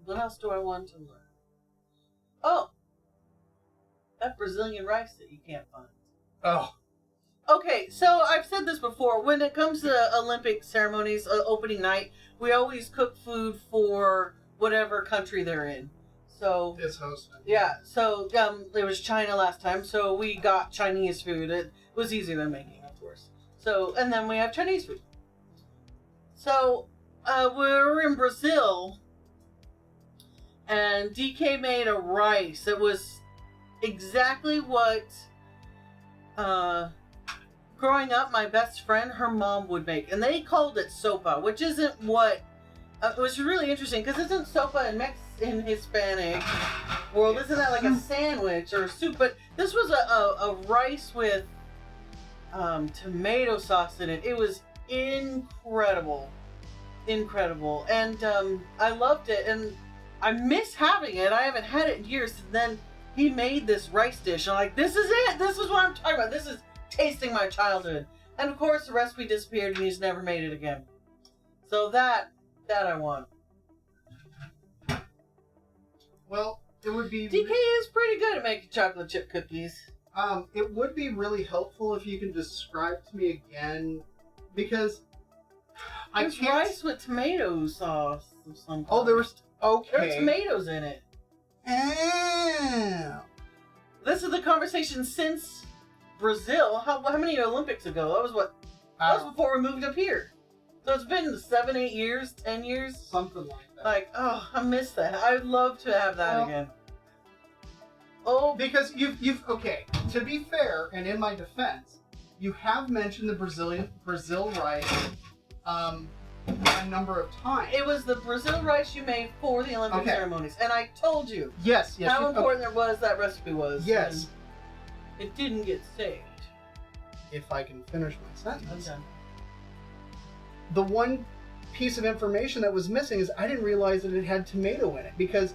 What else do I want to learn? Oh, that Brazilian rice that you can't find. Oh, Okay, so I've said this before. When it comes to Olympic ceremonies, opening night, we always cook food for whatever country they're in. So it's hosting. yeah, so it was China last time, so we got Chinese food. It was easier than making, of course. So, and then we have Chinese food. So we're in Brazil, and DK made a rice. It was exactly what growing up, my best friend, her mom would make, and they called it sopa, which isn't what. It was really interesting because isn't sopa in in Hispanic world. Isn't that like a sandwich or a soup? But this was a rice with tomato sauce in it. It was incredible. And I loved it, and I miss having it. I haven't had it in years. And then he made this rice dish. I'm like, this is it. This is what I'm talking about. This is tasting my childhood. And of course, the recipe disappeared, and he's never made it again. So that I want. Well, it would be... DK is pretty good at making chocolate chip cookies. It would be really helpful if you can describe to me again, because There's rice with tomato sauce or something. Oh, there was... Okay. There were tomatoes in it. Oh. This is the conversation since Brazil. How many Olympics ago? That was what? That was before we moved up here. So it's been 7, 8 years, 10 years? Something like that. Like, oh, I miss that. I'd love to have that again. Oh, because you've okay. To be fair, and in my defense, you have mentioned the Brazil rice a number of times. it was the Brazil rice you made for the Olympic ceremonies, and I told you Yes. how important it was that recipe was. Yes. and it didn't get saved. If I can finish my sentence. I'm done. The one piece of information that was missing is I didn't realize that it had tomato in it, because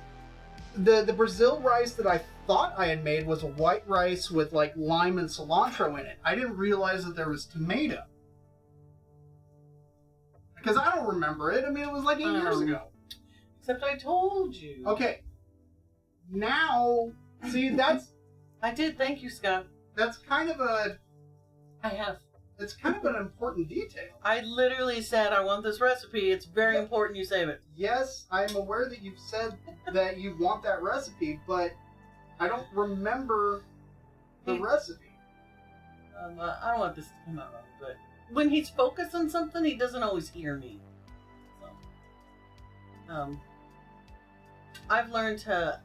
the Brazil rice that I thought I had made was a white rice with like lime and cilantro in it. I didn't realize that there was tomato. Because I don't remember it. I mean, it was like 8 years ago. Except I told you. Okay. Now, see, that's I did. Thank you, Scott. kind of a... I have. It's kind of an important detail. I literally said I want this recipe. It's very important you save it. Yes, I'm aware that you've said that you want that recipe, but I don't remember the recipe. I don't want this to come out wrong, but when he's focused on something, he doesn't always hear me. So, I've learned to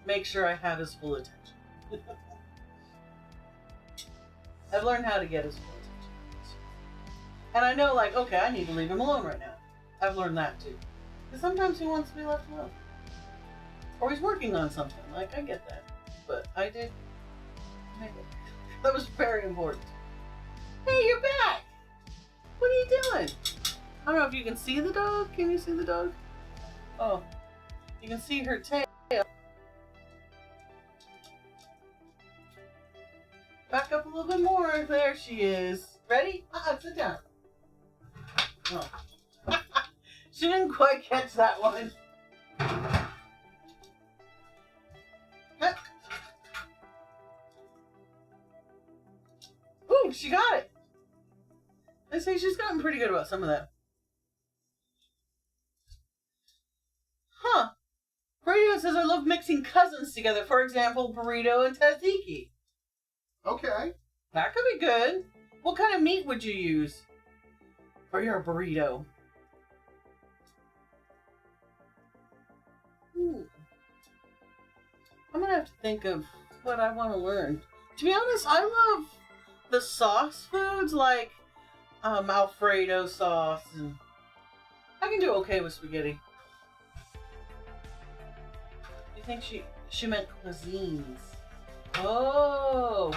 make sure I have his full attention. I've learned how to get his full attention. And I know, like, okay, I need to leave him alone right now. I've learned that too. Because sometimes he wants to be left alone. Or he's working on something. Like, I get that. But I did. That was very important. Hey, you're back! What are you doing? I don't know if you can see the dog. Can you see the dog? Oh. You can see her tail. Back up a little bit more. There she is. Ready? Sit down. Oh. She didn't quite catch that one. Ooh, she got it. I say she's gotten pretty good about some of that. Huh. Burrito says I love mixing cousins together. For example, burrito and tzatziki. Okay. That could be good. What kind of meat would you use for your burrito? I'm gonna have to think of what I want to learn. To be honest, I love the sauce foods like Alfredo sauce, and I can do okay with spaghetti. You think she meant cuisines? Oh.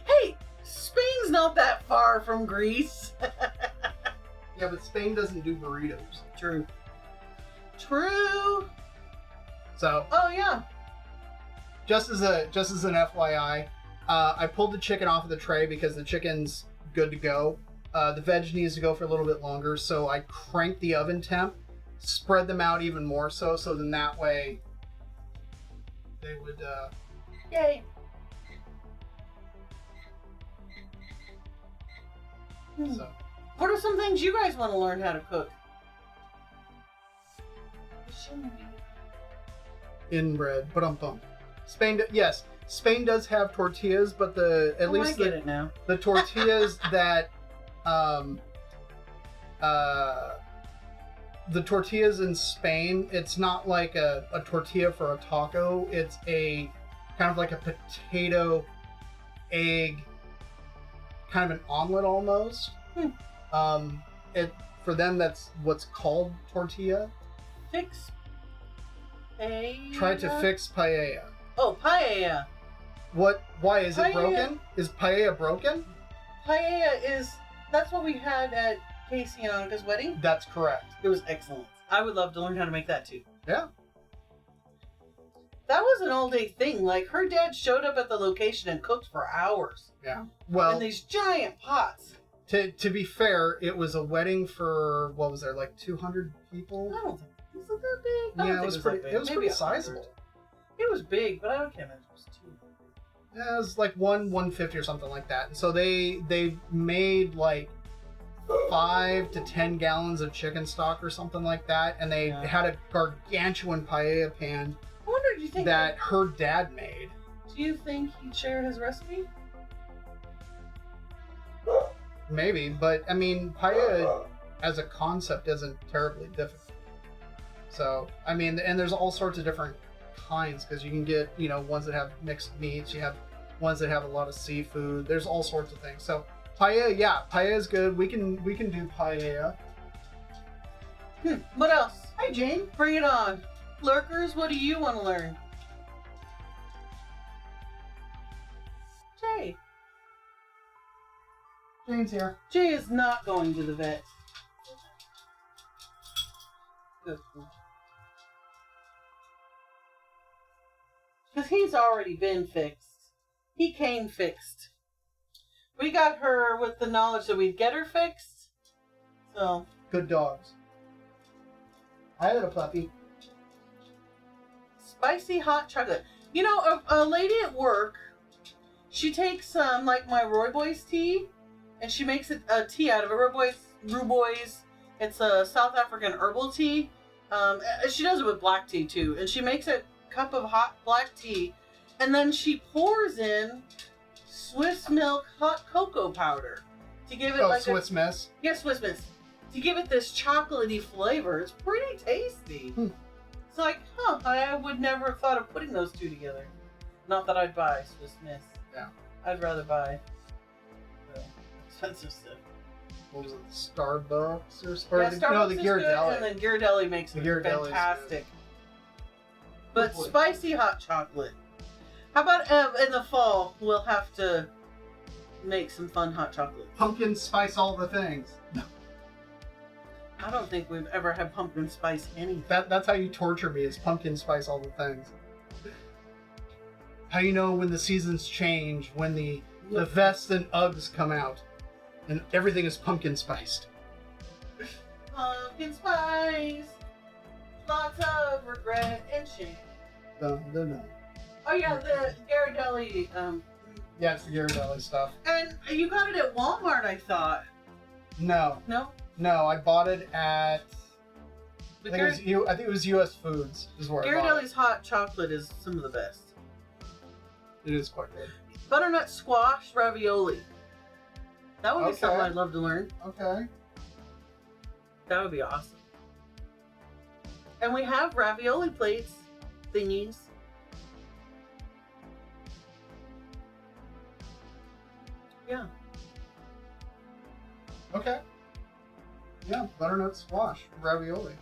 Hey, Spain's not that far from Greece. Yeah, but Spain doesn't do burritos. True. So. Oh yeah. Just as an FYI, I pulled the chicken off of the tray because the chicken's good to go. The veg needs to go for a little bit longer, so I cranked the oven temp, spread them out even more so then that way they would. Yay. So. What are some things you guys want to learn how to cook? Inbred, but Spain, yes, Spain does have tortillas, but at least I get it now. The tortillas that the tortillas in Spain, it's not like a tortilla for a taco. It's a kind of like a potato egg, kind of an omelet almost. For them, that's what's called tortilla. fix paella? Tried to fix paella. Oh, paella. What? Why is it Paella. broken? Is paella broken? Paella is... That's what we had at Casey and Annika's wedding. That's correct. It was excellent. I would love to learn how to make that too. Yeah. That was an all-day thing. Like, her dad showed up at the location and cooked for hours. Yeah. Well, in these giant pots. to be fair, it was a wedding for, what was there, like 200 people? I don't think was it that big. I don't Yeah, think it was that pretty. big. It was Maybe pretty 100. sizable. It was big, but I can't imagine it was too. Yeah, it was like 150 or something like that. And so they made like 5 to 10 gallons of chicken stock or something like that, and they had a gargantuan paella pan I wonder, do you think that her dad made. Do you think he'd share his recipe? Maybe, but I mean, paella as a concept isn't terribly difficult. So, I mean, and there's all sorts of different kinds, because you can get, you know, ones that have mixed meats, you have ones that have a lot of seafood. There's all sorts of things. So, paella, yeah, paella is good. We can do paella. What else? Hi, Jane. Bring it on. Lurkers, what do you want to learn? Jay. Jane's here. Jay is not going to the vet. Good. Because he's already been fixed. He came fixed. We got her with the knowledge that we'd get her fixed. So. Good dogs. I had a puppy. Spicy hot chocolate. You know, a lady at work, she takes some, like my Roy Boys tea, and she makes a tea out of it. Roy Boys, it's a South African herbal tea. She does it with black tea, too. And she makes a cup of hot black tea, and then she pours in Swiss milk hot cocoa powder to give it Swiss Miss. Yeah, Swiss Miss. To give it this chocolatey flavor. It's pretty tasty. It's like, I would never have thought of putting those two together. Not that I'd buy Swiss Miss. Yeah. I'd rather buy expensive stuff. What was it? Starbucks or Starbucks no, the is Ghirardelli. good, and then Ghirardelli makes The it Ghirardelli is fantastic. good. But spicy hot chocolate. How about in the fall, we'll have to make some fun hot chocolate. Pumpkin spice all the things. I don't think we've ever had pumpkin spice anything. That's how you torture me, is pumpkin spice all the things. How you know when the seasons change, when the vests and Uggs come out, and everything is pumpkin spiced. Pumpkin spice, lots of regret and shame. Dun, dun, dun. Oh yeah, the Ghirardelli. Yeah, it's the Ghirardelli stuff. And you got it at Walmart, I thought. No, I bought it at. I think it was U.S. Foods is where I bought it. Ghirardelli's hot chocolate is some of the best. It is quite good. Butternut squash ravioli. That would be Okay. something I'd love to learn. Okay. That would be awesome. And we have ravioli plates thingies. Yeah. Okay. Yeah, butternut squash ravioli.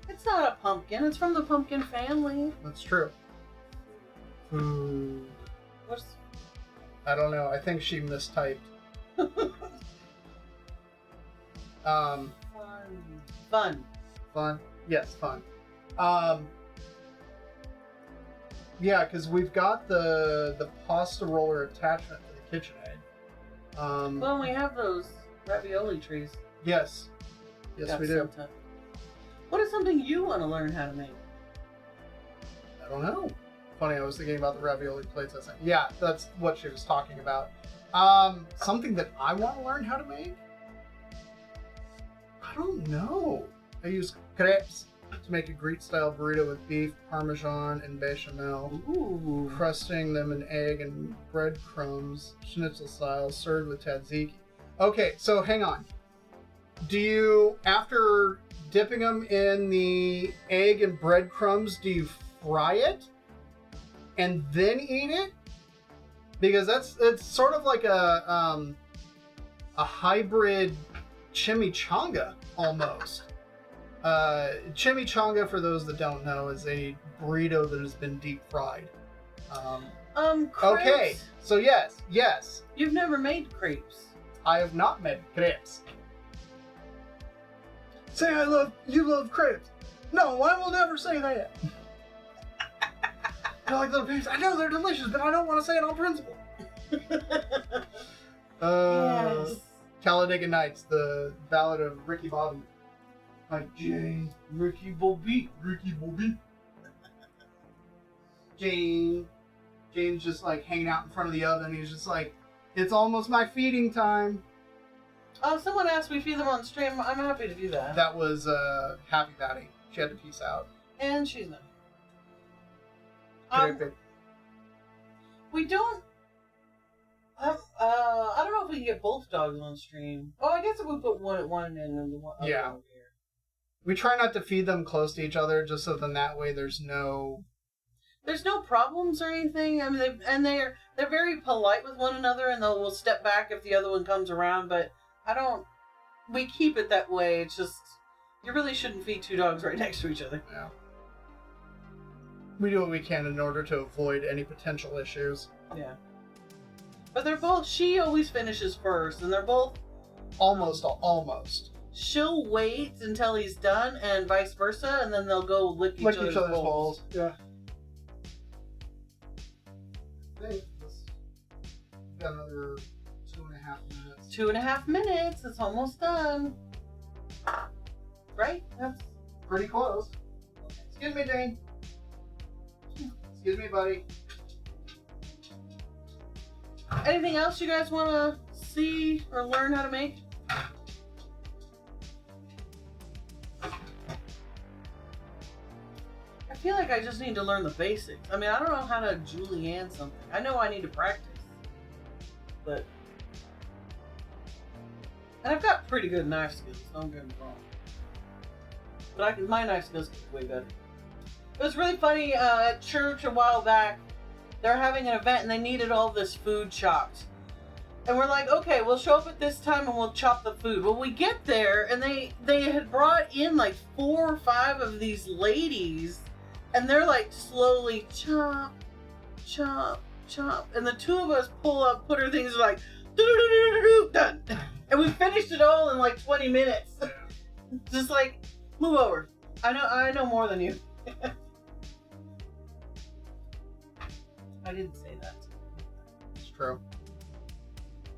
It's not a pumpkin. It's from the pumpkin family. That's true. Food. What's I don't know. I think she mistyped. Fun. Fun. Yes, fun. Yeah, because we've got the pasta roller attachment to the KitchenAid. Well, we have those ravioli trees. Yes. Yes, Got we do. some. What is something you want to learn how to make? I don't know. Funny, I was thinking about the ravioli plates. Yeah, that's what she was talking about. Something that I want to learn how to make? I don't know. I use crepes to make a Greek-style burrito with beef, parmesan, and bechamel. Ooh. Crusting them in egg and breadcrumbs, schnitzel style, served with tzatziki. Okay, so hang on. Do you, after dipping them in the egg and breadcrumbs, do you fry it and then eat it? Because it's sort of like a hybrid chimichanga almost. Chimichanga, for those that don't know, is a burrito that has been deep fried. Crepes? Okay, so yes. You've never made crepes. I have not made crepes. Say you love crepes. No, I will never say that. They're like little pigs. I know they're delicious, but I don't want to say it on principle. Yes. Talladega Nights, the ballad of Ricky Bobby. Like Jane, Ricky Bobby. Jane's just like hanging out in front of the oven. He's just like, it's almost my feeding time. Oh, someone asked me to feed them on stream. I'm happy to do that. That was Happy Patty. She had to peace out. And she's not. We don't. I don't know if we can get both dogs on stream. Oh, I guess if we put one at one end and then the one other Yeah. over here. We try not to feed them close to each other, just so then that way there's no problems or anything. I mean, they're very polite with one another, and will step back if the other one comes around. But we keep it that way. It's just you really shouldn't feed two dogs right next to each other. Yeah. We do what we can in order to avoid any potential issues. Yeah. But they're both. She always finishes first, and they're both almost. She'll wait until he's done, and vice versa, and then they'll go lick each other's bowls. Yeah. I think we've got another 2.5 minutes. 2.5 minutes. It's almost done. Right? That's pretty close. Excuse me, Jane. Excuse me, buddy. Anything else you guys want to see or learn how to make? I feel like I just need to learn the basics. I mean, I don't know how to julienne something. I know I need to practice. But... And I've got pretty good knife skills, don't get me wrong. But my knife skills get way better. It was really funny, at church a while back, they're having an event and they needed all this food chopped. And we're like, okay, we'll show up at this time and we'll chop the food. Well, we get there and they had brought in like 4 or 5 of these ladies and they're like slowly chop, chop, chop. And the 2 of us pull up, put our things like, done. And we finished it all in like 20 minutes. Just like, move over. I know more than you. I didn't say that. It's true.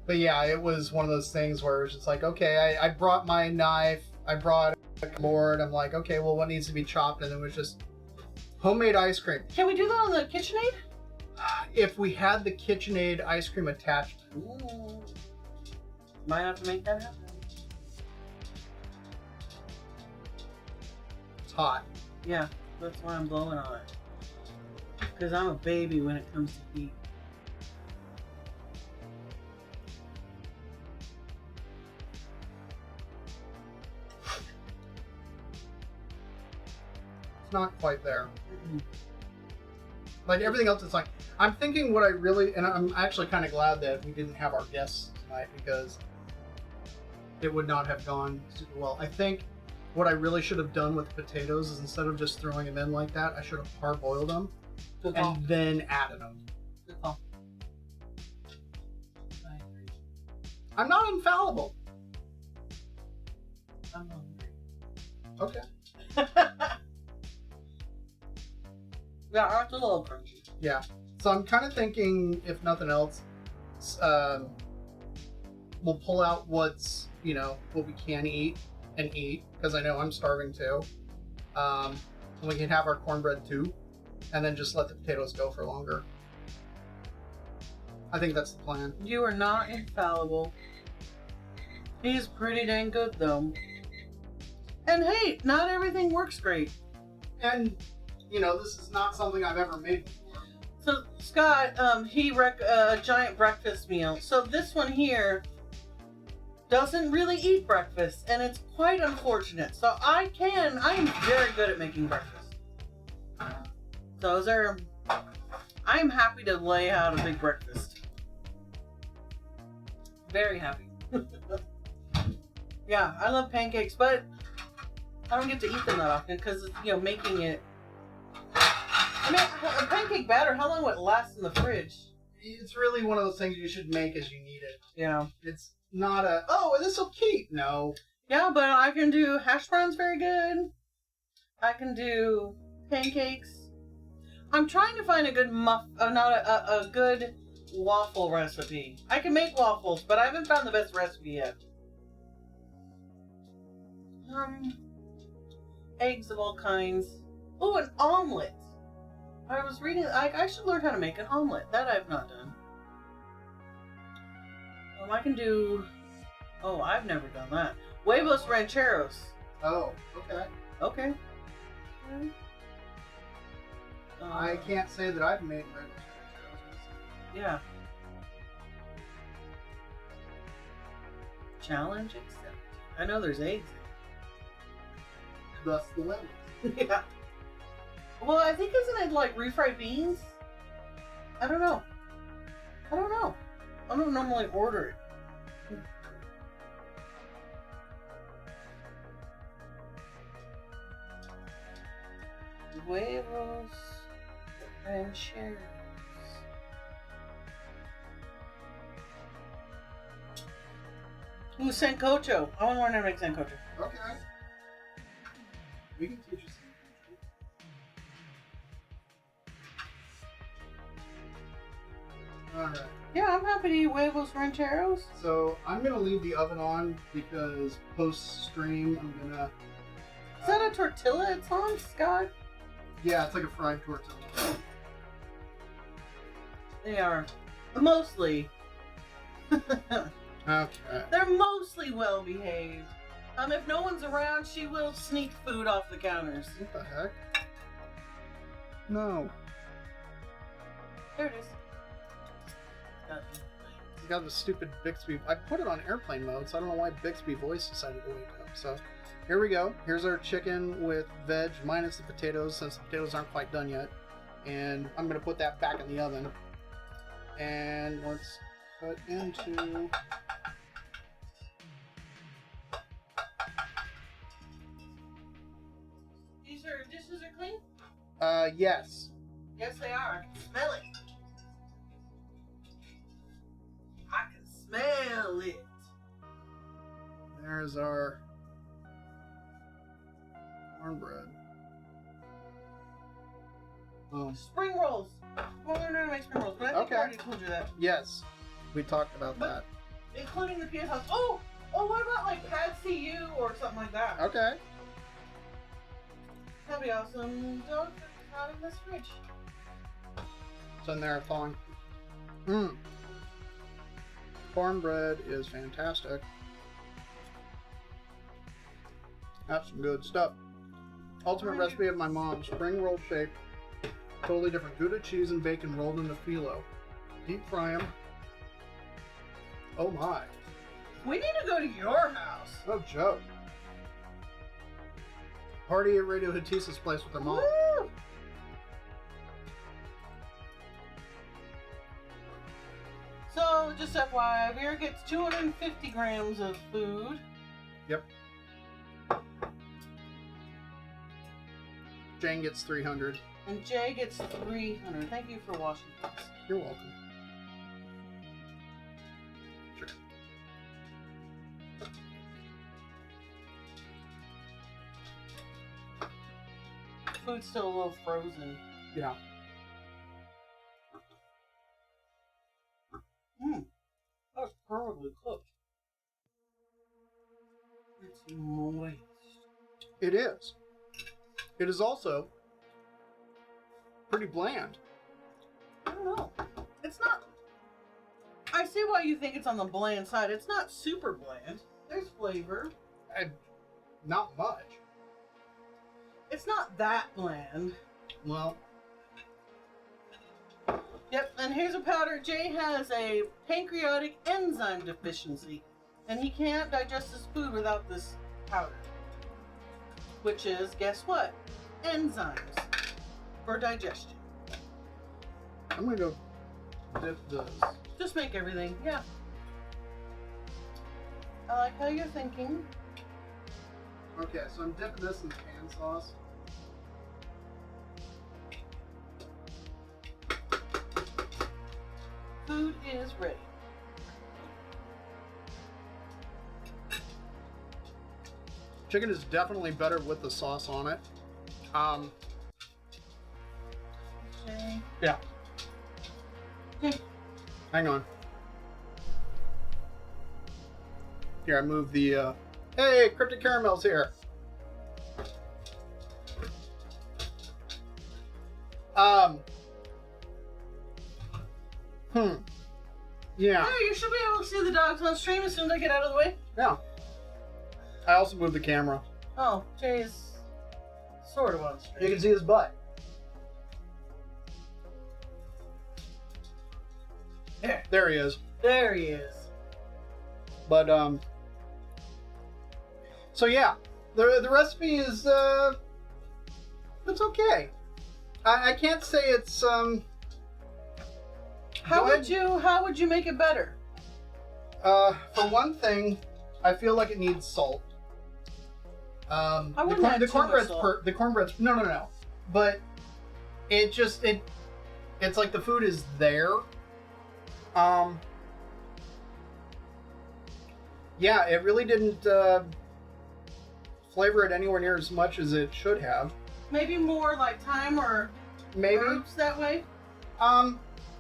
But yeah, it was one of those things where it was just like, okay, I brought my knife, I brought a board, I'm like, okay, well, what needs to be chopped? And it was just homemade ice cream. Can we do that on the KitchenAid? If we had the KitchenAid ice cream attachment. Ooh. Might have to make that happen. It's hot. Yeah, that's why I'm blowing on it. Because I'm a baby when it comes to heat. It's not quite there. Like everything else, it's like, I'm thinking what I really, and I'm actually kind of glad that we didn't have our guests tonight because it would not have gone super well. I think what I really should have done with potatoes is instead of just throwing them in like that, I should have parboiled them. Good call. And then added them. Good call. I'm not infallible. I'm hungry. Okay. Yeah, it's a little crunchy. Yeah. So I'm kind of thinking, if nothing else, we'll pull out what's, what we can eat and eat, because I know I'm starving too. And we can have our cornbread too, and then just let the potatoes go for longer. I think that's the plan. You are not infallible. He's pretty dang good though. And hey, not everything works great. And, this is not something I've ever made before. So Scott, he a giant breakfast meal. So this one here doesn't really eat breakfast, and it's quite unfortunate. So I am very good at making breakfast. So I'm happy to lay out a big breakfast. Very happy. Yeah, I love pancakes, but I don't get to eat them that often because, making it. I mean, a pancake batter, how long would it last in the fridge? It's really one of those things you should make as you need it. Yeah. It's not this will keep. No. Yeah, but I can do hash browns very good. I can do pancakes. I'm trying to find a good a good waffle recipe. I can make waffles, but I haven't found the best recipe yet. Eggs of all kinds. Oh, an omelet. I was reading. I should learn how to make an omelet. That I've not done. I can do. Oh, I've never done that. Huevos rancheros. Oh, okay. Okay. I can't say that I've made huevos rancheros. Yeah. Challenge accepted. I know there's eggs Thus the lemons. Yeah. Well, I think isn't it like refried beans? I don't know. I don't normally order it. Huevos rancheros. Ooh, sancocho. I want to learn how to make sancocho. Okay. We can teach you some. Alright. Yeah, I'm happy to eat huevos rancheros. So I'm gonna leave the oven on because post stream I'm gonna. Is that a tortilla it's on, Scott? Yeah, it's like a fried tortilla. They are mostly. Okay. They're mostly well behaved. If no one's around, she will sneak food off the counters. What the heck? No. There it is. It's got the stupid Bixby. I put it on airplane mode, so I don't know why Bixby voice decided to wake up. So here we go. Here's our chicken with veg minus the potatoes, since the potatoes aren't quite done yet. And I'm going to put that back in the oven. And let's cut into... Dishes are clean? Yes. Yes, they are. Smell it. I can smell it. There's our cornbread. Spring rolls. Well, we're not make spring rolls, but I think I already told you that. Yes, we talked about that. Including the PS House. Oh, what about like Pad CU or something like that? Okay. That'd be awesome. Dog food out of this fridge. It's in there thawing. Cornbread is fantastic. That's some good stuff. Ultimate recipe of my mom. Spring roll shape. Totally different. Gouda cheese and bacon rolled into phyllo. Deep fry them. Oh my. We need to go to your house. No joke. Party at Radio Hatisa's place with her mom. Woo! So, just FYI, Vera gets 250 grams of food. Yep. Jane gets 300. And Jay gets 300. Thank you for washing this. You're welcome. Sure. Food's still a little frozen. Yeah. That was perfectly cooked. It's moist. It is. It is also pretty bland. I don't know. It's not. I see why you think it's on the bland side. It's not super bland. There's flavor. Not much. It's not that bland. Well. Yep, and here's a powder. Jay has a pancreatic enzyme deficiency, and he can't digest his food without this powder. Which is, guess what? Enzymes for digestion. I'm gonna go dip this. Just make everything, yeah. I like how you're thinking. Okay, so I'm dipping this in the pan sauce. Food is ready. Chicken is definitely better with the sauce on it. Okay. Yeah. Okay. Hang on. Here, I moved the, hey, Cryptic Caramel's here. Yeah. Oh, you should be able to see the dogs on stream as soon as I get out of the way. Yeah. I also moved the camera. Oh, Jay's sort of on You stream. can see his butt. There he is. There he is. But, so yeah, the recipe is, it's okay. I can't say it's, How would you make it better? for one thing, I feel like it needs salt. I wouldn't add too much salt. The cornbread's, no. But it's like the food is there. Yeah, it really didn't, flavor it anywhere near as much as it should have. Maybe more like thyme or Maybe. herbs that way?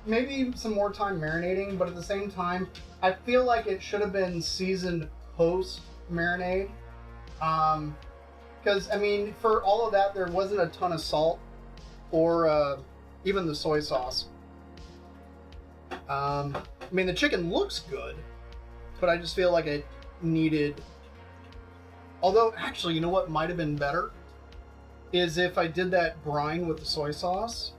Maybe some more time marinating, but at the same time, I feel like it should have been seasoned post marinade. Because, I mean, for all of that, there wasn't a ton of salt or even the soy sauce. I mean, the chicken looks good, but I just feel like it needed... Although, actually, you know what might have been better? Is if I did that brine with the soy sauce.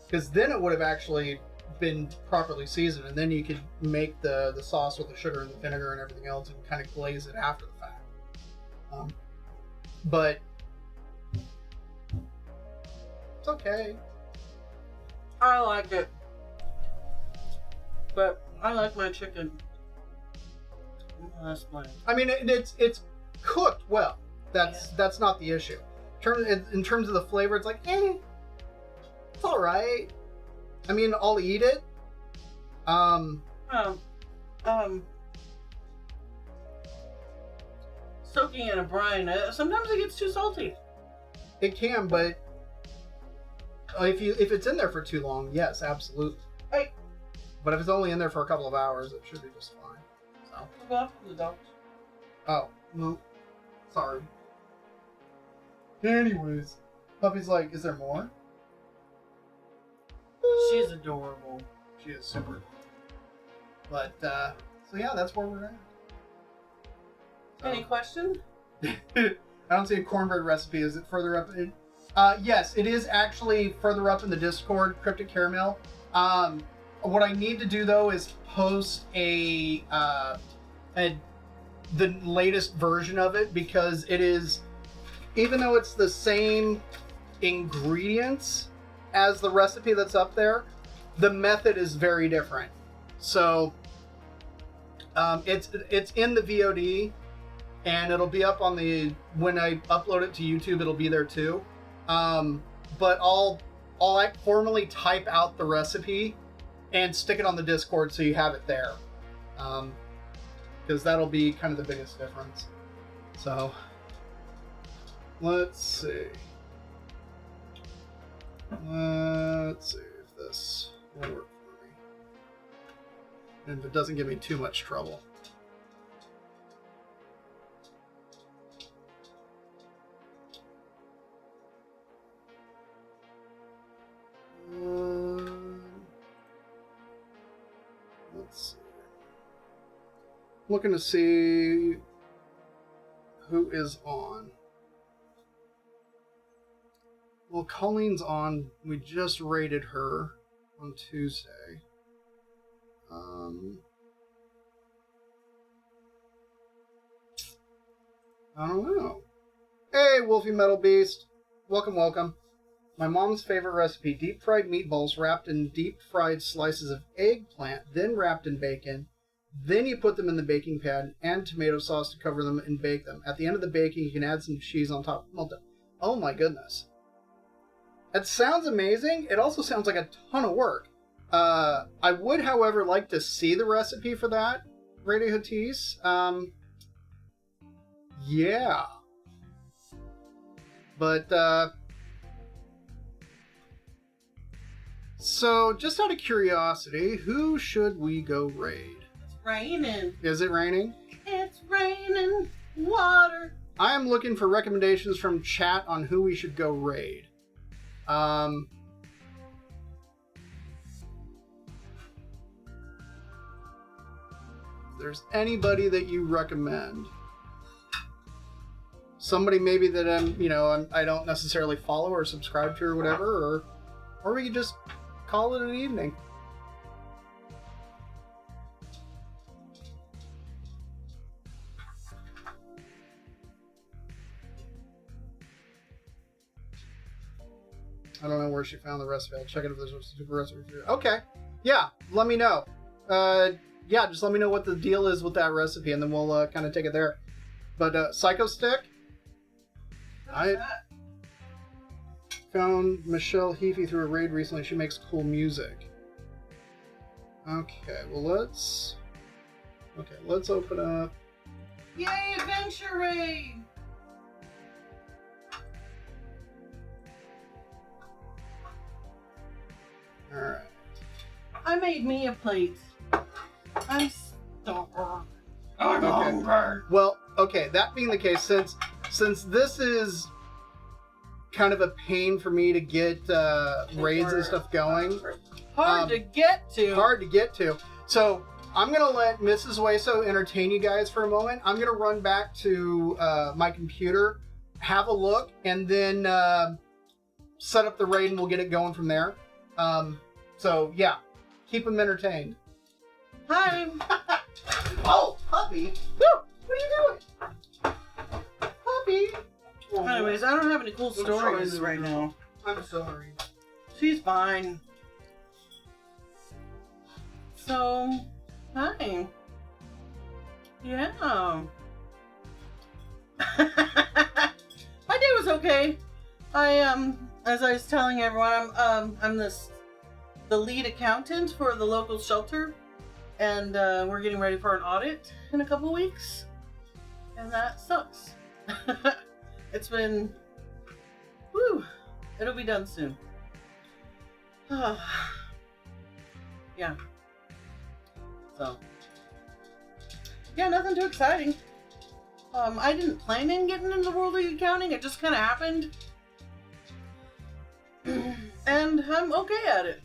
Because then it would have actually been properly seasoned, and then you could make the sauce with the sugar and the vinegar and everything else and kind of glaze it after the fact. But it's okay. I like it. But I like my chicken. That's plain. I mean, it's cooked well. That's not the issue. In terms of the flavor, it's like, it's all right. I mean, I'll eat it. Soaking in a brine. Sometimes it gets too salty. It can, but if it's in there for too long, yes, absolutely. Hey. But if it's only in there for a couple of hours, it should be just fine. So. Go off the dogs. Oh, no. Sorry. Anyways, Puppy's like, is there more? She's adorable. She is super adorable. But, so yeah, that's where we're at. So. Any question? I don't see a cornbread recipe. Is it further up? Yes, it is actually further up in the Discord, Cryptic Caramel. What I need to do, though, is post the latest version of it, because it is, even though it's the same ingredients as the recipe that's up there, the method is very different. So it's in the VOD, and it'll be up on when I upload it to YouTube, it'll be there too. But I'll formally type out the recipe and stick it on the Discord so you have it there. Because that'll be kind of the biggest difference. So let's see. Let's see if this will work for me. And if it doesn't give me too much trouble. Let's see. Looking to see who is on. Well, Colleen's on. We just rated her on Tuesday. I don't know. Hey, Wolfie Metal Beast. Welcome. My mom's favorite recipe: deep fried meatballs wrapped in deep fried slices of eggplant, then wrapped in bacon, Then you put them in the baking pan and tomato sauce to cover them and bake them. At the end of the baking, you can add some cheese on top. Well done. Oh my goodness. That sounds amazing. It also sounds like a ton of work. I would, however, like to see the recipe for that, Radio Hatis. Yeah. But, so, just out of curiosity, who should we go raid? It's raining. Is it raining? It's raining water. I am looking for recommendations from chat on who we should go raid. If there's anybody that you recommend. Somebody maybe that I don't necessarily follow or subscribe to or whatever, or we could just call it an evening. I don't know where she found the recipe. I'll check it if there's a super recipe. Okay. Yeah, let me know. Yeah, just let me know what the deal is with that recipe, and then we'll kind of take it there. But Psycho Stick, I found Michelle Heafy through a raid recently. She makes cool music. Okay, well let's open up. Yay, adventure raid! All right. I made me a plate. I'm starved. I'm hungry. Well, okay. That being the case, since this is kind of a pain for me to get raids and stuff going, Hard to get to. hard to get to. So I'm gonna let Mrs. Hueso entertain you guys for a moment. I'm gonna run back to my computer, have a look, and then set up the raid, and we'll get it going from there. So yeah, keep them entertained. Hi. Oh, puppy! Woo! What are you doing? Puppy! Anyways, I don't have any cool I'm stories sorry. right now. I'm sorry. She's fine. So, hi. Yeah. My day was okay. As I was telling everyone, I'm the lead accountant for the local shelter, and we're getting ready for an audit in a couple weeks, and that sucks. It's been, whew, it'll be done soon. Yeah. So, yeah, nothing too exciting. I didn't plan on getting into the world of accounting. It just kind of happened. And I'm okay at it.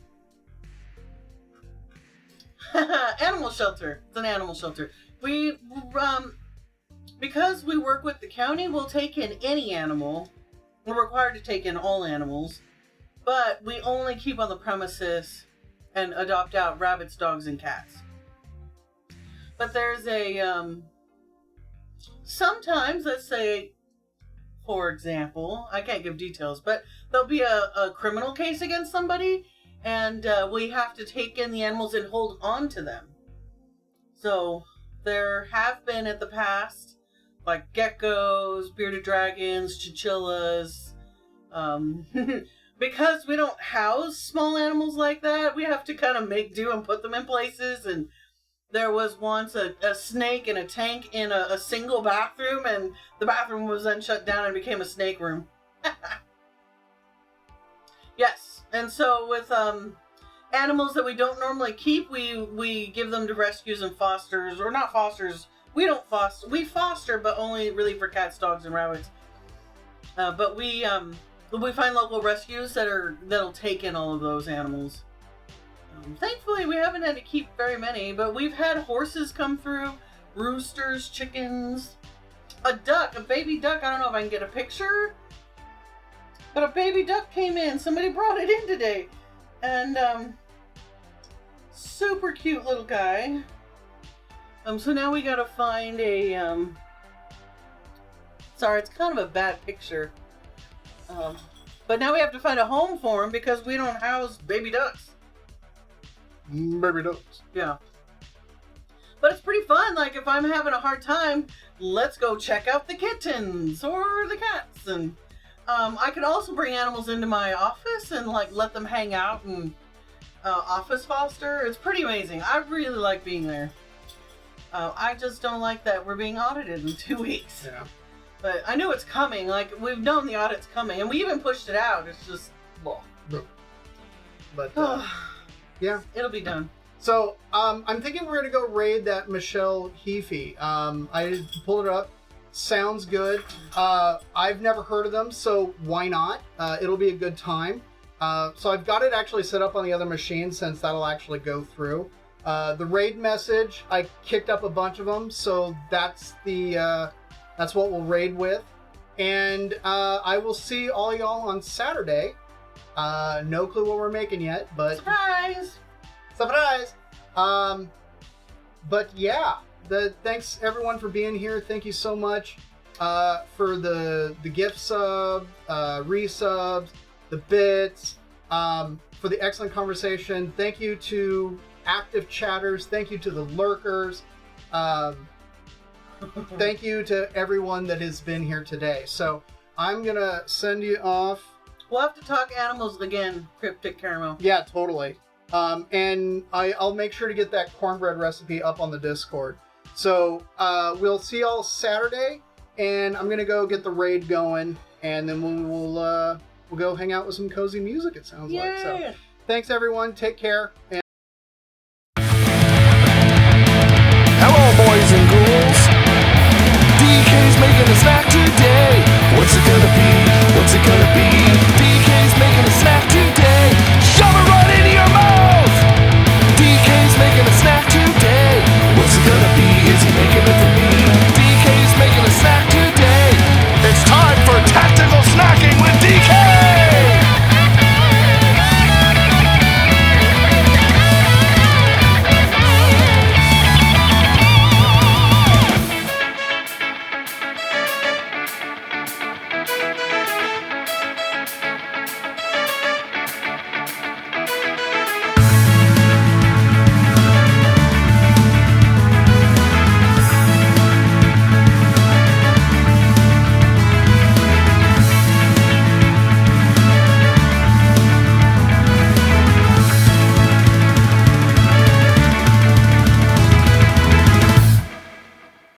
Animal shelter. It's an animal shelter. We, because we work with the county, we'll take in any animal. We're required to take in all animals. But we only keep on the premises and adopt out rabbits, dogs, and cats. But there's a, sometimes, let's say, for example, I can't give details, but there'll be a criminal case against somebody, and we have to take in the animals and hold on to them. So there have been in the past, like geckos, bearded dragons, chinchillas. Because we don't house small animals like that, we have to kind of make do and put them in places. And there was once a snake in a tank in a single bathroom, and the bathroom was then shut down and became a snake room. Yes, and so with animals that we don't normally keep, we give them to rescues and fosters, or not fosters. We don't foster. We foster, but only really for cats, dogs, and rabbits. But we find local rescues that'll take in all of those animals. Thankfully, we haven't had to keep very many, but we've had horses come through, roosters, chickens, a duck, a baby duck. I don't know if I can get a picture, but a baby duck came in. Somebody brought it in today, and super cute little guy. So now we gotta find a sorry, it's kind of a bad picture. But now we have to find a home for him because we don't house baby ducks. Baby ducks. Yeah. But it's pretty fun. Like, if I'm having a hard time, let's go check out the kittens or the cats. And I can also bring animals into my office and, like, let them hang out and office foster. It's pretty amazing. I really like being there. I just don't like that we're being audited in 2 weeks. Yeah. But I knew it's coming. Like, we've known the audit's coming. And we even pushed it out. It's just, well. But, yeah. It'll be done. So, I'm thinking we're going to go raid that Michelle Heafy. I pulled it up. Sounds good. I've never heard of them, so why not? It'll be a good time. So I've got it actually set up on the other machine since that'll actually go through. The raid message, I kicked up a bunch of them, so that's what we'll raid with. And I will see all y'all on Saturday. No clue what we're making yet, but... Surprise! But yeah, thanks everyone for being here. Thank you so much for the gift sub, resubs, the bits, for the excellent conversation. Thank you to active chatters. Thank you to the lurkers. Thank you to everyone that has been here today. So I'm going to send you off. We'll have to talk animals again, Cryptic Caramel. Yeah, totally. And I'll make sure to get that cornbread recipe up on the Discord. So we'll see y'all Saturday, and I'm gonna go get the raid going, and then we'll go hang out with some cozy music. It sounds like. So thanks everyone. Take care.